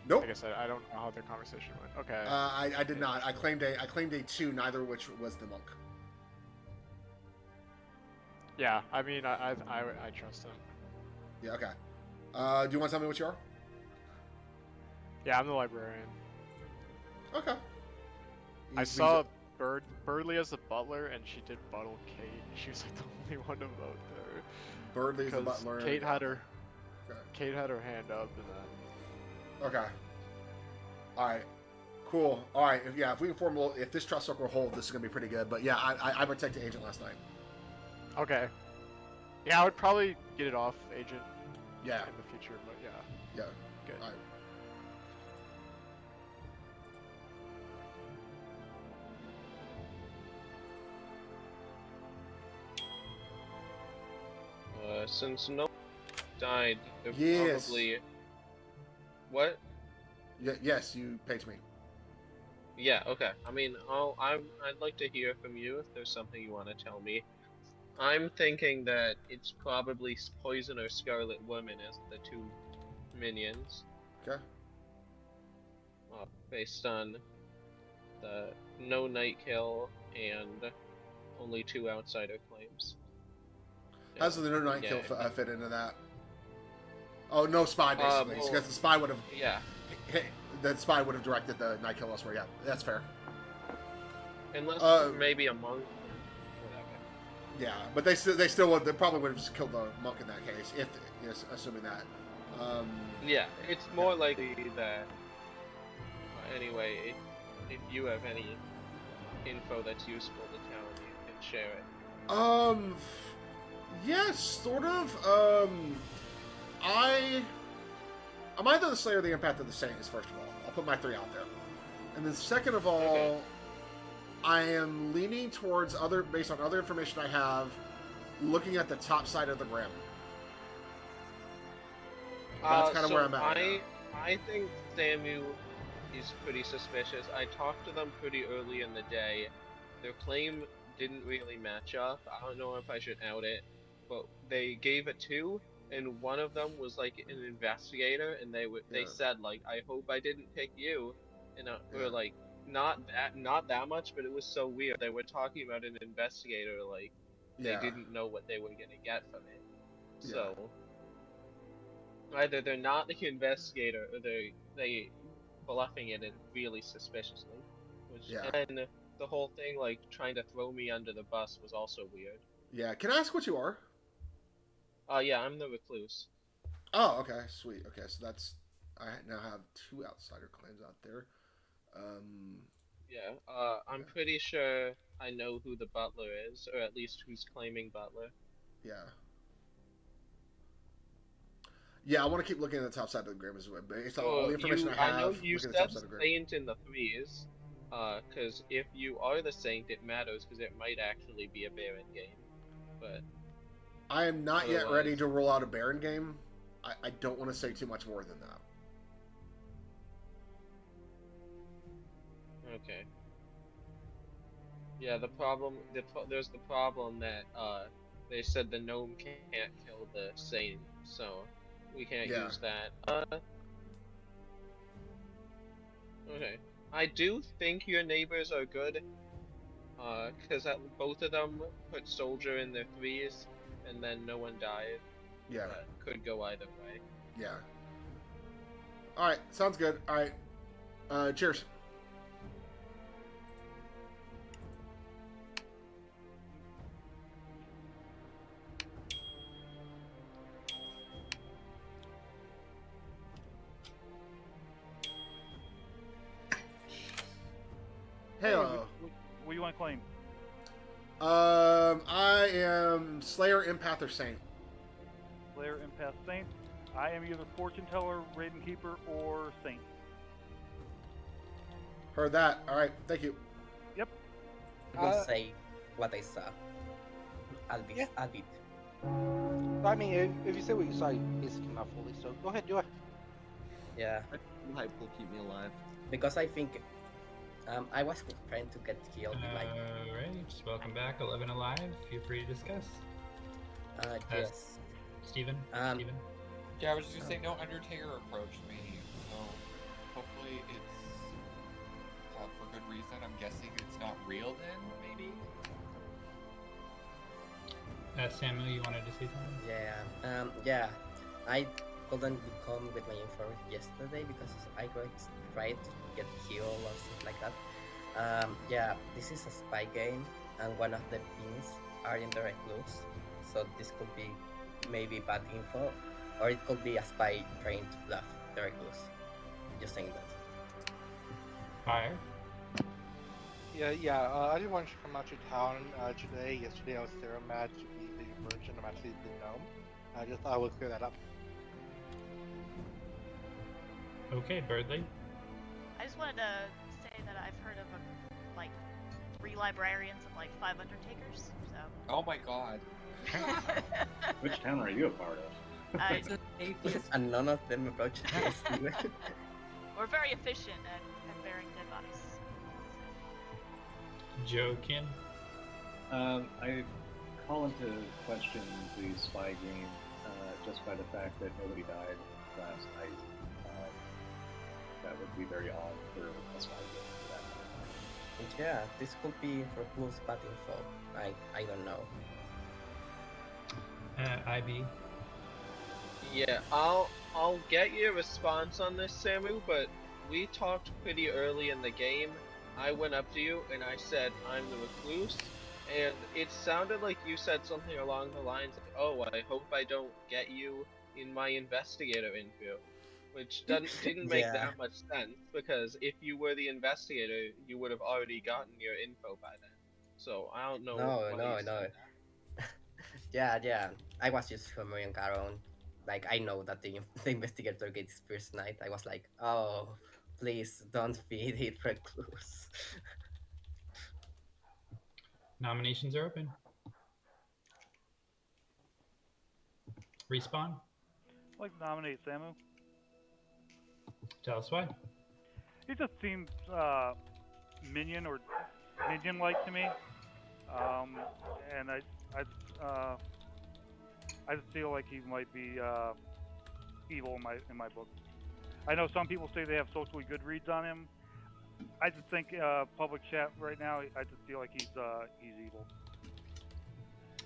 Nope. Like I said, I don't know how their conversation went. Okay. I did not. I claimed a 2, neither of which was the monk. Yeah, I mean, I trust him. Yeah. Okay. Do you want to tell me what you are? Yeah, I'm the librarian. Okay. I saw Birdley as the butler, and she did buttle Kate. She was like the only one to vote there. Birdley's the butler. Kate had her. Okay. Kate had her hand up, and then. Okay. All right. Cool. All right. If we can form a little, if this trust circle holds, this is gonna be pretty good. But yeah, I protected Agent last night. Okay. Yeah, I would probably get it off Agent. Yeah. In the future, but yeah. Yeah. Good. All right. Since no one died, they're Yes. probably... What? Yes, you paid me. Yeah, okay. I mean, I'd like to hear from you if there's something you want to tell me. I'm thinking that it's probably Poison or Scarlet Woman as the two minions. Okay. Based on the no night kill and only 2 outsider claims. How does the no night kill fit into that? Oh, no spy basically, because the spy would have. Yeah. The spy would have directed the night kill elsewhere. Yeah, that's fair. Unless maybe a monk. Whatever. Yeah, but they still would. They probably would have just killed the monk in that case, if assuming that. Yeah, it's more likely that. Anyway, if you have any info that's useful to town, you can share it. Yes, sort of. I'm either the Slayer or the Empath of the Saints, first of all. I'll put my 3 out there. And then second of all, I am leaning towards based on other information I have, looking at the top side of the Grim. That's kind of where I'm at. I think Samu is pretty suspicious. I talked to them pretty early in the day. Their claim didn't really match up. I don't know if I should out it, but they gave a 2. And one of them was like an investigator, and they said like, "I hope I didn't pick you," and or like not that much, but it was so weird. They were talking about an investigator like they didn't know what they were gonna get from it. Yeah. So either they're not the investigator, or they bluffing it really suspiciously. And the whole thing like trying to throw me under the bus was also weird. Yeah. Can I ask what you are? Yeah, I'm the recluse. Oh, okay, sweet. Okay, so I now have 2 outsider claims out there. Yeah, I'm pretty sure I know who the butler is, or at least who's claiming butler. Yeah. Yeah, I want to keep looking at the top side of the Grim as well. Based on all the information I have, I know you look at said the top side of the Grim. Saint in the 3s, because if you are the Saint, it matters, because it might actually be a Baron game. But I am not yet ready to roll out a Baron game. I don't want to say too much more than that. Okay. Yeah, there's the problem that they said the gnome can't kill the Saint, so we can't use that. Okay. I do think your neighbors are good, because both of them put soldier in their 3s, and then no one died. Yeah. Could go either way. Yeah. All right, sounds good. All right. Cheers. Hello. What do you want to claim? I am Slayer, Empath, or Saint. Slayer, Empath, Saint. I am either Fortune Teller, Ravenkeeper, or Saint. Heard that. All right. Thank you. Yep. I will say what I saw. I'll be. I mean, if you say what you saw, you basically not fully. So go ahead, do it. Yeah. Hype will keep me alive. Because I think I was trying to get killed. Alright, welcome back. 11 alive. Feel free to discuss. Yes. Steven? Steven? Yeah, I was just gonna say, no Undertaker approached me, so hopefully it's for good reason. I'm guessing it's not real then, maybe? Samuel, you wanted to say something? Yeah. I couldn't come with my info yesterday because I got tried to get killed or something like that. Yeah, this is a spy game, and one of the pins are in the recluse, so this could be maybe bad info, or it could be a spy trying to bluff the recluse. Just saying that. Fire? Yeah. I didn't want to come out to town today. Yesterday I was there mad to be the virgin. I'm actually the gnome. I just thought I would clear that up. Okay, Birdley. I just wanted to say that I've heard of 3 librarians and 5 undertakers. So. Oh my god. Which town are you a part of? And none of them approached us. We're very efficient at burying dead bodies. Jokin? I call into question the spy game just by the fact that nobody died last night. That would be very odd for a spy game for that. Yeah, this could be for close bad info. I don't know. IB? Yeah, I'll get your response on this, Samu, but we talked pretty early in the game. I went up to you and I said, I'm the recluse, and it sounded like you said something along the lines of, oh, I hope I don't get you in my investigator info, which didn't make that much sense, because if you were the investigator, you would have already gotten your info by then. So I don't know why you said that. Yeah. I was just humoring around. I know that the investigator gets first night. I was like, oh, please don't feed it recluse. Nominations are open. Respawn? I'd like to nominate Samu. Tell us why. He just seems minion-like to me, and I just feel like he might be evil in my book. I know some people say they have socially good reads on him. I just think public chat right now. I just feel like he's evil.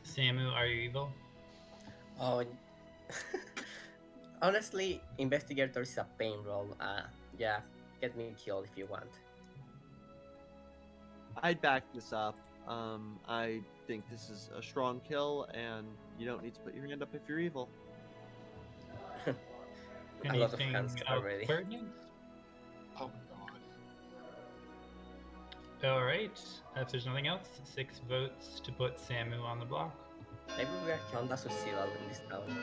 Samu, are you evil? Oh, honestly, investigator is a pain role. Yeah, get me killed if you want. I'd back this up. I think this is a strong kill, and you don't need to put your hand up if you're evil. A lot of hands already. Oh my god. Alright, if there's nothing else, 6 votes to put Samu on the block. Maybe we are counted as suicidal in this town.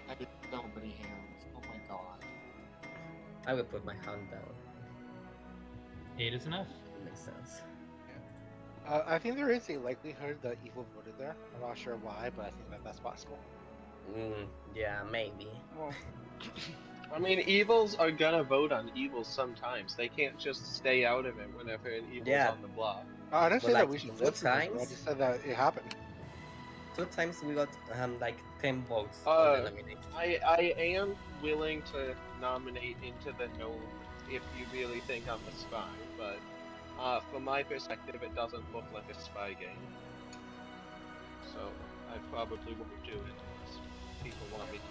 I did so many hands. Oh my god. I will put my hand down. 8 is enough. Makes sense. I think there is a likelihood that evil voted there. I'm not sure why, but I think that that's possible. Yeah, maybe. Well, I mean, evils are gonna vote on evils sometimes. They can't just stay out of it whenever an evil's on the block. I didn't say that we should 2 listen to it, I times. just said that it happened. 2 times we got 10 votes on the nomination. I am willing to nominate into the gnome if you really think I'm a spy, but from my perspective, it doesn't look like a spy game. So I probably won't do it unless people want me to.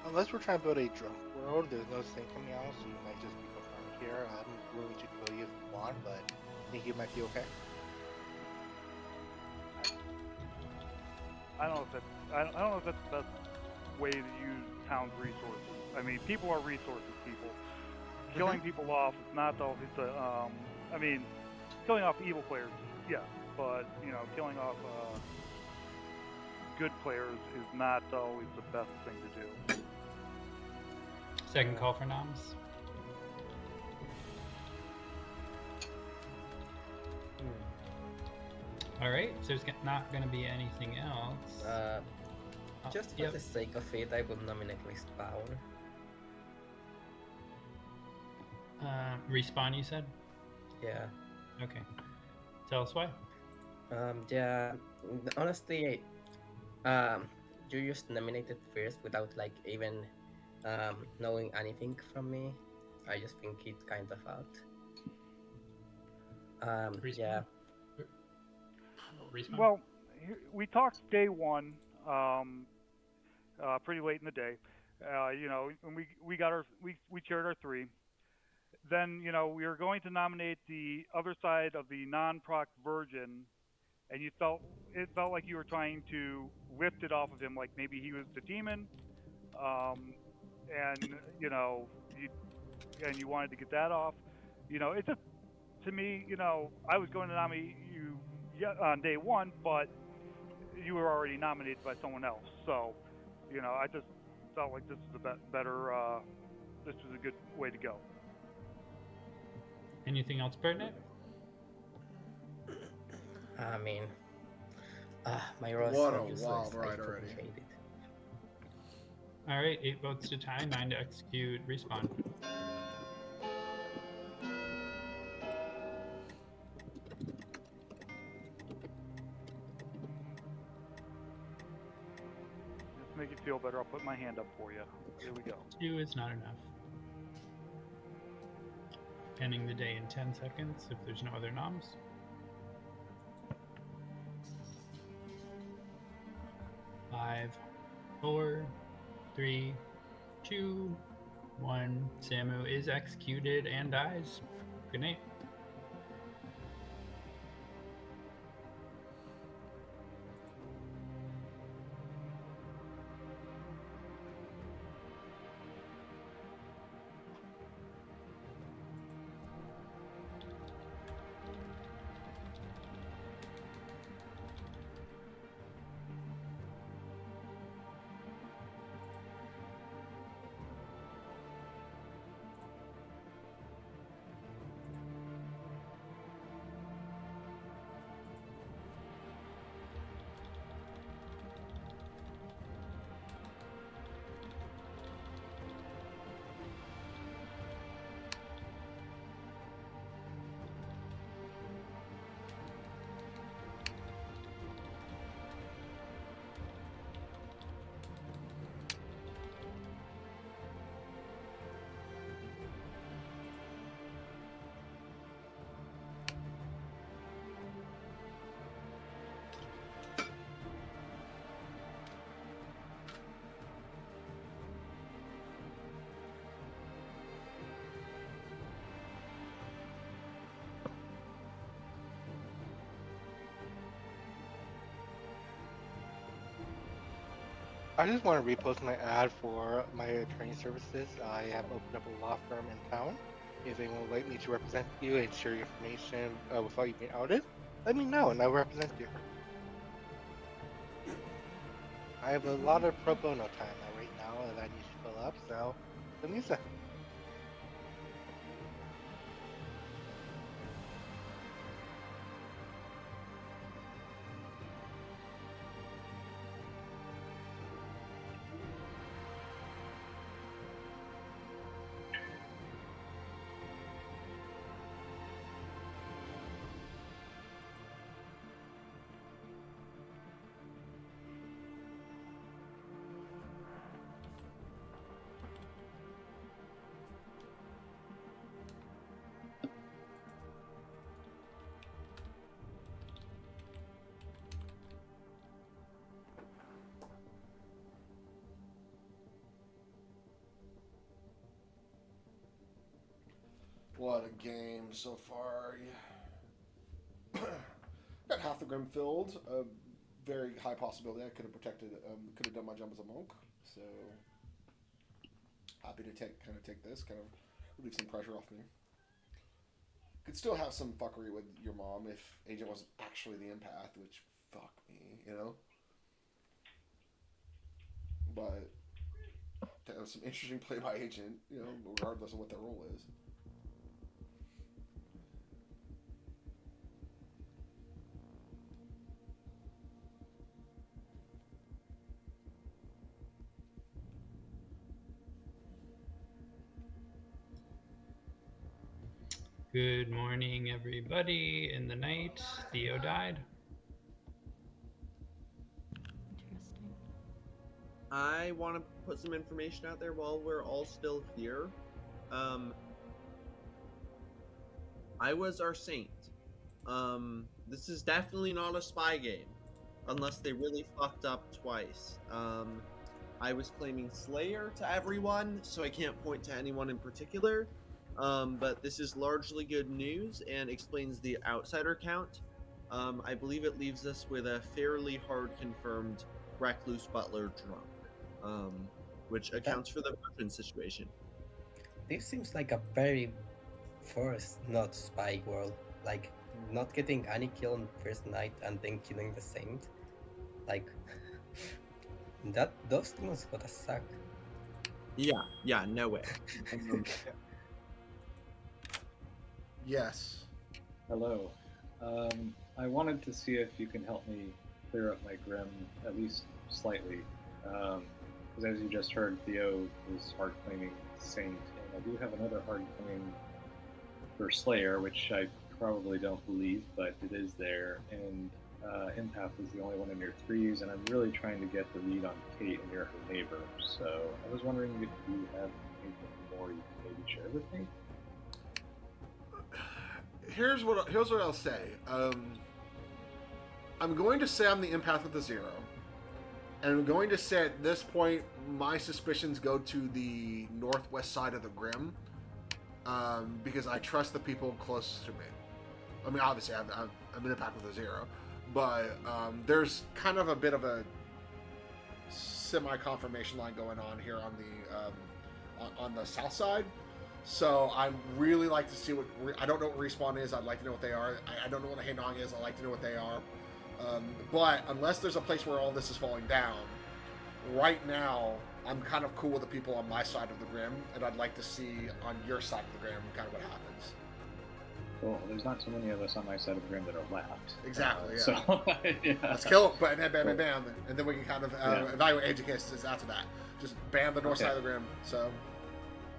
Unless we're trying to build a drunk world, there's no thing coming out, so you might just be confirmed here. I'm willing to kill you if you want, but I think you might be okay. I don't know if that's the best way to use town's resources. I mean, people are resources, people. Killing people off is not always the, I mean, killing off evil players, yes, but, you know, killing off good players is not always the best thing to do. Second call for noms. All right, so there's not going to be anything else. Just for the sake of it, I would nominate Respawn. Respawn, you said? Yeah. Okay. Tell us why. Yeah. Honestly, you just nominated first without like even knowing anything from me. I just think it's kind of out. Yeah. Well, we talked day one, pretty late in the day. You know, and we got we shared our three. Then, you know, we were going to nominate the other side of the non-proc virgin, and it felt like you were trying to lift it off of him, like maybe he was the demon, and you know, you wanted to get that off. You know, it's just, to me, you know, I was going to nominate you on day one, but you were already nominated by someone else. So, you know, I just felt like this was a better. This was a good way to go. Anything else pertinent? I mean, my role is What so a useless. wild I ride fucking already. hate it. All right, 8 votes to tie, 9 to execute. Respawn. Just to make you feel better, I'll put my hand up for you. Here we go. 2 is not enough. Ending the day in 10 seconds if there's no other noms. Five, 4, 3, 2, 1. Samu is executed and dies. Good night. I just want to repost my ad for my attorney services. I have opened up a law firm in town. If anyone would like me to represent you and share your information without you being outed, let me know and I'll represent you. I have a lot of pro bono time right now that I need to fill up, so let me know. What a game so far. Got half the grim filled. A very high possibility I could have protected, could have done my jump as a monk. So happy to take this, kind of relieve some pressure off me. Could still have some fuckery with your mom if Agent wasn't actually the empath, which fuck me, you know. But that was some interesting play by Agent, you know, regardless of what their role is. Good morning, everybody. In the night, Theo died. Interesting. I want to put some information out there while we're all still here. I was our saint. This is definitely not a spy game, unless they really fucked up twice. I was claiming Slayer to everyone, so I can't point to anyone in particular. But this is largely good news and explains the outsider count. I believe it leaves us with a fairly hard confirmed Recluse Butler drunk, which accounts for the Russian situation. This seems like a very forced, not spy world. Like, not getting any kill on first night and then killing the saint. Like, those things gotta suck. Yeah, no way. Yes. Hello. I wanted to see if you can help me clear up my Grim, at least slightly. Because as you just heard, Theo is hard claiming Saint, and I do have another hard claim for Slayer, which I probably don't believe, but it is there. And Empath is the only one in your threes, and I'm really trying to get the lead on Kate, and you're her neighbor. So I was wondering if you have anything more you can maybe share with me. Here's what I'll say. I'm going to say I'm the empath with the 0, and I'm going to say at this point my suspicions go to the northwest side of the Grim, because I trust the people closest to me. I mean, obviously I'm an empath with a 0, but there's kind of a bit of a semi-confirmation line going on here on the south side. So I really like to see what... I don't know what Respawn is. I'd like to know what they are. I don't know what a Hainong is. I'd like to know what they are. But unless there's a place where all this is falling down, right now, I'm kind of cool with the people on my side of the Grim, and I'd like to see on your side of the Grim kind of what happens. Well, there's not so many of us on my side of the Grim that are left. Exactly, yeah. So, yeah. Let's kill it, bam, bam, bam, bam, and then we can kind of evaluate Age of Kisses after that. Just ban the north side of the Grim, so...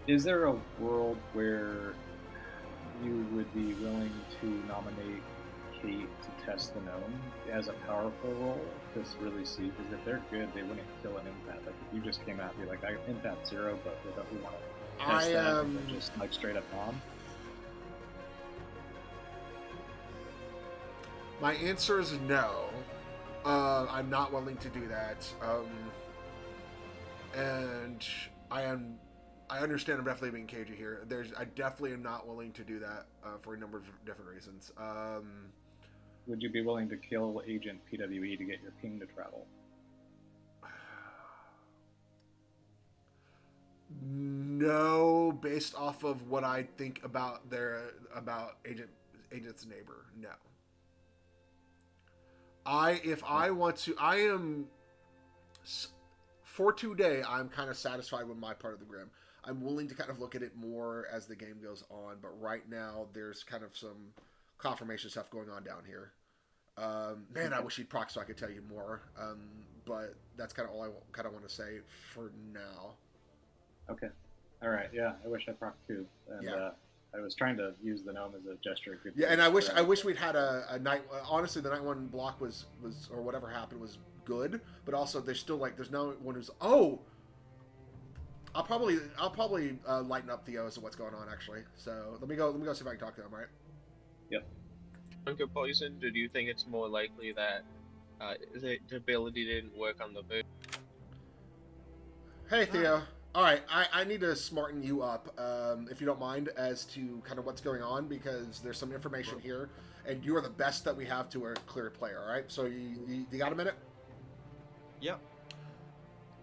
Is there a world where you would be willing to nominate Kate to test the gnome as a powerful role to really see? Because if they're good, they wouldn't kill an empath. Like if you just came out and be like, I empath 0, but we want to test that and then just like straight up bomb. My answer is no. I'm not willing to do that. And I understand I'm definitely being cagey here. I definitely am not willing to do that for a number of different reasons. Would you be willing to kill Agent PWE to get your ping to travel? No, based off of what I think about Agent's neighbor. No. For today, I'm kind of satisfied with my part of the Grim. I'm willing to kind of look at it more as the game goes on, but right now there's kind of some confirmation stuff going on down here. Man, I wish he'd proc so I could tell you more, but that's kind of all I kind of want to say for now. Okay. All right. Yeah, I wish I proc too. And, I was trying to use the gnome as a gesture of good. Yeah, and I wish we'd had a night. Honestly, the night one block was or whatever happened was good, but also there's still there's no one who's I'll probably lighten up Theo as to what's going on actually. So let me go see if I can talk to him. Right. Yep. Bunker poison. Do you think it's more likely that the ability didn't work on the boot? Hey Theo. All right, I need to smarten you up, if you don't mind, as to kind of what's going on, because there's some information here, and you are the best that we have to a clear player, all right? So you got a minute? Yep.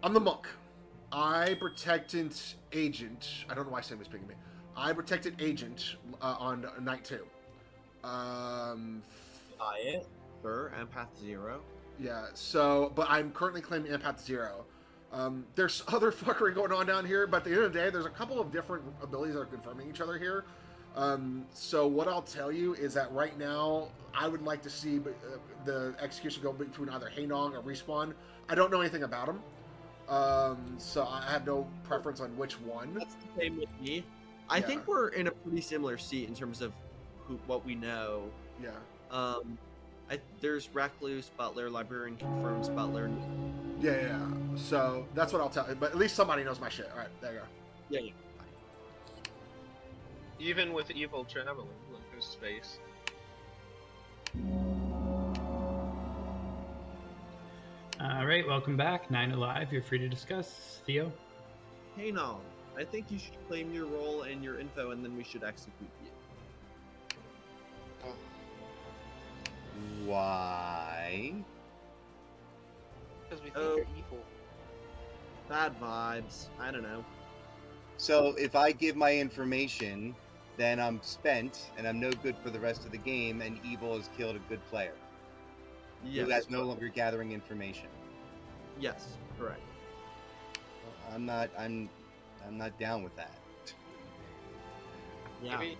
I'm the monk. I protected Agent. I don't know why Sam was picking me. I protected Agent on night 2. It for Empath 0. Yeah, so, but I'm currently claiming Empath 0. There's other fuckery going on down here, but at the end of the day, there's a couple of different abilities that are confirming each other here. So what I'll tell you is that right now, I would like to see the execution go between either Hainong or Respawn. I don't know anything about them, so I have no preference on which one. That's the same with me. I think we're in a pretty similar seat in terms of what we know. Yeah. There's Recluse, Butler, Librarian confirms Butler. Yeah. So that's what I'll tell you. But at least somebody knows my shit. All right, there you go. Yeah. Even with evil traveling, look, there's space. All right, welcome back. 9 Alive. You're free to discuss. Theo? Hey, no. I think you should claim your role and your info, and then we should execute you. Why? Because we think you're evil. Bad vibes. I don't know. So if I give my information, then I'm spent and I'm no good for the rest of the game, and evil has killed a good player. Yes. Who has no longer gathering information. Yes, correct. I'm not down with that. Yeah. I mean,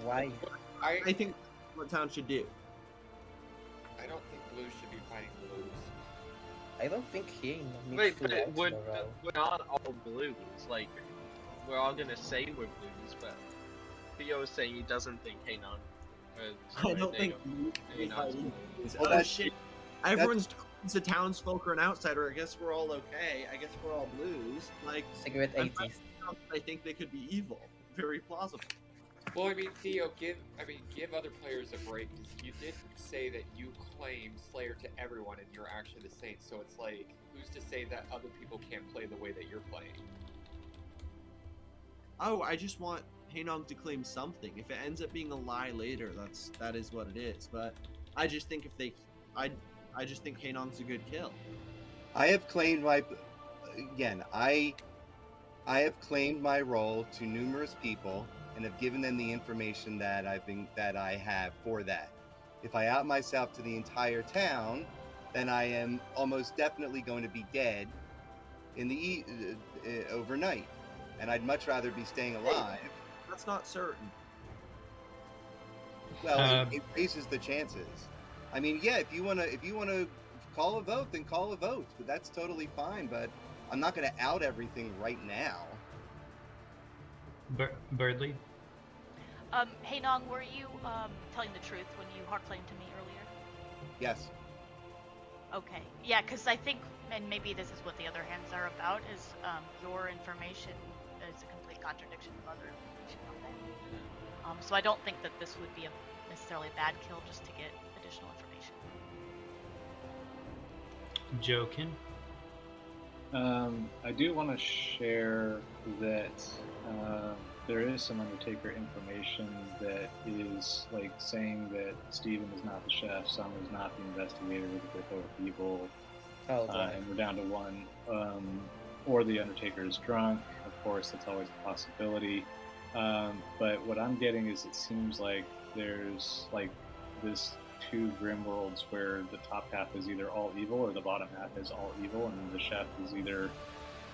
Why? I think what town should do. I don't think blues should be fighting blues. I don't think he needs Wait, to but act we're, in a row. we're not all blues. Like, we're all gonna say we're blues, but Theo is saying he doesn't think Hanon. I don't think Well, shit. Everyone's a townsfolk or an outsider. I guess we're all okay. I guess we're all blues. Like cigarette I'm 80s. I think they could be evil. Very plausible. Well, I mean, Theo, give other players a break. 'Cause you did say that you claim Slayer to everyone, and you're actually the Saint. So it's like, who's to say that other people can't play the way that you're playing? Oh, I just want Hainong to claim something. If it ends up being a lie later, that is what it is. But I just think I just think Hainong's a good kill. I have claimed my I have claimed my role to numerous people and have given them the information that I have for that. If I out myself to the entire town, then I am almost definitely going to be dead in the overnight, and I'd much rather be staying alive. Hey, that's not certain. Well, it raises the chances. I mean, yeah, if you wanna call a vote, then call a vote. But that's totally fine. But I'm not gonna out everything right now. Birdly? Hey Nong, were you telling the truth when you hard claimed to me earlier? Yes. Okay. Yeah, because I think, and maybe this is what the other hands are about, is your information is a complete contradiction of other information out there. So I don't think that this would be a necessarily a bad kill just to get additional information. Jokin? I do want to share that there is some Undertaker information that is like saying that Steven is not the chef, Summer is not the investigator with the Grippo of Evil, and we're down to one. Or the Undertaker is drunk. Of course, that's always a possibility. But what I'm getting is it seems like there's like this two grim worlds where the top half is either all evil or the bottom half is all evil, and the chef is either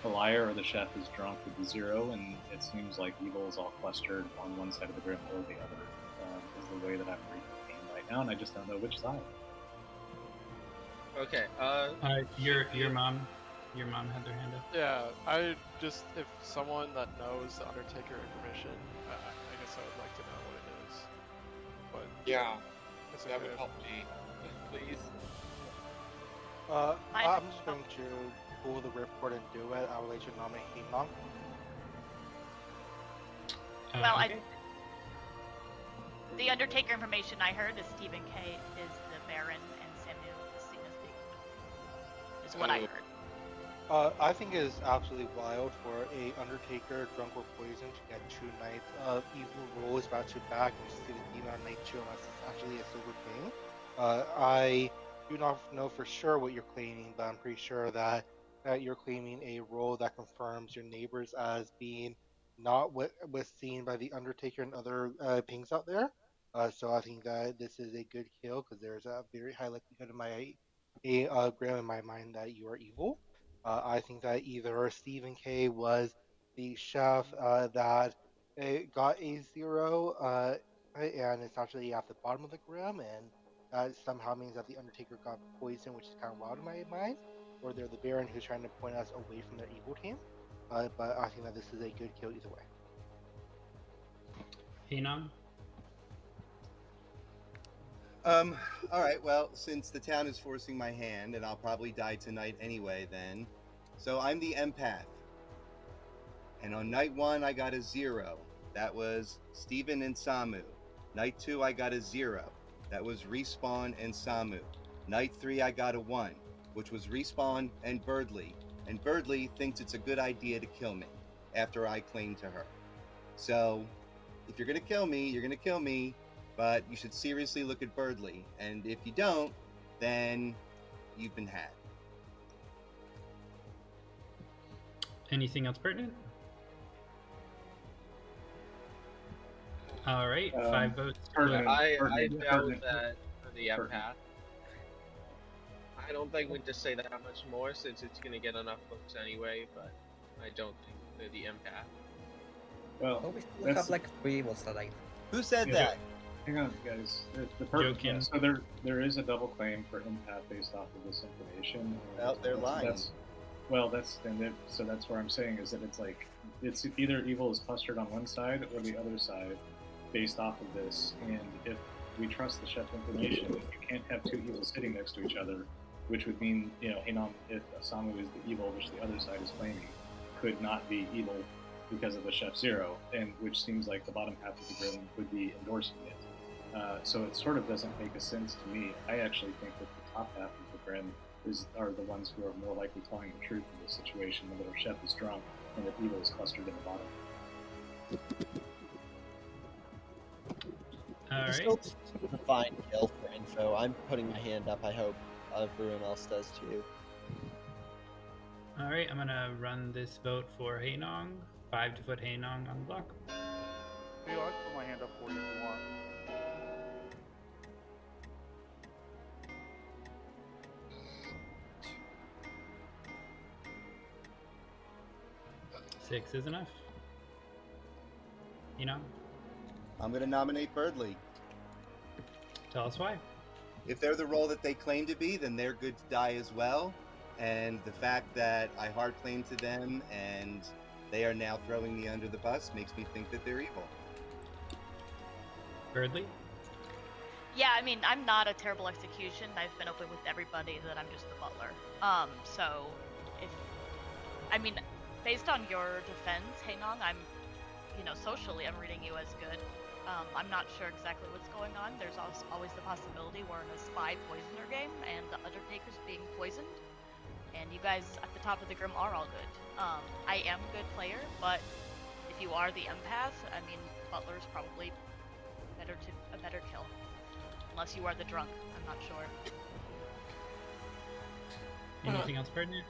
a liar or the chef is drunk with the zero, and it seems like evil is all clustered on one side of the grim or the other, is the way that I'm reading the game right now, and I just don't know which side. Okay. Your mom had their hand up. Yeah, I just, if someone that knows the Undertaker information, I guess I would like to know what it is. But yeah, it's that would okay. help me, please. I'm just going to pull the report and do it. I will let you nominate Hainong. Well, the Undertaker information I heard is Stephen K is the Baron and Samu is Signa's is what I heard. I think it is absolutely wild for a Undertaker, drunk or poisoned, to get 2 nights evil rolls back to back and see the demon on night 2 unless it's actually a silver king. I do not know for sure what you're claiming, but I'm pretty sure that that you're claiming a role that confirms your neighbors as being not what was seen by the Undertaker and other pings out there. So I think that this is a good kill because there's a very high likelihood in Graham, in my mind, that you are evil. I think that either Stephen K was the chef that got a 0, and it's actually at the bottom of the gram, and that somehow means that the Undertaker got poisoned, which is kind of wild in my mind. Or they're the Baron who's trying to point us away from their evil team. But I think that this is a good kill either way. Hinam? All right. Well, since the town is forcing my hand, and I'll probably die tonight anyway, then. So I'm the empath. And on night 1, I got a 0. That was Steven and Samu. Night 2, I got a 0. That was Respawn and Samu. Night 3, I got a 1, which was Respawn and Birdly. And Birdly thinks it's a good idea to kill me after I claim to her. So, if you're going to kill me, you're going to kill me, but you should seriously look at Birdly. And if you don't, then you've been had. Anything else pertinent? All right, 5 votes. I doubt that for the empath. I don't think we'd just say that much more since it's going to get enough votes anyway, but I don't think they're the empath. Well, we still have like 3 votes alive. Who said Yeah, that? Hang on, guys. Joking. So there is a double claim for empath based off of this information. Well, they're lying. So that's where I'm saying is that it's either evil is clustered on one side or the other side based off of this. And if we trust the chef information, you can't have two evils sitting next to each other, which would mean, Hinam, if Samu is the evil, which the other side is claiming, could not be evil because of the chef 0, and which seems like the bottom half of the grim would be endorsing it. So it sort of doesn't make a sense to me. I actually think that the top half of the grim are the ones who are more likely telling the truth in this situation, whether the chef is drunk and that evil is clustered in the bottom. All Still a fine kill for info. I'm putting my hand up. I hope everyone else does too. All right, I'm gonna run this vote for Hainong. 5 to put Hainong on the block. Hey, I'll put my hand up for you if you want. Six is enough. I'm going to nominate Birdly. Tell us why. If they're the role that they claim to be, then they're good to die as well. And the fact that I hard claim to them and they are now throwing me under the bus makes me think that they're evil. Birdly? Yeah, I mean, I'm not a terrible execution. I've been open with everybody that I'm just the butler. So, based on your defense, Hainong, socially I'm reading you as good. I'm not sure exactly what's going on. There's always the possibility we're in a spy poisoner game and the Undertaker's being poisoned. And you guys at the top of the grim are all good. I am a good player, but if you are the empath, Butler's probably a better kill. Unless you are the drunk, I'm not sure. Anything else pertinent?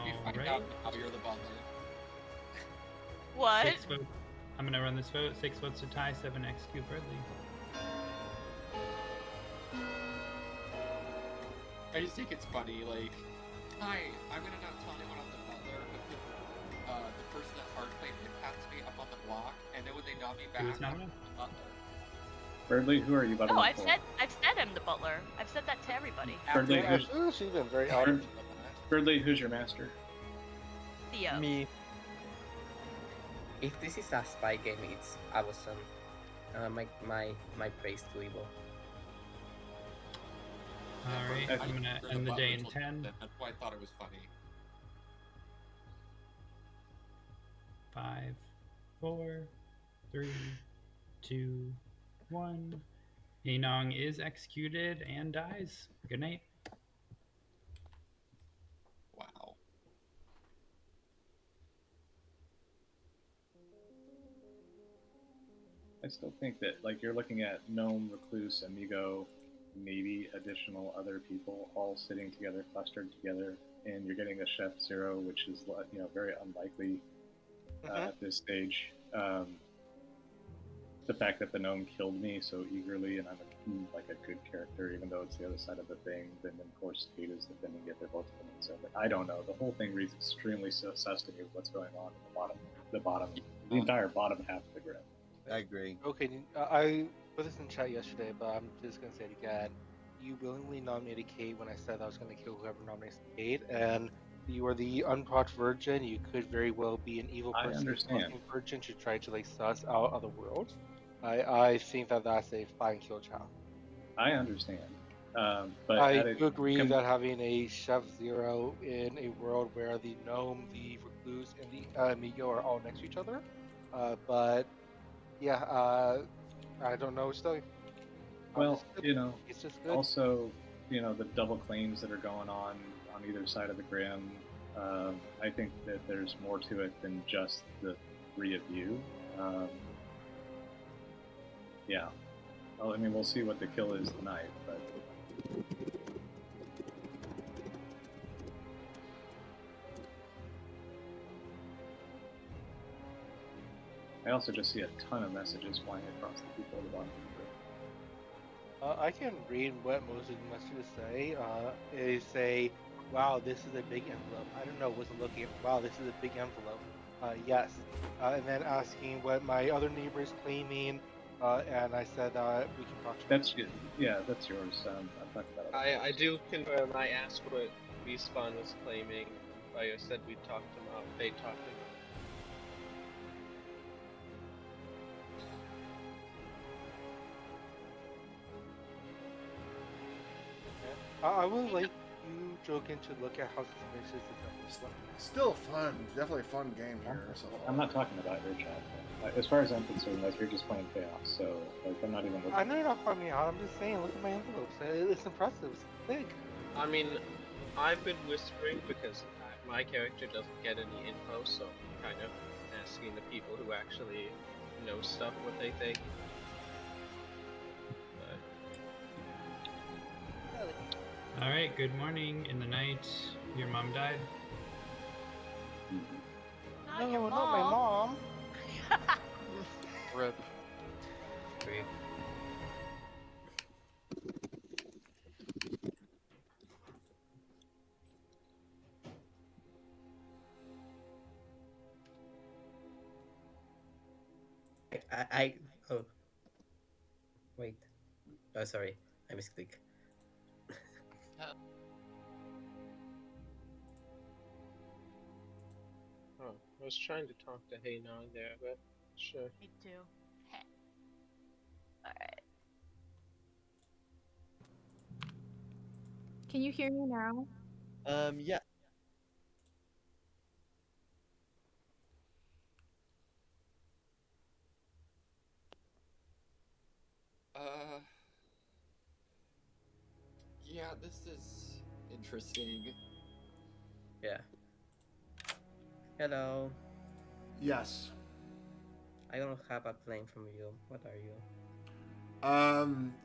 You find Alright. out how you're the butler. What? 6 votes. I'm gonna run this vote. 6 votes to tie, 7 execute Birdly. I just think it's funny, like, hi, I'm gonna not tell anyone I'm the butler, but put the person that hard claimed impacts me up on the block, and then when they knock me back, Who's I'm nominated? the butler. Birdly, who are you buttering No, I've for? said I'm the butler. I've said that to everybody. Birdly, She's been very honest. Birdly, who's your master? Theo. Me. If this is a spy game, it's awesome. My praise to evil. Alright, I I'm gonna prefer end the day in butler 10. That's why I thought it was funny. 5, 4, 3, 2, 1. Hainong is executed and dies. Good night. Wow. I still think that, like, you're looking at Gnome, Recluse, Amigo, maybe additional other people all sitting together, clustered together, and you're getting a Chef Zero, which is very unlikely at this stage. The fact that the gnome killed me so eagerly, and I'm a good character, even though it's the other side of the thing. Then of course Kate is defending it. They're both defending. So I don't know. The whole thing reads extremely sus to me. What's going on in the entire bottom half of the grid. I agree. Okay, I put this in chat yesterday, but I'm just gonna say it again. You willingly nominated Kate when I said I was gonna kill whoever nominates Kate, and you are the unproc virgin. You could very well be an evil I person understand. fucking virgin to try to suss out other worlds. I think that's a fine kill challenge. I understand. But I do agree that having a Chef Zero in a world where the gnome, the recluse, and the amigo are all next to each other, but yeah, I don't know still. Well, it's just good. also, the double claims that are going on either side of the Grim. I think that there's more to it than just the three of you. Yeah. Well, I mean, we'll see what the kill is tonight, but. I also just see a ton of messages flying across the people at the bottom of the group. I can read what most of the messages say. They say, "Wow, this is a big envelope." I don't know. Wasn't looking. Wow, this is a big envelope. Yes. And then asking what my other neighbors claiming, and I said we can talk. That's good. Yeah, that's yours. I've talked about it. I do confirm. I asked what Respawn was claiming. I said we talked him up. They talked him up. I would like you, Jokin, to look at how suspicious the temple is. Still fun. Definitely a fun game here. So far. I'm not talking about your chat. As far as I'm concerned, you're just playing chaos. So I'm not even looking. I know you're not calling me out. I'm just saying, look at my envelopes. It's impressive. It's big. I mean, I've been whispering because my character doesn't get any info, so I'm kind of asking the people who actually know stuff what they think. All right. Good morning. In the night, your mom died. Not your not my mom. Rip. Rip. Oh. Wait. Oh, sorry. I misclicked. Oh, I was trying to talk to Hey Nog there, but sure. Me too. Alright. Can you hear me now? Yeah. Yeah, this is interesting. Yeah. Hello. Yes. I don't have a claim from you. What are you?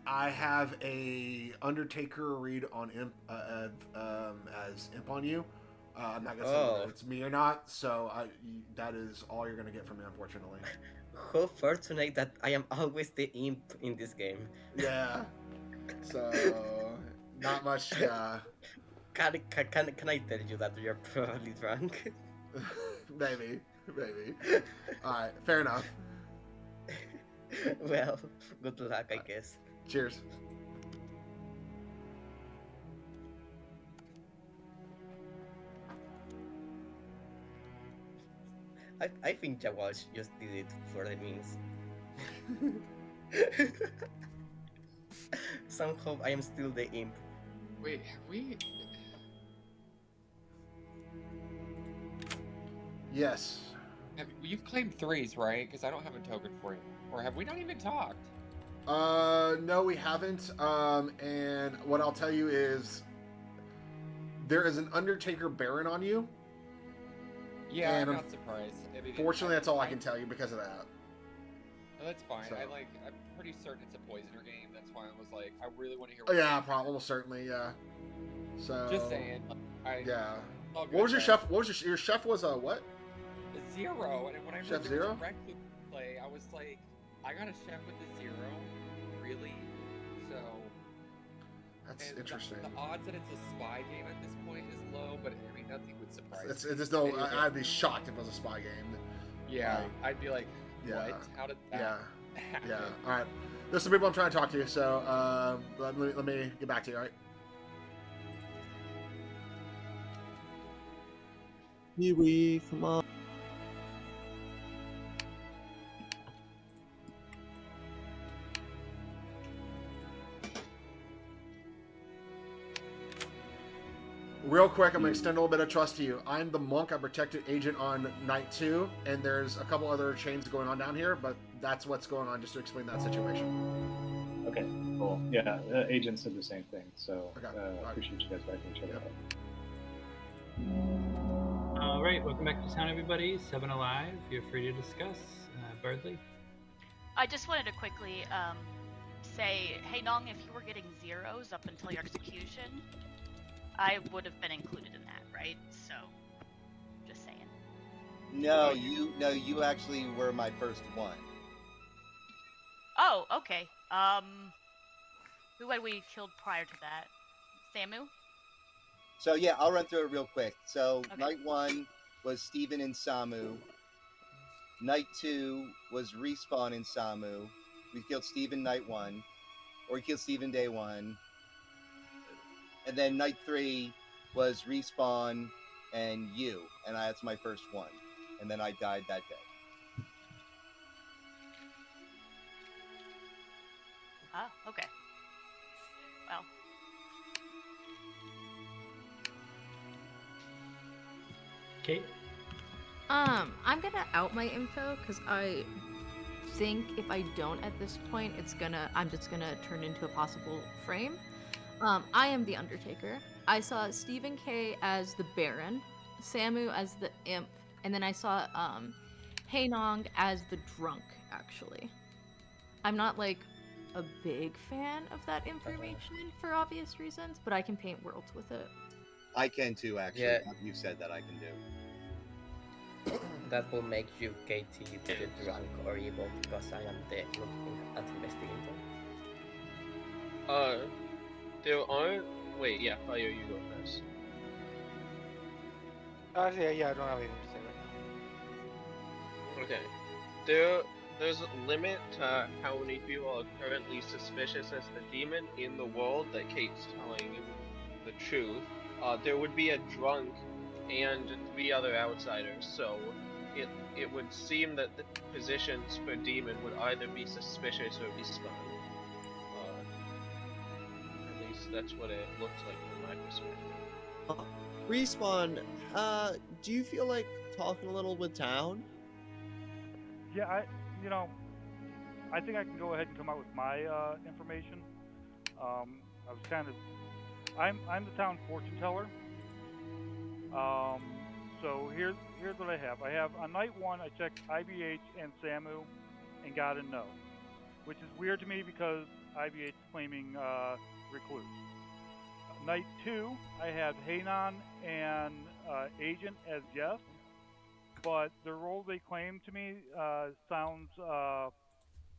I have a Undertaker read on Imp as Imp on you. I'm not gonna say whether it's me or not, so that is all you're gonna get from me, unfortunately. How fortunate that I am always the imp in this game. Yeah. So not much. Can I tell you that you're probably drunk? maybe. All right, fair enough. Well, good luck, I guess. Cheers. I think Jawash just did it for the memes. Somehow I am still the imp. Wait, have we? Yes. You've claimed threes, right? Because I don't have a token for you. Or have we not even talked? No, we haven't. And what I'll tell you is there is an Undertaker Baron on you. Yeah, and I'm not surprised. Fortunately, that's all I can tell you because of that. No, that's fine. So. I'm pretty certain it's a poisoner game. That's why I was like, I really want to hear. Oh yeah, probably, almost certainly, yeah. So. Just saying. Yeah. All good, What was your but- chef? What was your chef? Was what? A 0. And when I heard Chef there Zero? was a recluse play, I was like, I got a chef with a 0. Really? So. That's and interesting. The odds that it's a spy game at this point is low, but I mean nothing would surprise me. It's no. I'd be shocked if it was a spy game. Yeah, Like, I'd be like, what? Yeah. How did that happen? Yeah. All right. There's some people I'm trying to talk to, so let me get back to you. All right. Pee-wee, come on. Real quick, I'm going to extend a little bit of trust to you. I'm the monk. I'm protected agent on night 2, and there's a couple other chains going on down here, but that's what's going on, just to explain that situation. Okay, cool. Yeah, agent said the same thing, so appreciate you guys backing each other up. All right, welcome back to town, everybody. 7 Alive, you're free to discuss. Birdley? I just wanted to quickly say, hey Nong, if you were getting 0s up until your execution, I would have been included in that, right? So, just saying. No, you actually were my first one. Oh, okay. Who had we killed prior to that? Samu? So yeah, I'll run through it real quick. So night 1 was Steven and Samu. Night 2 was Respawn and Samu. We killed Steven night 1. Or we killed Steven day 1. And then night 3 was Respawn and you. And that's my first one. And then I died that day. Ah, okay. Well. Kate? I'm gonna out my info because I think if I don't at this point, I'm just gonna turn into a possible frame. I am the Undertaker. I saw Stephen K as the Baron, Samu as the Imp, and then I saw Hainong as the Drunk, actually. I'm not like a big fan of that information for obvious reasons, but I can paint worlds with it. I can too, actually. Yeah. You said that I can do. That will make you Katie the drunk or evil because I am the looking at investigator. There are. Wait, yeah, Fire, you go first. Yeah, I don't have anything to say right Okay. There's a limit to how many people are currently suspicious as the demon in the world that Kate's telling the truth. There would be a drunk and 3 other outsiders, so it would seem that the positions for demon would either be suspicious or respawn. At least that's what it looks like from my perspective. Respawn, do you feel like talking a little with town? Yeah, I think I can go ahead and come out with my information. I was kind of, I'm the town fortune teller. So here's what I have. I have on night 1 I checked IBH and Samu and got a no, which is weird to me because IBH is claiming recluse. Night 2 I have Hainan and Agent as yes, but the role they claim to me sounds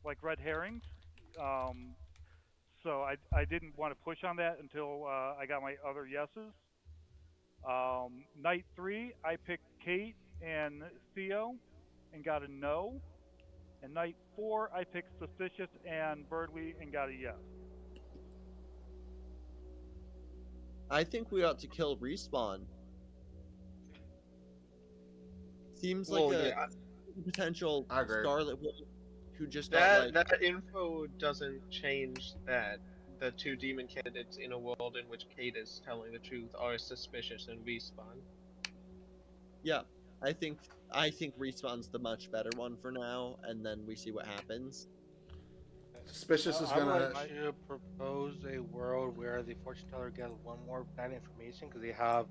like red herrings. So I didn't want to push on that until I got my other yeses. Night 3, I picked Kate and Theo and got a no. And night 4, I picked Suspicious and Birdley and got a yes. I think we ought to kill Respawn. Seems like a potential Scarlet Witch who just got like... That info doesn't change that. The 2 demon candidates in a world in which Kate is telling the truth are suspicious and Respawn. Yeah, I think Respawn's the much better one for now, and then we see what happens. Suspicious is I gonna. would like to propose a world where the fortune teller gets one more bad information because they have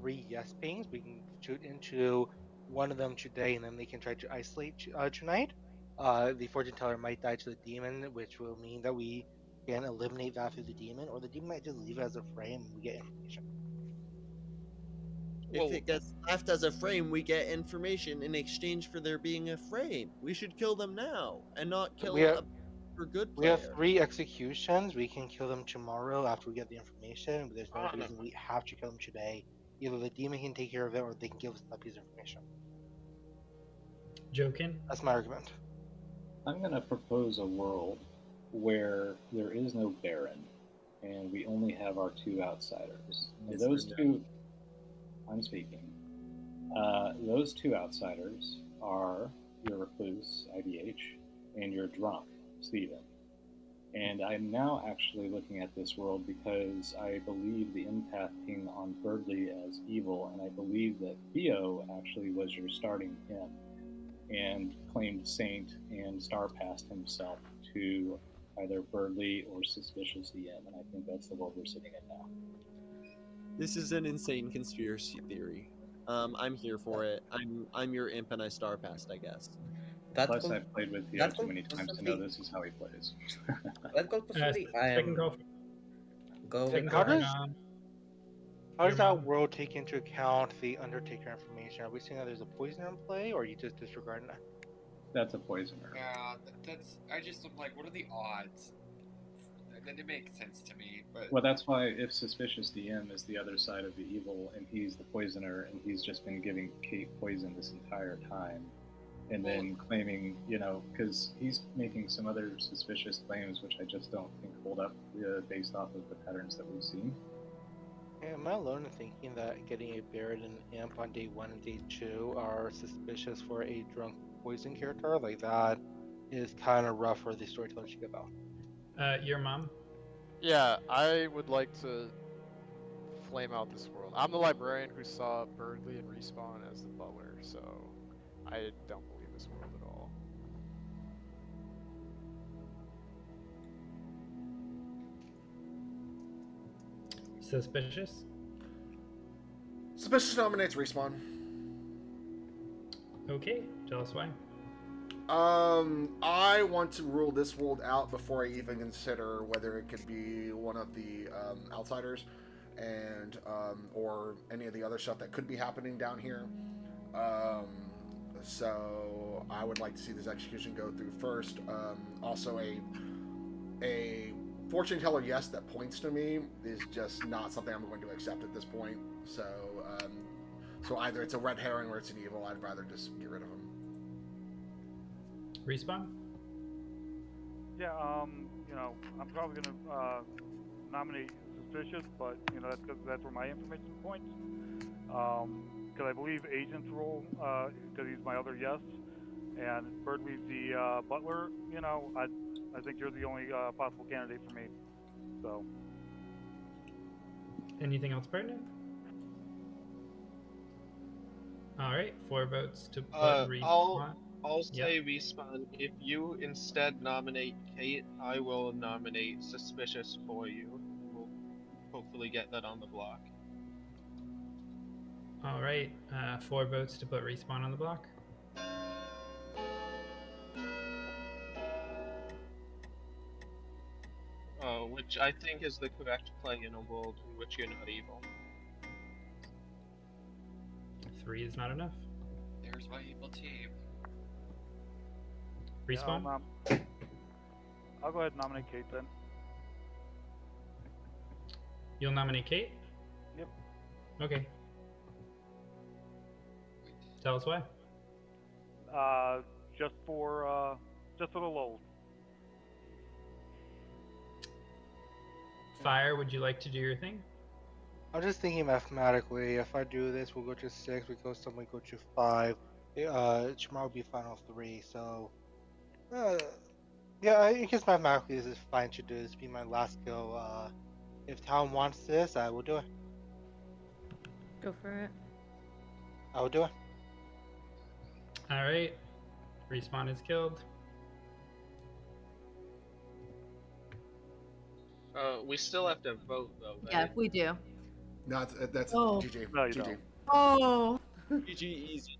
3 yes pings. We can shoot into one of them today, and then they can try to isolate tonight. the fortune teller might die to the demon, which will mean that we can eliminate that through the demon, or the demon might just leave it as a frame and we get information. If it gets left as a frame, we get information in exchange for there being a frame. We should kill them now and not kill We have, a good we have player. 3 executions. We can kill them tomorrow after we get the information, but there's no reason we have to kill them today. Either the demon can take care of it, or they can give us that piece of information. Jokin? That's my argument. I'm going to propose a world where there is no Baron, and we only have our 2 outsiders. And those two, I'm speaking. Those 2 outsiders are your recluse, IDH, and your drunk, Steven. And I'm now actually looking at this world because I believe the empath ping on Birdly as evil, and I believe that Theo actually was your starting him and claimed Saint and star passed himself to either Birdly or Suspicious DM, and I think that's the world we're sitting in now. This is an insane conspiracy theory. I'm here for it. I'm your imp and I star passed, I guess. Plus, I've played with Theo too many times to know this is how he plays. That could possibly second go with How does that world take into account the Undertaker information? Are we saying that there's a poisoner in play, or are you just disregarding that? That's a poisoner. Yeah, that's. I just am like, what are the odds? That it makes sense to me, but Well, that's why if Suspicious DM is the other side of the evil and he's the poisoner and he's just been giving Kate poison this entire time and then claiming, because he's making some other suspicious claims which I just don't think hold up based off of the patterns that we've seen. Am I alone in thinking that getting a Baron and Imp on day 1 and day 2 are suspicious for a drunk poison character? Like, that is kind of rough for the storyteller to give out. Your mom? Yeah, I would like to flame out this world. I'm the librarian who saw Birdly and Respawn as the butler, so I don't believe this world at all. Suspicious? Suspicious nominates Respawn. Okay, tell us why. I want to rule this world out before I even consider whether it could be one of the outsiders and or any of the other stuff that could be happening down here. So I would like to see this execution go through first. Also, a fortune teller yes that points to me is just not something I'm going to accept at this point. So either it's a red herring or it's an evil. I'd rather just get rid of him. Respawn? Yeah, I'm probably gonna nominate Suspicious, but that's because that's where my information points. Because I believe Agent's role, because he's my other yes, and Birdley's the butler. I think you're the only possible candidate for me. So. Anything else pertinent? All right, 4 votes to put Respawn. I'll say Respawn. If you instead nominate Kate, I will nominate Suspicious for you. We'll hopefully get that on the block. All right, 4 votes to put Respawn on the block. Which I think is the correct play in a world in which you're not evil. 3 is not enough. there's my evil team. Respawn? Yeah, I'll go ahead and nominate Kate then. You'll nominate Kate? Yep. Okay. Tell us why. Just for the lulz. Fire, would you like to do your thing? I'm just thinking mathematically. If I do this, we'll go to 6. We go somewhere, go to 5. Tomorrow will be final 3. So, yeah, I guess mathematically this is fine to do. This will be my last go. If town wants this, I will do it. Go for it. I will do it. All right. Respawn is killed. We still have to vote though, right? Yeah, we do. No, that's Oh. GG. No, you GG. don't. Oh. GG easy.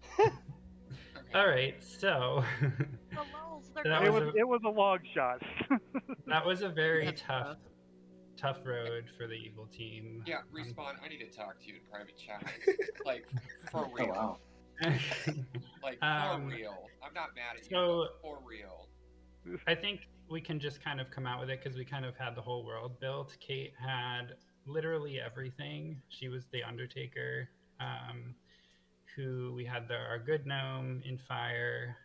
All right, so they're That It was was a it was a long shot. that was a very That's tough road for the evil team. Yeah, Respawn, I need to talk to you in private chat. Like, for Oh real. wow. Like, for real. I'm not mad at you, So but for real. I think we can just kind of come out with it because we kind of had the whole world built. Kate had literally everything. She was the Undertaker, who we had our good gnome in fire.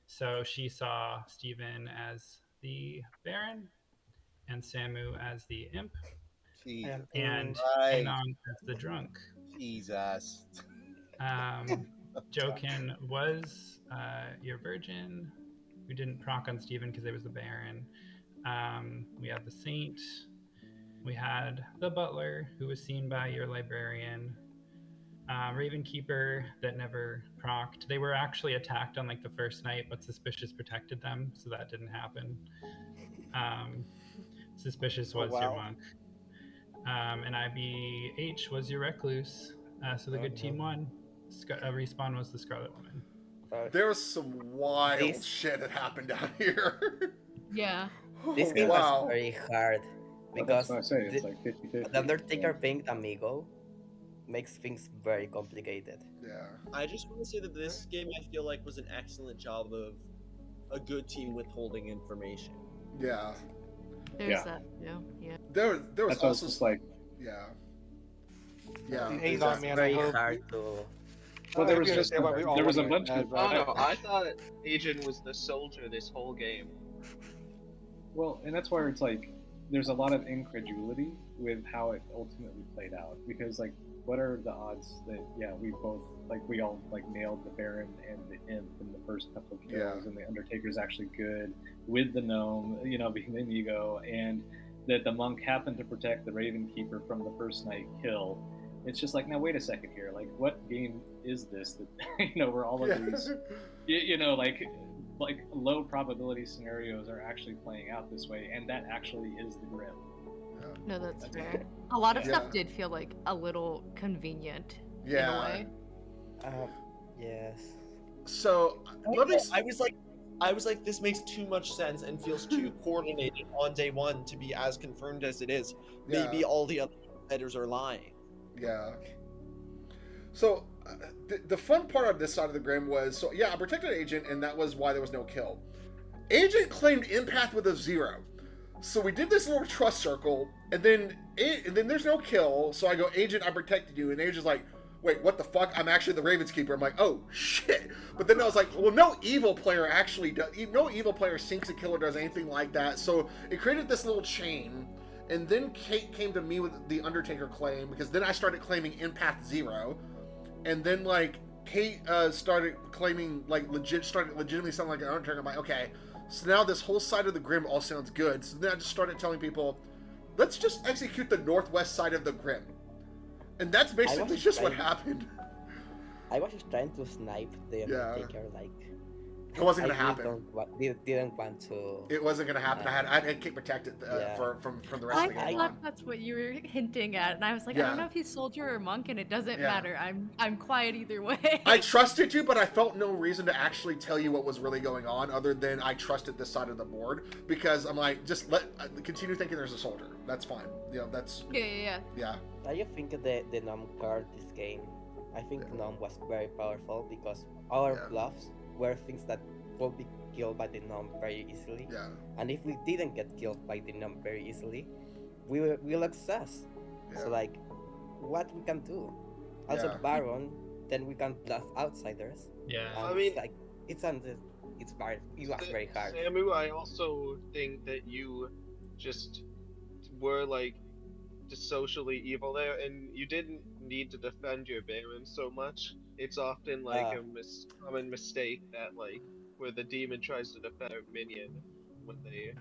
So she saw Stephen as the Baron and Samu as the imp, Jesus and Christ. Anon as the drunk. Jesus. Jokin was your virgin, who didn't proc on Stephen because it was the Baron. We had the Saint. We had the Butler, who was seen by your librarian. Ravenkeeper that never procced. They were actually attacked on like the first night, but Suspicious protected them, so that didn't happen. Suspicious was your monk. And IBH was your recluse. So the good team won. Respawn was the Scarlet Woman. There was some wild This- shit that happened down here. Yeah. This game Wow. was very hard Well, because that's why I say it's like 50-50. the Undertaker being amigo makes things very complicated. Yeah. I just want to say that this game I feel like was an excellent job of a good team withholding information. Yeah. There's Yeah. that too. Yeah. There was That's why it's also just like. yeah. Yeah. Hey, It's no, just man, I very hope- hard to. Well, there was Okay, just yeah, but we all there was a want bunch it, of. Oh no, I thought Agent was the soldier this whole game. Well, and that's where it's like there's a lot of incredulity with how it ultimately played out because like what are the odds that we both we all nailed the Baron and the Imp in the first couple of kills and the Undertaker's actually good with the gnome being the amigo and that the monk happened to protect the Ravenkeeper from the first night kill. It's just like, now wait a second here, like what game is this that where all of these like low probability scenarios are actually playing out this way, and that actually is the Grim. No, that's fair. A lot of Yeah. stuff did feel like a little convenient in a Yeah. way. Yes. So let me. I was like, this makes too much sense and feels too coordinated on day one to be as confirmed as it is. Maybe Yeah. all the other headers are lying. Yeah. So the fun part of this side of the Grim was I protected Agent, and that was why there was no kill. Agent claimed Empath with a 0. So we did this little trust circle, and then there's no kill. So I go, Agent, I protected you, and Agent's like, wait, what the fuck? I'm actually the Ravenkeeper. I'm like, oh shit. But then I was like, well, no evil player actually does. No evil player sinks a kill or does anything like that. So it created this little chain. And then Kate came to me with the Undertaker claim, because then I started claiming Empath 0. And then Kate started claiming started legitimately sounding like an Undertaker. I'm like, okay. So now this whole side of the Grim all sounds good. So then I just started telling people, let's just execute the northwest side of the Grim. And that's basically just what happened. I was just trying to snipe the Undertaker, It wasn't I gonna happen. Didn't want to. It wasn't gonna happen. I had Kate protected from the rest of the I game thought on. that's what you were hinting at, and I was like, I Yeah. don't know if he's soldier or monk, and it doesn't Yeah. matter. I'm quiet either way. I trusted you, but I felt no reason to actually tell you what was really going on, other than I trusted this side of the board, because I'm like, just continue thinking there's a soldier. That's fine. That's yeah. I think the Nom card this game. I think Nom was very powerful because our bluffs were things that could be killed by the Nom very easily. Yeah. And if we didn't get killed by the Nom very easily, we'll access. Yeah. So what we can do? Also Yeah. Baron, then we can bluff outsiders. Yeah. And I mean- it's very it was very hard. Samu, I also think that you just were just socially evil there, and you didn't need to defend your Baron so much. It's often a common mistake that where the demon tries to defend a minion when they.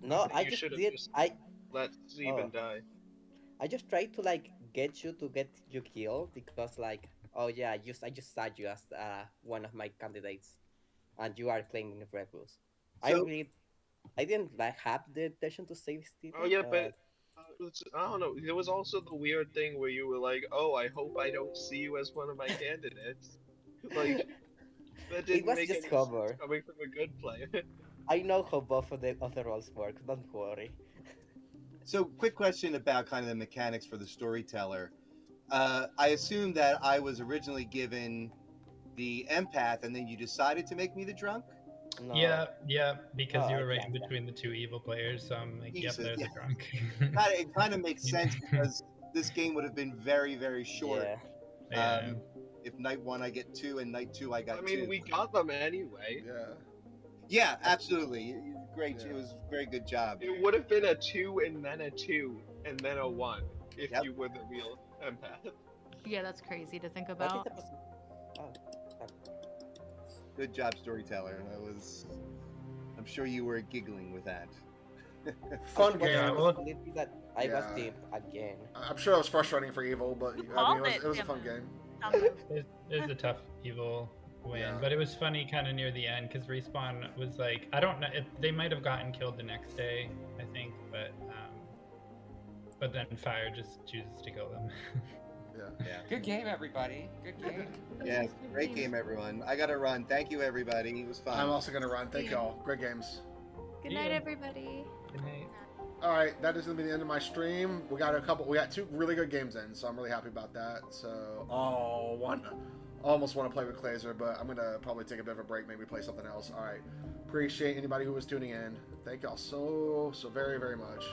No, I you just should have did. just I let Steven die. I just tried to get you killed because oh yeah, I just saw you as one of my candidates, and you are claiming recluse. I didn't have the intention to save Steven. Oh yeah, but I don't know. There was also the weird thing where you were like, "Oh, I hope I don't see you as one of my candidates." That It didn't was make just any sense cover. coming from a good player. I know how both of the other roles work. Don't worry. So, quick question about kind of the mechanics for the storyteller. I assume that I was originally given the empath, and then you decided to make me the drunk. No. Yeah, because Oh, you were right yeah, in yeah. between the two evil players, so I'm like, yep, Jesus, they're yeah. the drunk. It kind of makes sense because this game would have been very, very short. Yeah. If night 1 I get 2 and night 2 I got I mean, 2. we got them anyway. Yeah. Yeah, absolutely. Great. It was a very good job. It would have been a 2 and then a 2 and then a 1 if Yep. you were the real empath. Yeah, that's crazy to think What about. is the Good job, storyteller. I'm sure you were giggling with that. Fun What's the game. possibility that I was Yeah. teamed again? I'm sure it was frustrating for Evil, but I mean, it was a fun game. It was a tough evil win, Yeah. but it was funny kind of near the end because Respawn was like, I don't know, they might have gotten killed the next day, I think, but then Fire just chooses to kill them. Yeah. Good game, everybody. Good game. Yeah, great game, everyone. I gotta run. Thank you, everybody. It was fun. I'm also gonna run. Thank y'all. Great games. Good night, everybody. Good night. All right, that is gonna be the end of my stream. We got 2 really good games in, so I'm really happy about that. So, almost want to play with Glazer, but I'm gonna probably take a bit of a break, maybe play something else. All right, appreciate anybody who was tuning in. Thank y'all so very, very much.